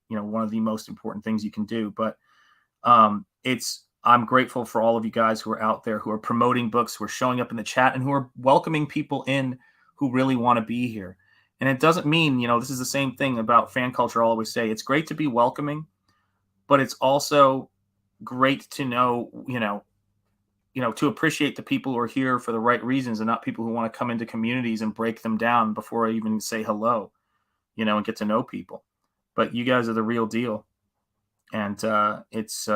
one of the most important things you can do. But I'm grateful for all of you guys who are out there, who are promoting books, who are showing up in the chat, and who are welcoming people in who really want to be here. And it doesn't mean, this is the same thing about fan culture. I'll always say it's great to be welcoming, but it's also great to know, to appreciate the people who are here for the right reasons, and not people who want to come into communities and break them down before I even say hello, and get to know people. But you guys are the real deal. And it's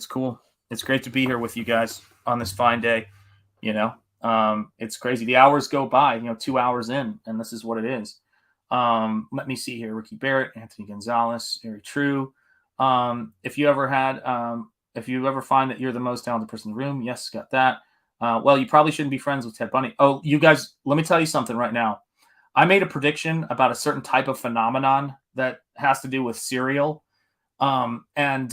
cool. It's great to be here with you guys on this fine day. It's crazy. The hours go by, 2 hours in, and this is what it is. Let me see here. Ricky Barrett, Anthony Gonzalez, very true. If you ever find that you're the most talented person in the room, yes, got that. Well, you probably shouldn't be friends with Ted Bundy. Oh, you guys, let me tell you something right now. I made a prediction about a certain type of phenomenon that has to do with cereal. And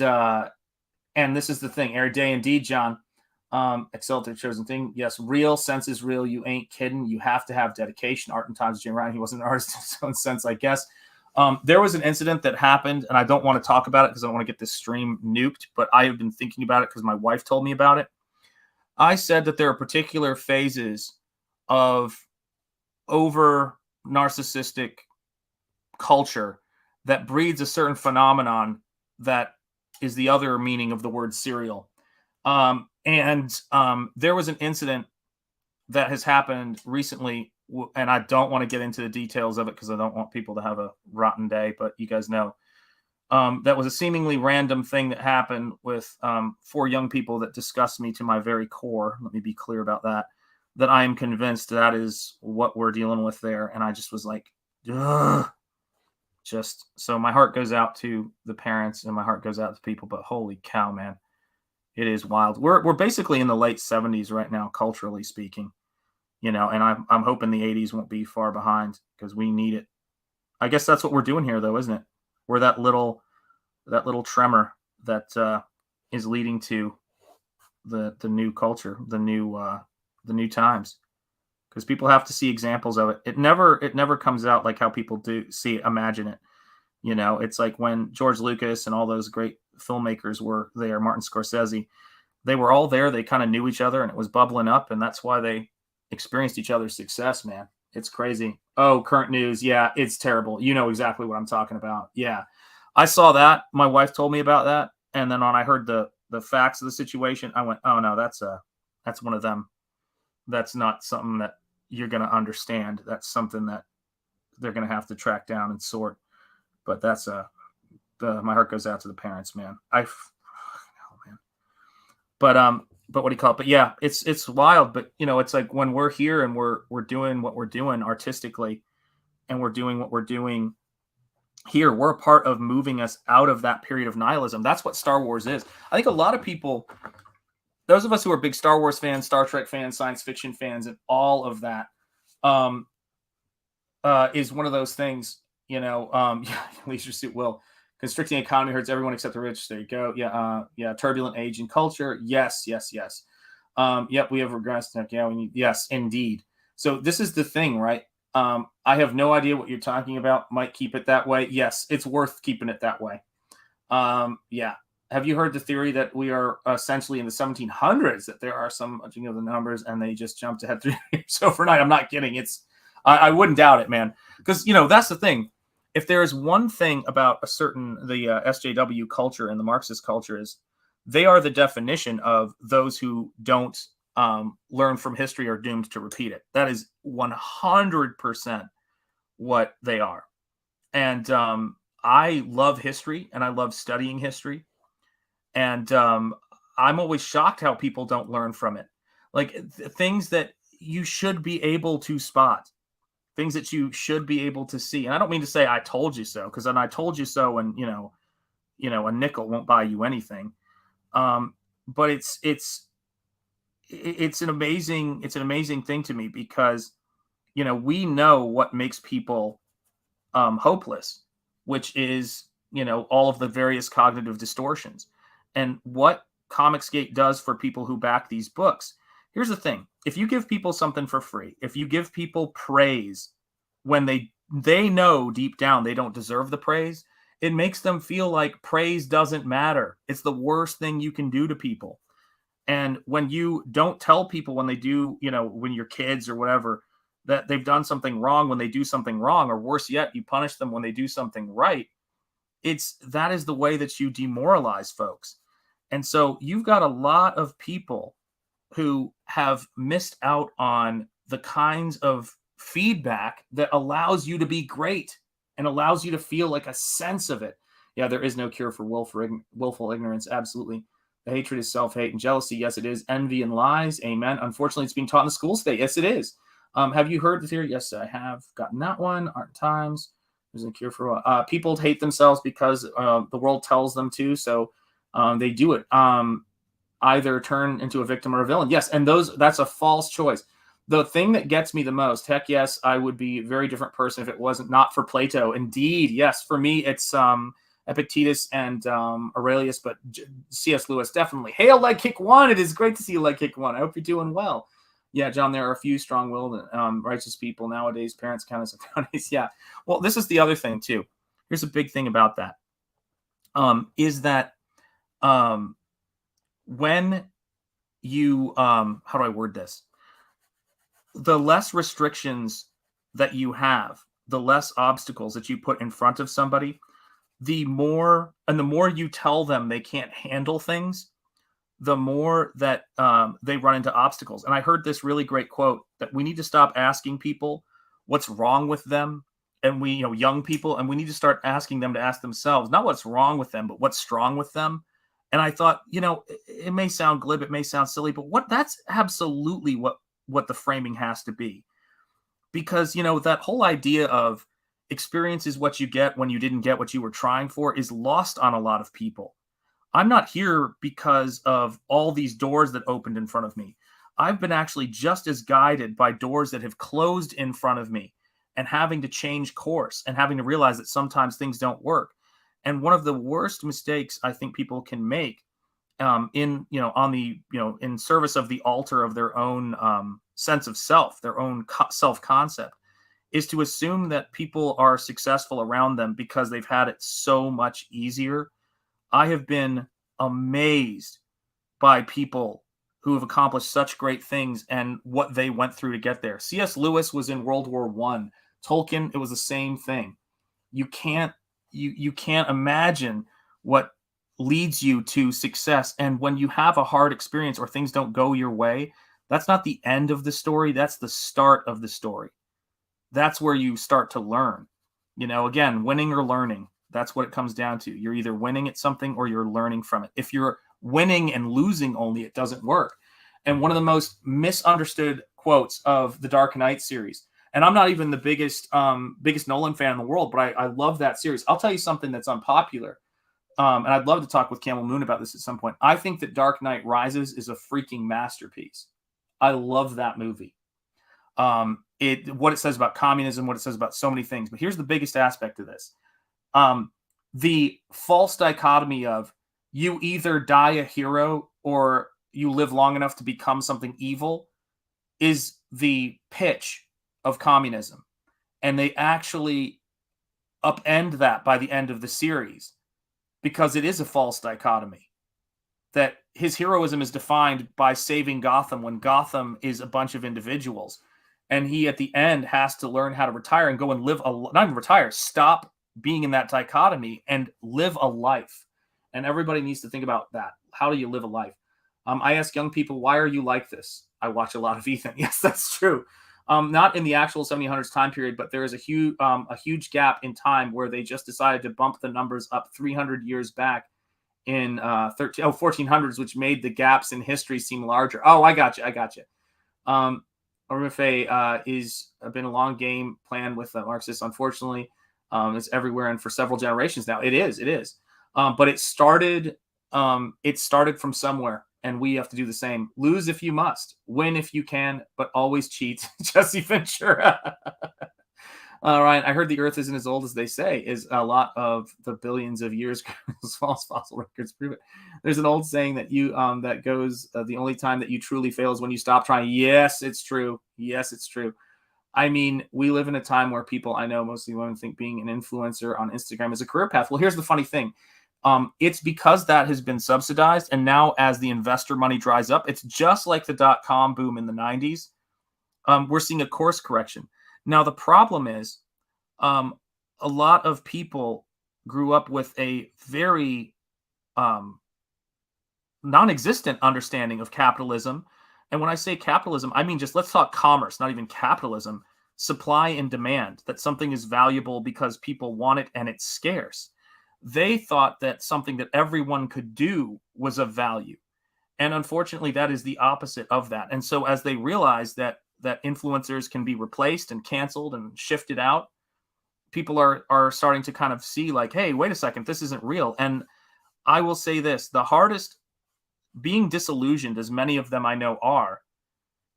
this is the thing. Every day, indeed, John. Excel to the chosen thing. Yes, real sense is real. You ain't kidding. You have to have dedication. Art and Times, Jim Ryan. He wasn't an artist in his own sense, I guess. There was an incident that happened, and I don't want to talk about it because I don't want to get this stream nuked, but I have been thinking about it because my wife told me about it. I said that there are particular phases of over narcissistic culture that breeds a certain phenomenon that is the other meaning of the word cereal. And there was an incident that has happened recently, and I don't want to get into the details of it because I don't want people to have a rotten day, but you guys know. That was a seemingly random thing that happened with 4 young people that disgust me to my very core. Let me be clear about that I am convinced that is what we're dealing with there. And I just was like, ugh. So my heart goes out to the parents and my heart goes out to people, but holy cow, man, it is wild. We're basically in the late 70s right now, culturally speaking, and I'm hoping the 80s won't be far behind because we need it. I guess that's what we're doing here, though, isn't it? We're that little tremor that is leading to the new culture, the new times, because people have to see examples of it. It never comes out like how people imagine it. It's like when George Lucas and all those great filmmakers were there, Martin Scorsese, they were all there. They kind of knew each other and it was bubbling up, and that's why they experienced each other's success, man. It's crazy. Oh, current news. Yeah, it's terrible. You know exactly what I'm talking about. Yeah. I saw that. My wife told me about that. And then when I heard the facts of the situation, I went, oh no, that's one of them. That's not something that you're going to understand. That's something that they're going to have to track down and sort. But that's my heart goes out to the parents, man. But what do you call it? But yeah, it's wild. But it's like when we're here and we're doing what we're doing artistically, and we're doing what we're doing here, we're a part of moving us out of that period of nihilism. That's what Star Wars is. I think a lot of people, those of us who are big Star Wars fans, Star Trek fans, science fiction fans, and all of that, is one of those things. Leisure Suit Will. Constricting economy hurts everyone except the rich. There you go. Yeah. Turbulent age and culture. Yes. Yep. We have regressed. Yeah. Yes, indeed. So this is the thing, right? I have no idea what you're talking about. Might keep it that way. Yes, it's worth keeping it that way. Yeah. Have you heard the theory that we are essentially in the 1700s? That there are some, the numbers, and they just jumped ahead 3 years overnight. I'm not kidding. I wouldn't doubt it, man. Because that's the thing. If there is one thing about the SJW culture and the Marxist culture, is they are the definition of those who don't learn from history are doomed to repeat it. That is 100% what they are. And I love history and I love studying history. And I'm always shocked how people don't learn from it. Like things that you should be able to spot, things that you should be able to see. And I don't mean to say I told you so, because then I told you so, and a nickel won't buy you anything. But it's an amazing thing to me, because we know what makes people hopeless, which is all of the various cognitive distortions. And what Comicsgate does for people who back these books, here's the thing: if you give people something for free, if you give people praise when they know deep down they don't deserve the praise, it makes them feel like praise doesn't matter. It's the worst thing you can do to people. And when you don't tell people when they do, when you're kids or whatever, that they've done something wrong when they do something wrong, or worse yet, you punish them when they do something right, that is the way that you demoralize folks. And so you've got a lot of people who have missed out on the kinds of feedback that allows you to be great and allows you to feel like a sense of it. Yeah, there is no cure for willful ignorance. Absolutely. The hatred is self-hate and jealousy. Yes, it is. Envy and lies. Amen. Unfortunately, it's being taught in the schools today. Yes, it is. Have you heard the theory? Yes, I have gotten that one. Art times. There's a cure for what? People hate themselves because the world tells them to. So they do it. Either turn into a victim or a villain. Yes, and that's a false choice. The thing that gets me the most, heck yes, I would be a very different person if it wasn't not for Plato. Indeed, yes, for me it's Epictetus and Aurelius, but C.S. Lewis definitely. Hail Leg Kick 1! It is great to see you, Leg Kick 1. I hope you're doing well. Yeah, John, there are a few strong-willed, righteous people nowadays. Parents count as accountants. Yeah. Well, this is the other thing, too. Here's a big thing about that. Is that when you, how do I word this? The less restrictions that you have, the less obstacles that you put in front of somebody, the more you tell them they can't handle things, the more that they run into obstacles. And I heard this really great quote that we need to stop asking people what's wrong with them. And we, young people, and we need to start asking them to ask themselves, not what's wrong with them, but what's strong with them. And I thought, it may sound glib, it may sound silly, but that's absolutely what the framing has to be. Because, that whole idea of experience is what you get when you didn't get what you were trying for is lost on a lot of people. I'm not here because of all these doors that opened in front of me. I've been actually just as guided by doors that have closed in front of me, and having to change course and having to realize that sometimes things don't work. And one of the worst mistakes I think people can make in service of the altar of their own sense of self, their own self-concept, is to assume that people are successful around them because they've had it so much easier. I have been amazed by people who have accomplished such great things and what they went through to get there. C.S. Lewis was in World War I. Tolkien, it was the same thing. You can't imagine what leads you to success. And when you have a hard experience or things don't go your way, that's not the end of the story. That's the start of the story. That's where you start to learn. Again, winning or learning. That's what it comes down to. You're either winning at something or you're learning from it. If you're winning and losing only, it doesn't work. And one of the most misunderstood quotes of the Dark Knight series, and I'm not even the biggest Nolan fan in the world, but I love that series. I'll tell you something that's unpopular. And I'd love to talk with Camel Moon about this at some point. I think that Dark Knight Rises is a freaking masterpiece. I love that movie. What it says about communism, what it says about so many things. But here's the biggest aspect of this. The false dichotomy of you either die a hero or you live long enough to become something evil is the pitch of communism. And they actually upend that by the end of the series, because it is a false dichotomy. That his heroism is defined by saving Gotham when Gotham is a bunch of individuals. And he, at the end, has to learn how to retire and go and live not even retire, stop being in that dichotomy and live a life. And everybody needs to think about that. How do you live a life? I ask young people, why are you like this? I watch a lot of Ethan. Yes, that's true. Not in the actual 1700s time period, but there is a huge gap in time where they just decided to bump the numbers up 300 years back in 1400s, which made the gaps in history seem larger. Oh, I got you. RMFA is been a long game plan with Marxists, unfortunately. It's everywhere and for several generations now. It is. But it started from somewhere, and we have to do the same. Lose if you must, win if you can, but always cheat. Jesse Ventura. Ryan, I heard the Earth isn't as old as they say. Is a lot of the billions of years. False fossil records prove it. There's an old saying that that goes, the only time that you truly fail is when you stop trying. Yes, it's true. I mean, we live in a time where people, I know mostly women, think being an influencer on Instagram is a career path. Well, here's the funny thing. It's because that has been subsidized. And now as the investor money dries up, it's just like the .com boom in the 90s. We're seeing a course correction. Now, the problem is a lot of people grew up with a very non-existent understanding of capitalism. And when I say capitalism, I mean just let's talk commerce, not even capitalism, supply and demand, that something is valuable because people want it and it's scarce. They thought that something that everyone could do was of value. And unfortunately, that is the opposite of that. And so as they realized that influencers can be replaced and canceled and shifted out, people are starting to kind of see like, hey, wait a second, this isn't real. And I will say this, the hardest, being disillusioned, as many of them I know are,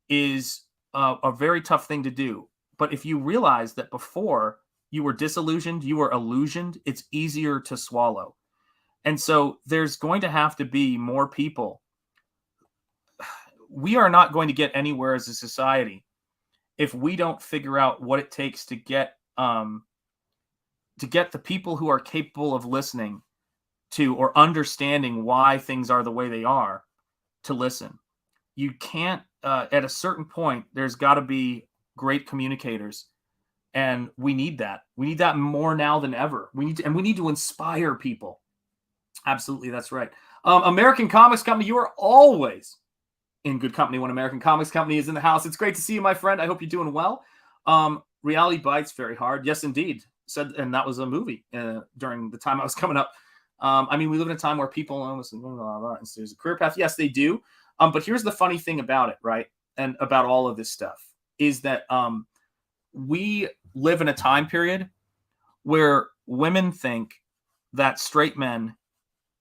is a very tough thing to do. But if you realize that before you were disillusioned, you were illusioned, it's easier to swallow. And so there's going to have to be more people. We are not going to get anywhere as a society if we don't figure out what it takes to get the people who are capable of listening to or understanding why things are the way they are to listen. You can't, at a certain point, there's got to be great communicators. And we need that. We need that more now than ever. We need to inspire people. Absolutely, that's right. American Comics Company, you are always in good company when American Comics Company is in the house. It's great to see you, my friend. I hope you're doing well. Reality bites very hard. Yes, indeed. And that was a movie during the time I was coming up. I mean, we live in a time where people almost there's a career path. Yes, they do. But here's the funny thing about it, right? And about all of this stuff is that we live in a time period where women think that straight men,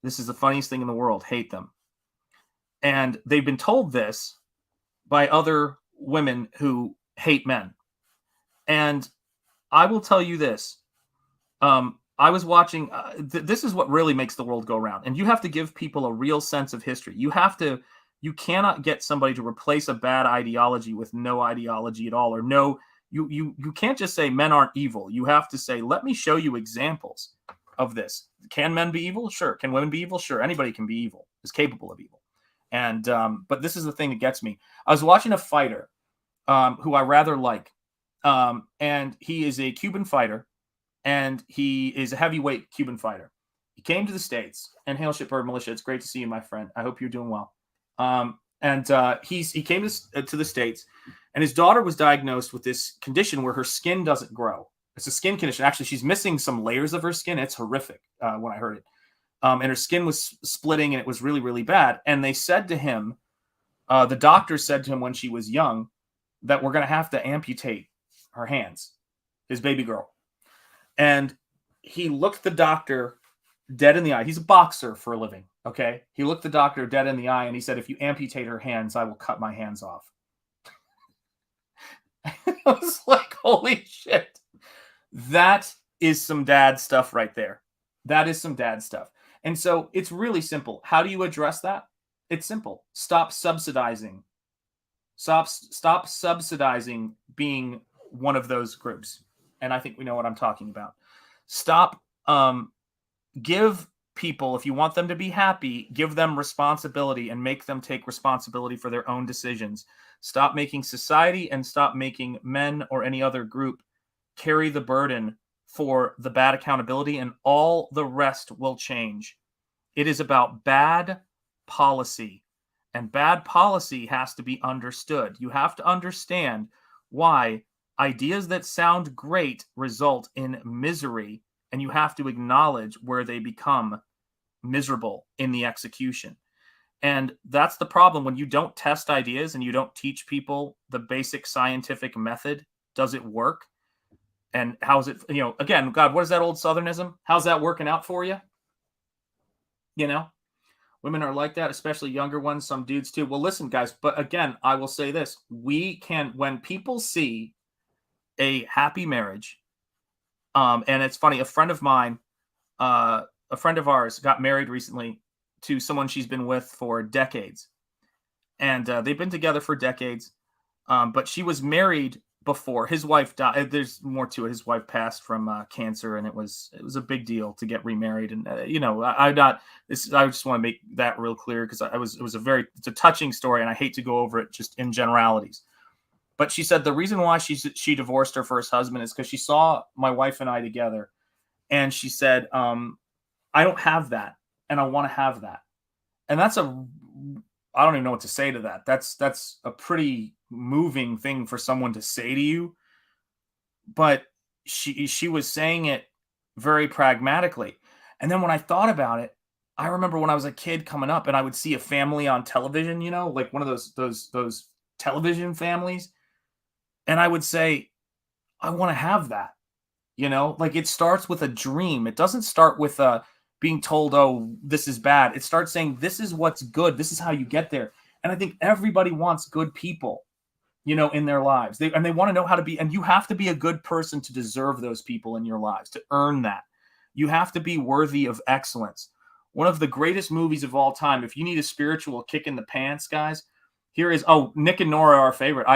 this is the funniest thing in the world, hate them. And they've been told this by other women who hate men. And I will tell you this. I was watching, this is what really makes the world go round. And you have to give people a real sense of history. You cannot get somebody to replace a bad ideology with no ideology at all, or no, you can't just say men aren't evil. You have to say, let me show you examples of this. Can men be evil? Sure. Can women be evil? Sure. Anybody can be evil, is capable of evil. And, but this is the thing that gets me. I was watching a fighter who I rather like, and he is a Cuban fighter, and he is a heavyweight Cuban fighter. He came to the States, and hail Shitbird Militia. It's great to see you, my friend. I hope you're doing well. He came to the States, and his daughter was diagnosed with this condition where her skin doesn't grow. It's a skin condition. Actually, she's missing some layers of her skin. It's horrific when I heard it. And her skin was splitting, and it was really, really bad. And they said to him, the doctor said to him when she was young, that we're going to have to amputate her hands, his baby girl. And he looked the doctor dead in the eye. He's a boxer for a living, okay? He looked the doctor dead in the eye, and he said, if you amputate her hands, I will cut my hands off. I was like, holy shit. That is some dad stuff right there. That is some dad stuff. And so it's really simple. How do you address that? It's simple. Stop subsidizing. Stop subsidizing being one of those groups. And I think we know what I'm talking about. Stop. Give people, if you want them to be happy, give them responsibility and make them take responsibility for their own decisions. Stop making society and stop making men or any other group carry the burden for the bad accountability, and all the rest will change. It is about bad policy, and bad policy has to be understood. You have to understand why ideas that sound great result in misery, and you have to acknowledge where they become miserable in the execution. And that's the problem when you don't test ideas and you don't teach people the basic scientific method. Does it work? And how's it, again, God, what is that old Southernism? How's that working out for you? Women are like that, especially younger ones, some dudes too. Well, listen, guys, but again, I will say this. When people see a happy marriage, and it's funny, a friend of ours got married recently to someone she's been with for decades. And they've been together for decades. But she was married before his wife died. There's more to it. His wife passed from cancer, and it was a big deal to get remarried. And I just want to make that real clear, because it's a touching story, and I hate to go over it just in generalities. But she said the reason why she divorced her first husband is because she saw my wife and I together, and she said, I don't have that, and I want to have that. And I don't even know what to say to that. That's a pretty moving thing for someone to say to you. But she was saying it very pragmatically. And then when I thought about it, I remember when I was a kid coming up and I would see a family on television, like one of those television families. And I would say, I want to have that, like it starts with a dream. It doesn't start with being told, oh, this is bad. It starts saying, this is what's good. This is how you get there. And I think everybody wants good people, in their lives. They want to know how to be, and you have to be a good person to deserve those people in your lives, to earn that. You have to be worthy of excellence. One of the greatest movies of all time, if you need a spiritual kick in the pants, guys, here is, Nick and Nora are our favorite.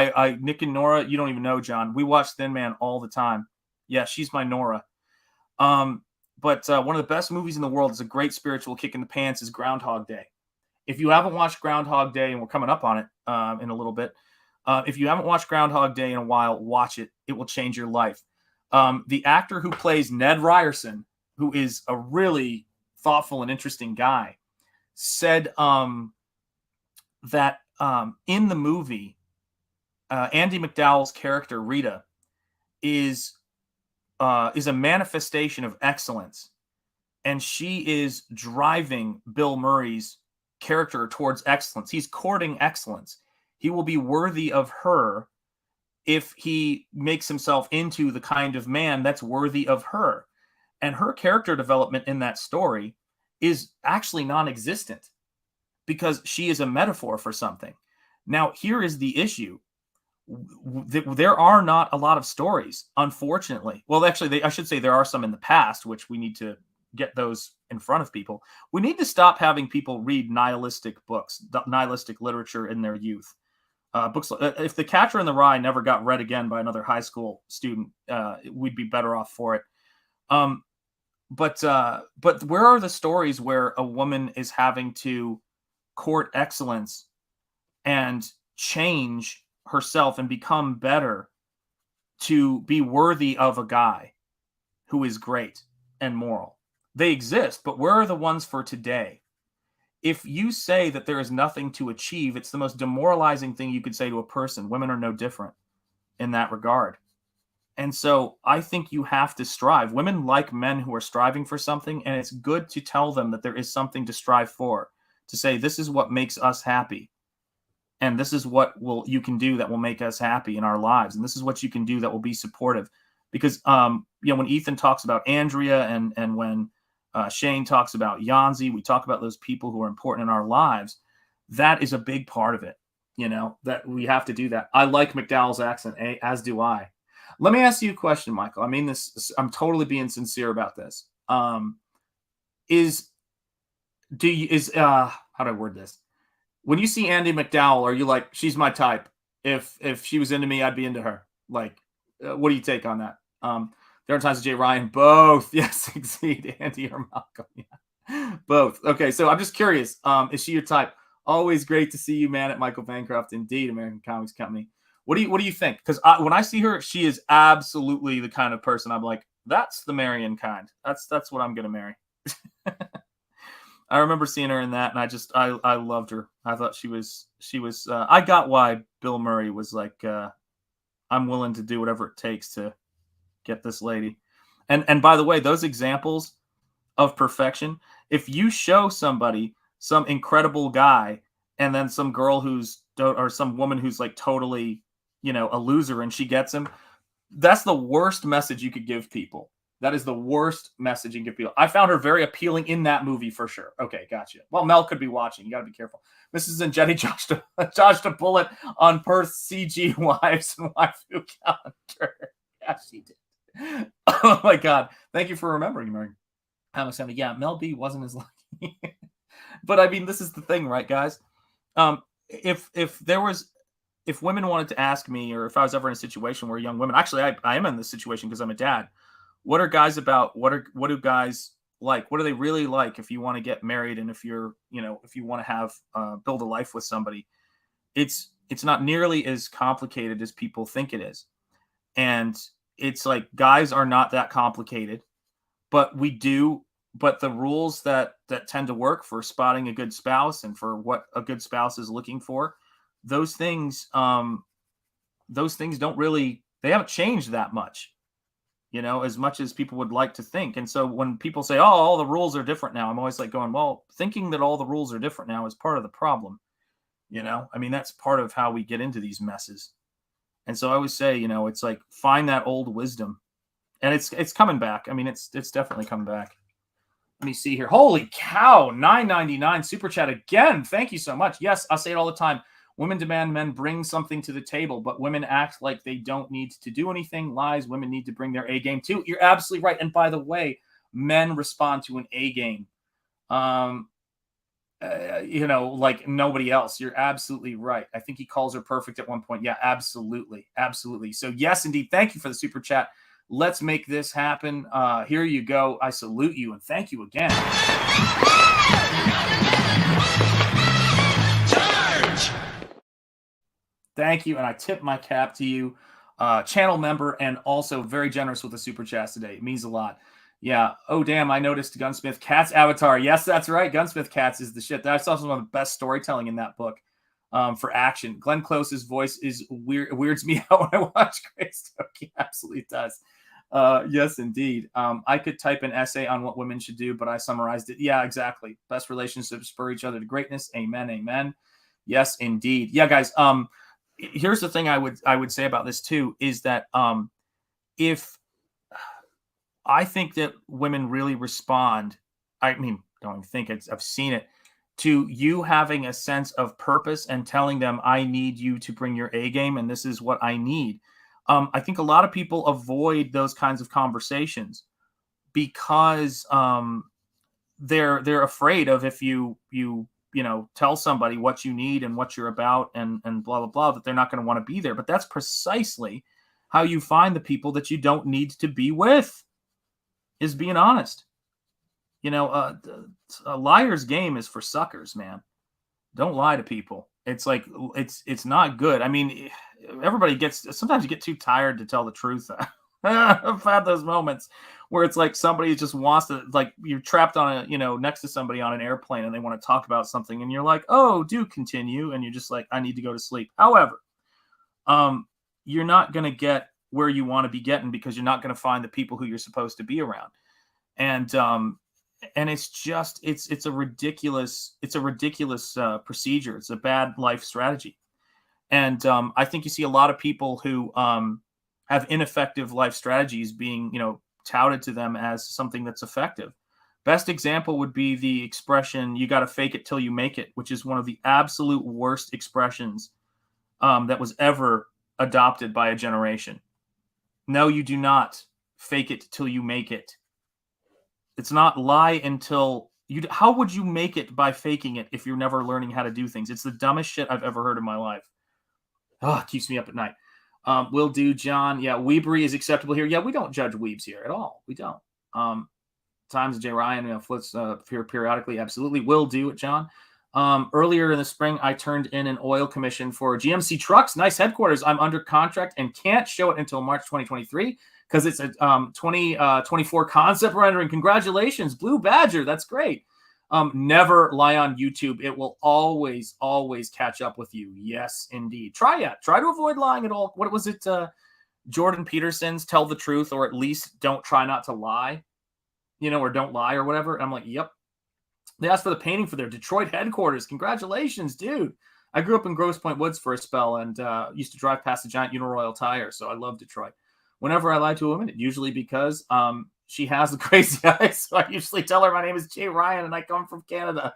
Nick and Nora, you don't even know, John. We watch Thin Man all the time. Yeah, she's my Nora. But one of the best movies in the world is a great spiritual kick in the pants is Groundhog Day. If you haven't watched Groundhog Day, and we're coming up on it in a little bit, if you haven't watched Groundhog Day in a while, watch it. It will change your life. The actor who plays Ned Ryerson, who is a really thoughtful and interesting guy, said that in the movie, Andie MacDowell's character, Rita, is a manifestation of excellence. And she is driving Bill Murray's character towards excellence. He's courting excellence. He will be worthy of her if he makes himself into the kind of man that's worthy of her. And her character development in that story is actually non-existent because she is a metaphor for something. Now, here is the issue. There are not a lot of stories, unfortunately. Well, actually, I should say there are some in the past, which we need to get those in front of people. We need to stop having people read nihilistic books, nihilistic literature in their youth. Books. If The Catcher in the Rye never got read again by another high school student, we'd be better off for it. But where are the stories where a woman is having to court excellence and change herself and become better to be worthy of a guy who is great and moral? They exist, but where are the ones for today? If you say that there is nothing to achieve, it's the most demoralizing thing you could say to a person. Women are no different in that regard. And so I think you have to strive. Women like men who are striving for something, and it's good to tell them that there is something to strive for, to say, this is what makes us happy. And this is what you can do that will make us happy in our lives. And this is what you can do that will be supportive. Because, when Ethan talks about Andrea and when Shane talks about Yanzi, we talk about those people who are important in our lives. That is a big part of it, that we have to do that. I like McDowell's accent, as do I. Let me ask you a question, Michael. I mean this, I'm totally being sincere about this. How do I word this? When you see Andie MacDowell, are you like, she's my type? If she was into me, I'd be into her. Like, what do you take on that? There are times with Jay Ryan, both. Yes, exceed Andy or Malcolm. Yeah. Both. Okay, so I'm just curious. Is she your type? Always great to see you, man, at Michael Bancroft. Indeed, American Comics Company. What do you think? Because when I see her, she is absolutely the kind of person I'm like, that's the Marion kind. That's what I'm gonna marry. I remember seeing her in that, and I loved her. I thought she was. I got why Bill Murray was like, I'm willing to do whatever it takes to get this lady. And by the way, those examples of perfection, if you show somebody some incredible guy and then some girl or some woman who's like totally, a loser and she gets him, that's the worst message you could give people. That is the worst message you can give people. I found her very appealing in that movie for sure. Okay, gotcha. Well, Mel could be watching. You got to be careful. Mrs. and Jenny Josh to bullet on Perth's CG wives and waifu calendar. Yeah, she did. Oh my God. Thank you for remembering, Mary. Yeah, Mel B wasn't as lucky. But I mean, this is the thing, right, guys? If women wanted to ask me, or if I was ever in a situation where young women, actually I am in this situation because I'm a dad. What are guys about? What do guys like? What do they really like if you want to get married and if you're, if you want to have build a life with somebody? It's not nearly as complicated as people think it is. And it's like guys are not that complicated, but the rules that tend to work for spotting a good spouse and for what a good spouse is looking for, those things don't really, they haven't changed that much. As much as people would like to think. And so when people say, oh, all the rules are different now, I'm always like going, well, thinking that all the rules are different now is part of the problem. I mean, that's part of how we get into these messes. And so I always say, it's like, find that old wisdom. And it's coming back. I mean, it's definitely coming back. Let me see here. Holy cow, $9.99 super chat again. Thank you so much. Yes, I say it all the time. Women demand men bring something to the table, but women act like they don't need to do anything. Lies. Women need to bring their A game too. You're absolutely right. And by the way, men respond to an A game, like nobody else. You're absolutely right. I think he calls her perfect at one point. Yeah, absolutely. Absolutely. So yes, indeed. Thank you for the super chat. Let's make this happen. Here you go. I salute you and thank you again. Thank you, and I tip my cap to you, channel member, and also very generous with the super chats today. It means a lot. Yeah. Oh, damn, I noticed Gunsmith Cat's avatar. Yes, that's right. Gunsmith Cats is the shit. That's also one of the best storytelling in that book for action. Glenn Close's voice is weirds me out when I watch Greystoke. He absolutely does. Yes, indeed. I could type an essay on what women should do, but I summarized it. Yeah, exactly. Best relationships spur each other to greatness. Amen, amen. Yes, indeed. Yeah, guys. Here's the thing I would say about this too is that if I think that women really respond, I mean, don't even think I've seen it, to you having a sense of purpose and telling them, I need you to bring your A game and this is what I need. I think a lot of people avoid those kinds of conversations because they're afraid of if you tell somebody what you need and what you're about and blah, blah, blah, that they're not going to want to be there. But that's precisely how you find the people that you don't need to be with, is being honest. A liar's game is for suckers, man. Don't lie to people. It's like, it's not good. I mean, sometimes you get too tired to tell the truth. I've had those moments where it's like somebody just wants to, like, you're trapped on next to somebody on an airplane and they want to talk about something and you're like, oh, do continue. And you're just like, I need to go to sleep. However, you're not going to get where you want to be getting because you're not going to find the people who you're supposed to be around. And it's just, it's a ridiculous procedure. It's a bad life strategy. And I think you see a lot of people who have ineffective life strategies being, touted to them as something that's effective. Best example would be the expression, you got to fake it till you make it, which is one of the absolute worst expressions that was ever adopted by a generation. No, you do not fake it till you make it. It's not lie until you. How would you make it by faking it if you're never learning how to do things? It's the dumbest shit I've ever heard in my life. Oh, it keeps me up at night. Will do, John. Yeah, weebery is acceptable here. Yeah, we don't judge weebs here at all. We don't. Times J. Ryan flits here periodically. Absolutely. Will do it, John. Earlier in the spring, I turned in an oil commission for GMC Trucks. Nice headquarters. I'm under contract and can't show it until March 2023 because it's a 2024 concept rendering. Congratulations, Blue Badger. That's great. Never lie on YouTube. It will always, always catch up with you. Yes, indeed. Try to avoid lying at all. What was it? Jordan Peterson's tell the truth, or at least don't try not to lie, or don't lie or whatever. And I'm like, yep. They asked for the painting for their Detroit headquarters. Congratulations, dude. I grew up in Grosse Pointe Woods for a spell and used to drive past the giant Uniroyal tire. So I love Detroit. Whenever I lie to a woman, usually because she has the crazy eyes. So I usually tell her my name is Jay Ryan and I come from Canada.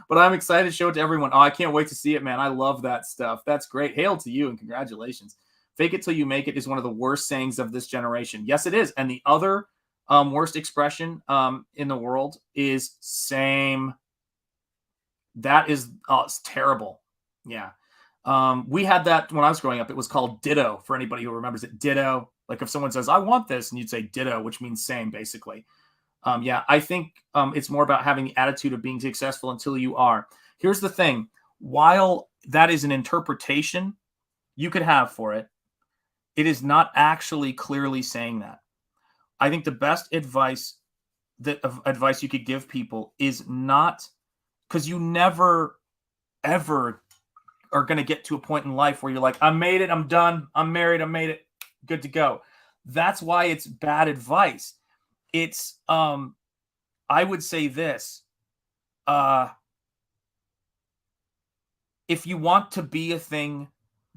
But I'm excited to show it to everyone. Oh, I can't wait to see it, man. I love that stuff. That's great. Hail to you and congratulations. Fake it till you make it is one of the worst sayings of this generation. Yes, it is. And the other worst expression in the world is same. That is it's terrible. Yeah. We had that when I was growing up. It was called ditto, for anybody who remembers it. Ditto. Like if someone says, I want this, and you'd say ditto, which means same, basically. Yeah, I think it's more about having the attitude of being successful until you are. Here's the thing. While that is an interpretation you could have for it, it is not actually clearly saying that. I think the best advice you could give people is not, because you never, ever are going to get to a point in life where you're like, I made it, I'm done, I'm married, I made it, good to go. That's why it's bad advice. It's, I would say this, if you want to be a thing,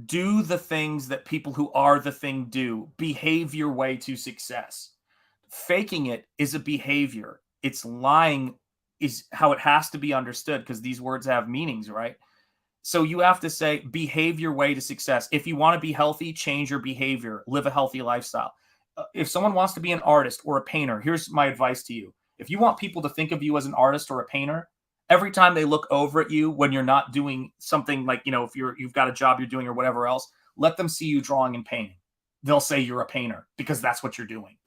do the things that people who are the thing do. Behave your way to success. Faking it is a behavior. It's lying is how it has to be understood, because these words have meanings, right? So you have to say, behave your way to success. If you want to be healthy, change your behavior, live a healthy lifestyle. If someone wants to be an artist or a painter, here's my advice to you. If you want people to think of you as an artist or a painter, every time they look over at you when you're not doing something like, if you've got a job you're doing or whatever else, let them see you drawing and painting. They'll say you're a painter because that's what you're doing.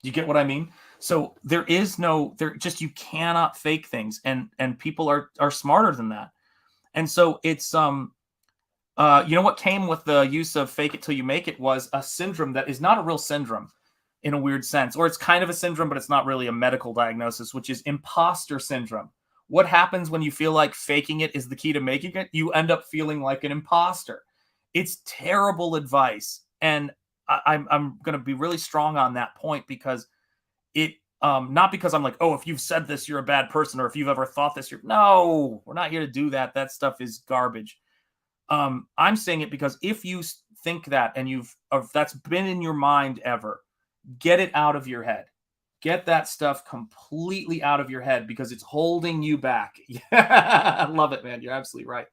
You get what I mean? So you cannot fake things, and people are smarter than that. And so it's, what came with the use of fake it till you make it was a syndrome that is not a real syndrome in a weird sense, or it's kind of a syndrome, but it's not really a medical diagnosis, which is imposter syndrome. What happens when you feel like faking it is the key to making it? You end up feeling like an imposter. It's terrible advice. And I'm going to be really strong on that point, because it, not because I'm like, oh, if you've said this, you're a bad person, or if you've ever thought this, no, we're not here to do that. That stuff is garbage. I'm saying it because if you think that and if that's been in your mind ever, get it out of your head. Get that stuff completely out of your head, because it's holding you back. Yeah, I love it, man. You're absolutely right.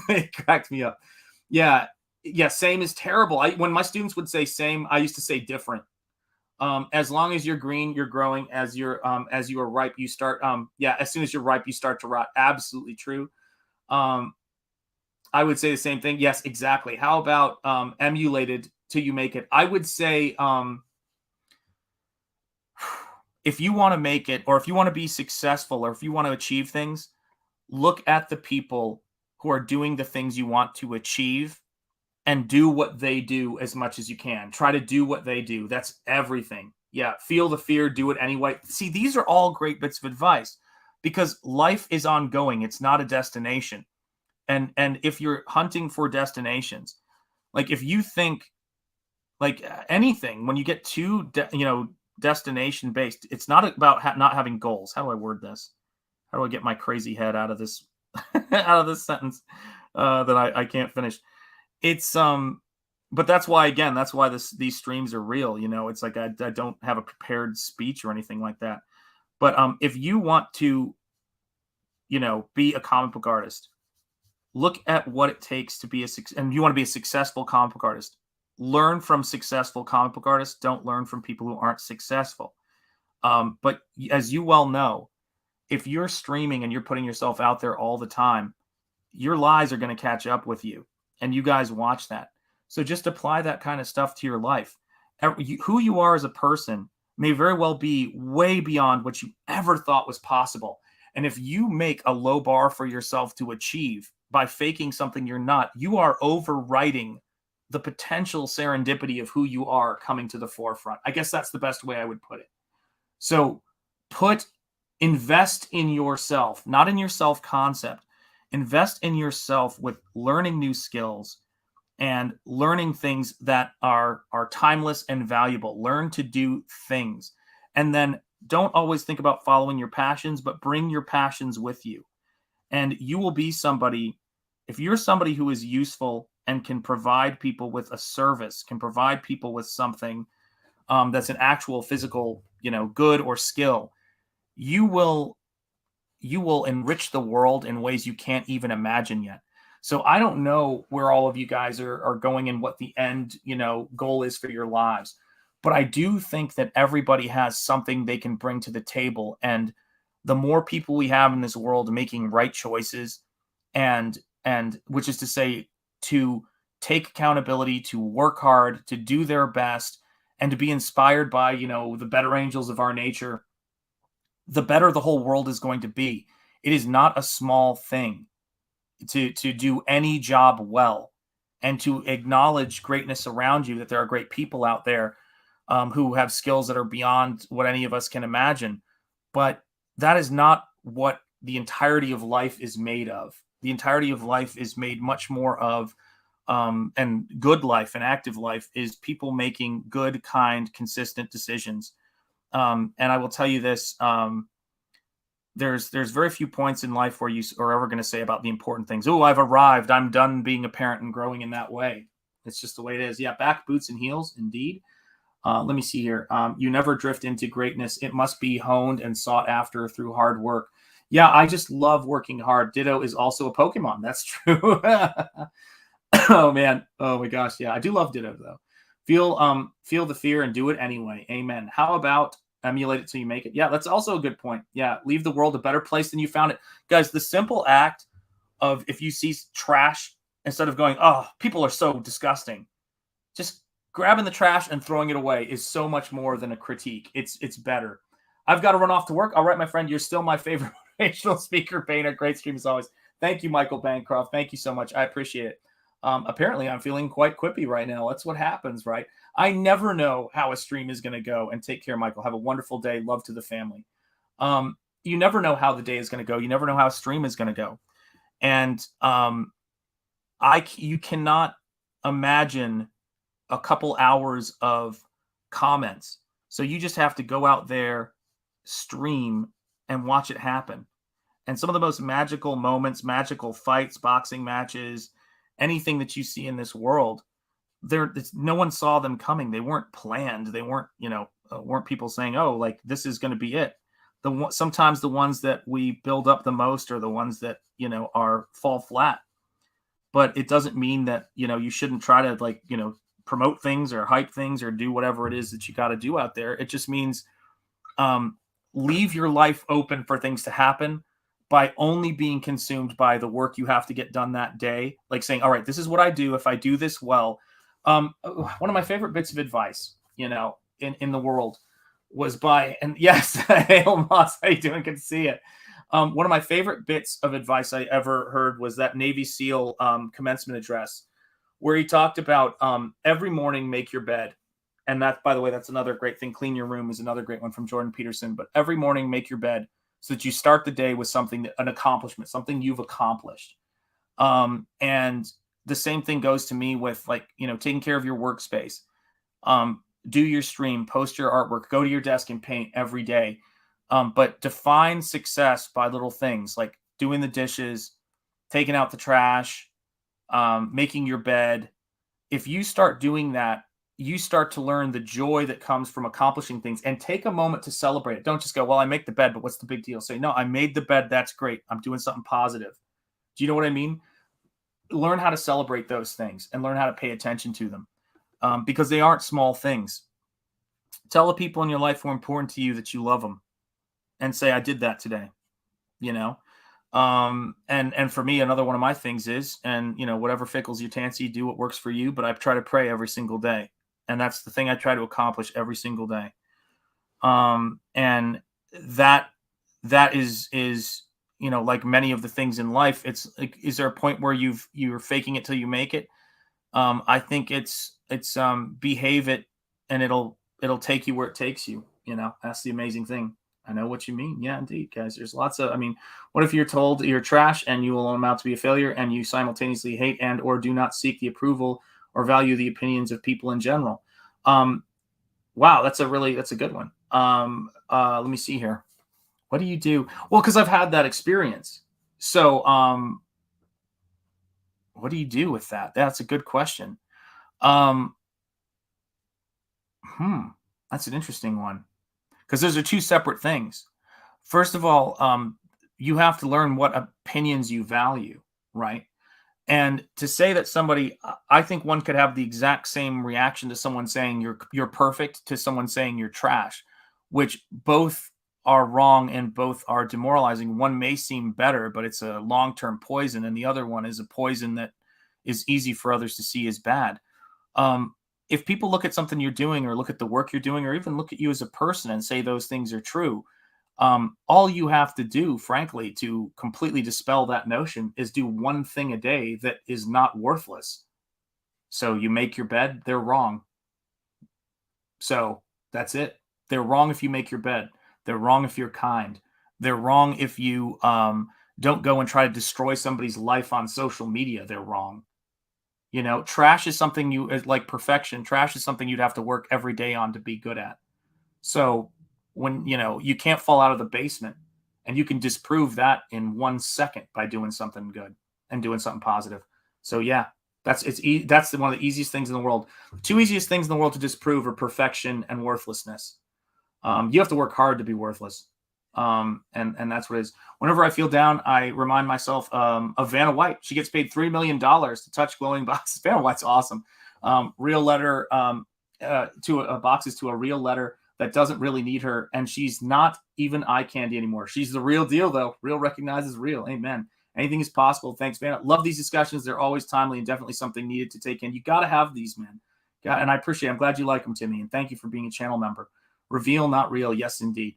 It cracked me up. Yeah, same is terrible. When my students would say same, I used to say different. As long as you're green, you're growing. As you are ripe, you start. As soon as you're ripe, you start to rot. Absolutely true. I would say the same thing. Yes, exactly. How about emulated till you make it? I would say if you want to make it, or if you want to be successful, or if you want to achieve things, look at the people who are doing the things you want to achieve and do what they do as much as you can. Try to do what they do. That's everything. Yeah. Feel the fear, do it anyway. See, these are all great bits of advice, because life is ongoing. It's not a destination. And if you're hunting for destinations, like if you think like anything, when you get too, destination based, it's not about not having goals. How do I word this? How do I get my crazy head out of this, out of this sentence that I can't finish? It's, but that's why these streams are real. It's like, I don't have a prepared speech or anything like that. But if you want to, be a comic book artist, look at what it takes to be and you want to be a successful comic book artist. Learn from successful comic book artists. Don't learn from people who aren't successful. But as you well know, if you're streaming and you're putting yourself out there all the time, your lies are going to catch up with you. And you guys watch that. So just apply that kind of stuff to your life. Who you are as a person may very well be way beyond what you ever thought was possible. And if you make a low bar for yourself to achieve by faking something you're not, you are overwriting the potential serendipity of who you are coming to the forefront. I guess that's the best way I would put it. So put invest in yourself, not in your self-concept. Invest in yourself with learning new skills and learning things that are timeless and valuable. Learn to do things. And then don't always think about following your passions, but bring your passions with you. And you will be somebody, if you're somebody who is useful and can provide people with a service, can provide people with something that's an actual physical, good or skill, you will enrich the world in ways you can't even imagine yet. So I don't know where all of you guys are going and what the end, goal is for your lives. But I do think that everybody has something they can bring to the table. And the more people we have in this world making right choices, and which is to say, to take accountability, to work hard, to do their best, and to be inspired by, the better angels of our nature, the better the whole world is going to be. It is not a small thing to do any job well and to acknowledge greatness around you, that there are great people out there who have skills that are beyond what any of us can imagine. But that is not what the entirety of life is made of. The entirety of life is made much more of, and good life and active life is people making good, kind, consistent decisions. And I will tell you this, there's very few points in life where you are ever going to say about the important things, oh, I've arrived, I'm done being a parent and growing in that way. It's just the way it is. Yeah, back, boots, and heels, indeed. Let me see here. You never drift into greatness. It must be honed and sought after through hard work. Yeah, I just love working hard. Ditto is also a Pokemon. That's true. Oh, man. Oh, my gosh. Yeah, I do love Ditto, though. Feel the fear and do it anyway. Amen. How about emulate it till you make it? Yeah, that's also a good point. Yeah, leave the world a better place than you found it. Guys, the simple act of, if you see trash, instead of going, oh, people are so disgusting, just grabbing the trash and throwing it away is so much more than a critique. It's better. I've got to run off to work. All right, my friend, you're still my favorite motivational speaker, Painter. Great stream as always. Thank you, Michael Bancroft. Thank you so much. I appreciate it. Apparently, I'm feeling quite quippy right now. That's what happens, right? I never know how a stream is going to go. And take care, Michael. Have a wonderful day. Love to the family. You never know how the day is going to go. You never know how a stream is going to go. And you cannot imagine a couple hours of comments. So you just have to go out there, stream, and watch it happen. And some of the most magical moments, magical fights, boxing matches, anything that you see in this world, no one saw them coming. They weren't planned. They weren't, weren't people saying, oh, like this is going to be it. Sometimes the ones that we build up the most are the ones that, fall flat. But it doesn't mean that, you shouldn't try to promote things or hype things or do whatever it is that you got to do out there. It just means leave your life open for things to happen by only being consumed by the work you have to get done that day. Like saying, all right, this is what I do. If I do this well, one of my favorite bits of advice, in the world was by, and yes, Hail Moss, how you doing? Good to see it. One of my favorite bits of advice I ever heard was that Navy SEAL commencement address, where he talked about every morning, make your bed. And that, by the way, that's another great thing. Clean your room is another great one from Jordan Peterson. But every morning, make your bed so that you start the day with something, an accomplishment, something you've accomplished. And the same thing goes to me with taking care of your workspace. Do your stream, post your artwork, go to your desk and paint every day. But define success by little things like doing the dishes, taking out the trash, making your bed. If you start doing that, you start to learn the joy that comes from accomplishing things, and take a moment to celebrate it. Don't just go, well, I make the bed, but what's the big deal? Say, no, I made the bed. That's great. I'm doing something positive. Do you know what I mean? Learn how to celebrate those things and learn how to pay attention to them, because they aren't small things. Tell the people in your life who are important to you that you love them, and say, I did that today, and for me, another one of my things is, and whatever fickles your fancy, do what works for you. But I try to pray every single day. And that's the thing I try to accomplish every single day. And that is, like many of the things in life, it's like, is there a point where you're faking it till you make it? I think it's behave it, and it'll take you where it takes you. That's the amazing thing. I know what you mean. Yeah, indeed, guys. There's lots of, I mean, what if you're told you're trash and you will amount to be a failure, and you simultaneously hate and or do not seek the approval or value the opinions of people in general? Wow, that's a good one. Let me see here. What do you do? Well, because I've had that experience. So what do you do with that? That's a good question. That's an interesting one, because those are two separate things. First of all, you have to learn what opinions you value, right? And to say that somebody, I think one could have the exact same reaction to someone saying you're perfect to someone saying you're trash, which both are wrong and both are demoralizing. One may seem better, but it's a long-term poison, and the other one is a poison that is easy for others to see as bad. If people look at something you're doing, or look at the work you're doing, or even look at you as a person and say those things are true, all you have to do, frankly, to completely dispel that notion is do one thing a day that is not worthless. So you make your bed, they're wrong. So that's it. They're wrong if you make your bed. They're wrong if you're kind. They're wrong if you don't go and try to destroy somebody's life on social media. They're wrong. You know, trash is something like perfection. Trash is something you'd have to work every day on to be good at. So when, you can't fall out of the basement, and you can disprove that in 1 second by doing something good and doing something positive. So yeah, that's one of the easiest things in the world. The two easiest things in the world to disprove are perfection and worthlessness. You have to work hard to be worthless. And that's what it is. Whenever I feel down, I remind myself of Vanna White. She gets paid $3 million to touch glowing boxes. Vanna White's awesome. Real letter boxes to a real letter that doesn't really need her. And she's not even eye candy anymore. She's the real deal, though. Real recognizes real. Amen. Anything is possible. Thanks, Vanna. Love these discussions. They're always timely and definitely something needed to take in. You got to have these, man. And I appreciate it. I'm glad you like them, Timmy. And thank you for being a channel member. Reveal, not real. Yes, indeed.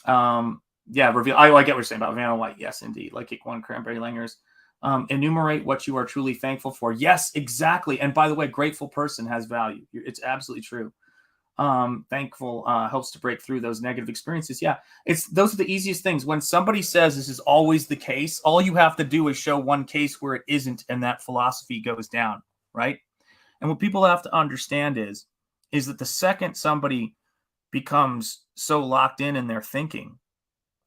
Reveal. I get what you're saying about Vanna White. Yes, indeed. Like one cranberry langers. Enumerate what you are truly thankful for. Yes, exactly. And by the way, grateful person has value. It's absolutely true. Thankful helps to break through those negative experiences. Yeah, those are the easiest things. When somebody says this is always the case, all you have to do is show one case where it isn't, and that philosophy goes down, right? And what people have to understand is that the second somebody becomes so locked in their thinking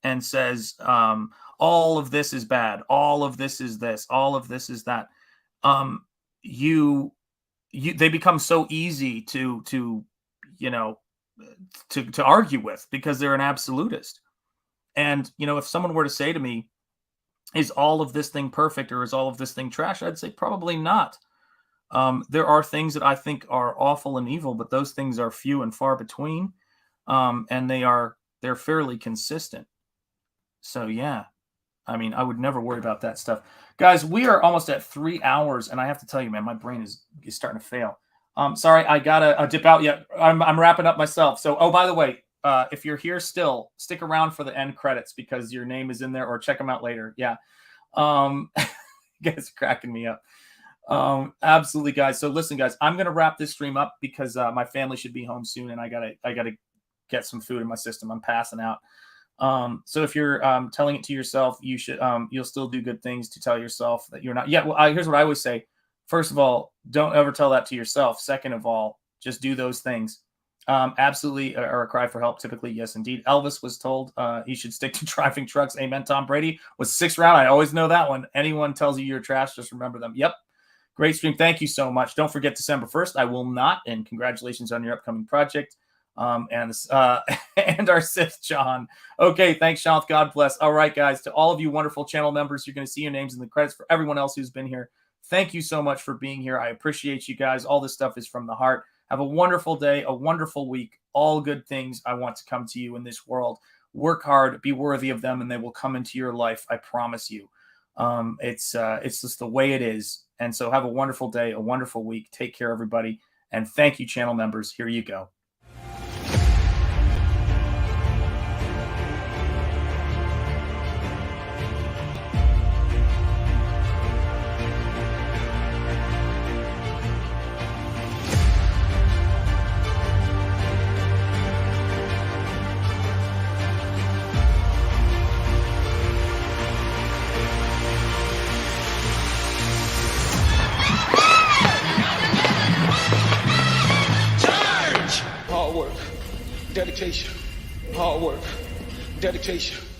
and says, all of this is bad, all of this is this, all of this is that, they become so easy to argue with, because they're an absolutist. And, if someone were to say to me, is all of this thing perfect, or is all of this thing trash? I'd say probably not. There are things that I think are awful and evil, but those things are few and far between. And they're fairly consistent. So yeah, I mean, I would never worry about that stuff. Guys, we are almost at 3 hours, and I have to tell you, man, my brain is starting to fail. Sorry, I gotta dip out yet. I'm wrapping up myself. So, by the way, if you're here still, stick around for the end credits, because your name is in there, or check them out later. Yeah. You guys are cracking me up. Absolutely, guys. So listen, guys, I'm going to wrap this stream up, because my family should be home soon, and I gotta get some food in my system. I'm passing out. So if you're telling it to yourself, you should you'll still do good things to tell yourself that you're not. Yeah, well, here's what I always say. First of all, don't ever tell that to yourself. Second of all, just do those things. Absolutely, or a cry for help. Typically, yes, indeed. Elvis was told he should stick to driving trucks. Amen. Tom Brady was 6th round. I always know that one. Anyone tells you you're trash, just remember them. Yep. Great stream. Thank you so much. Don't forget December 1st. I will not. And congratulations on your upcoming project. And our 6th, John. Okay, thanks, Sean. God bless. All right, guys. To all of you wonderful channel members, you're going to see your names in the credits. For everyone else who's been here, thank you so much for being here. I appreciate you guys. All this stuff is from the heart. Have a wonderful day, a wonderful week. All good things I want to come to you in this world. Work hard, be worthy of them, and they will come into your life. I promise you. It's just the way it is. And so have a wonderful day, a wonderful week. Take care, everybody. And thank you, channel members. Here you go. dedication, hard work, dedication.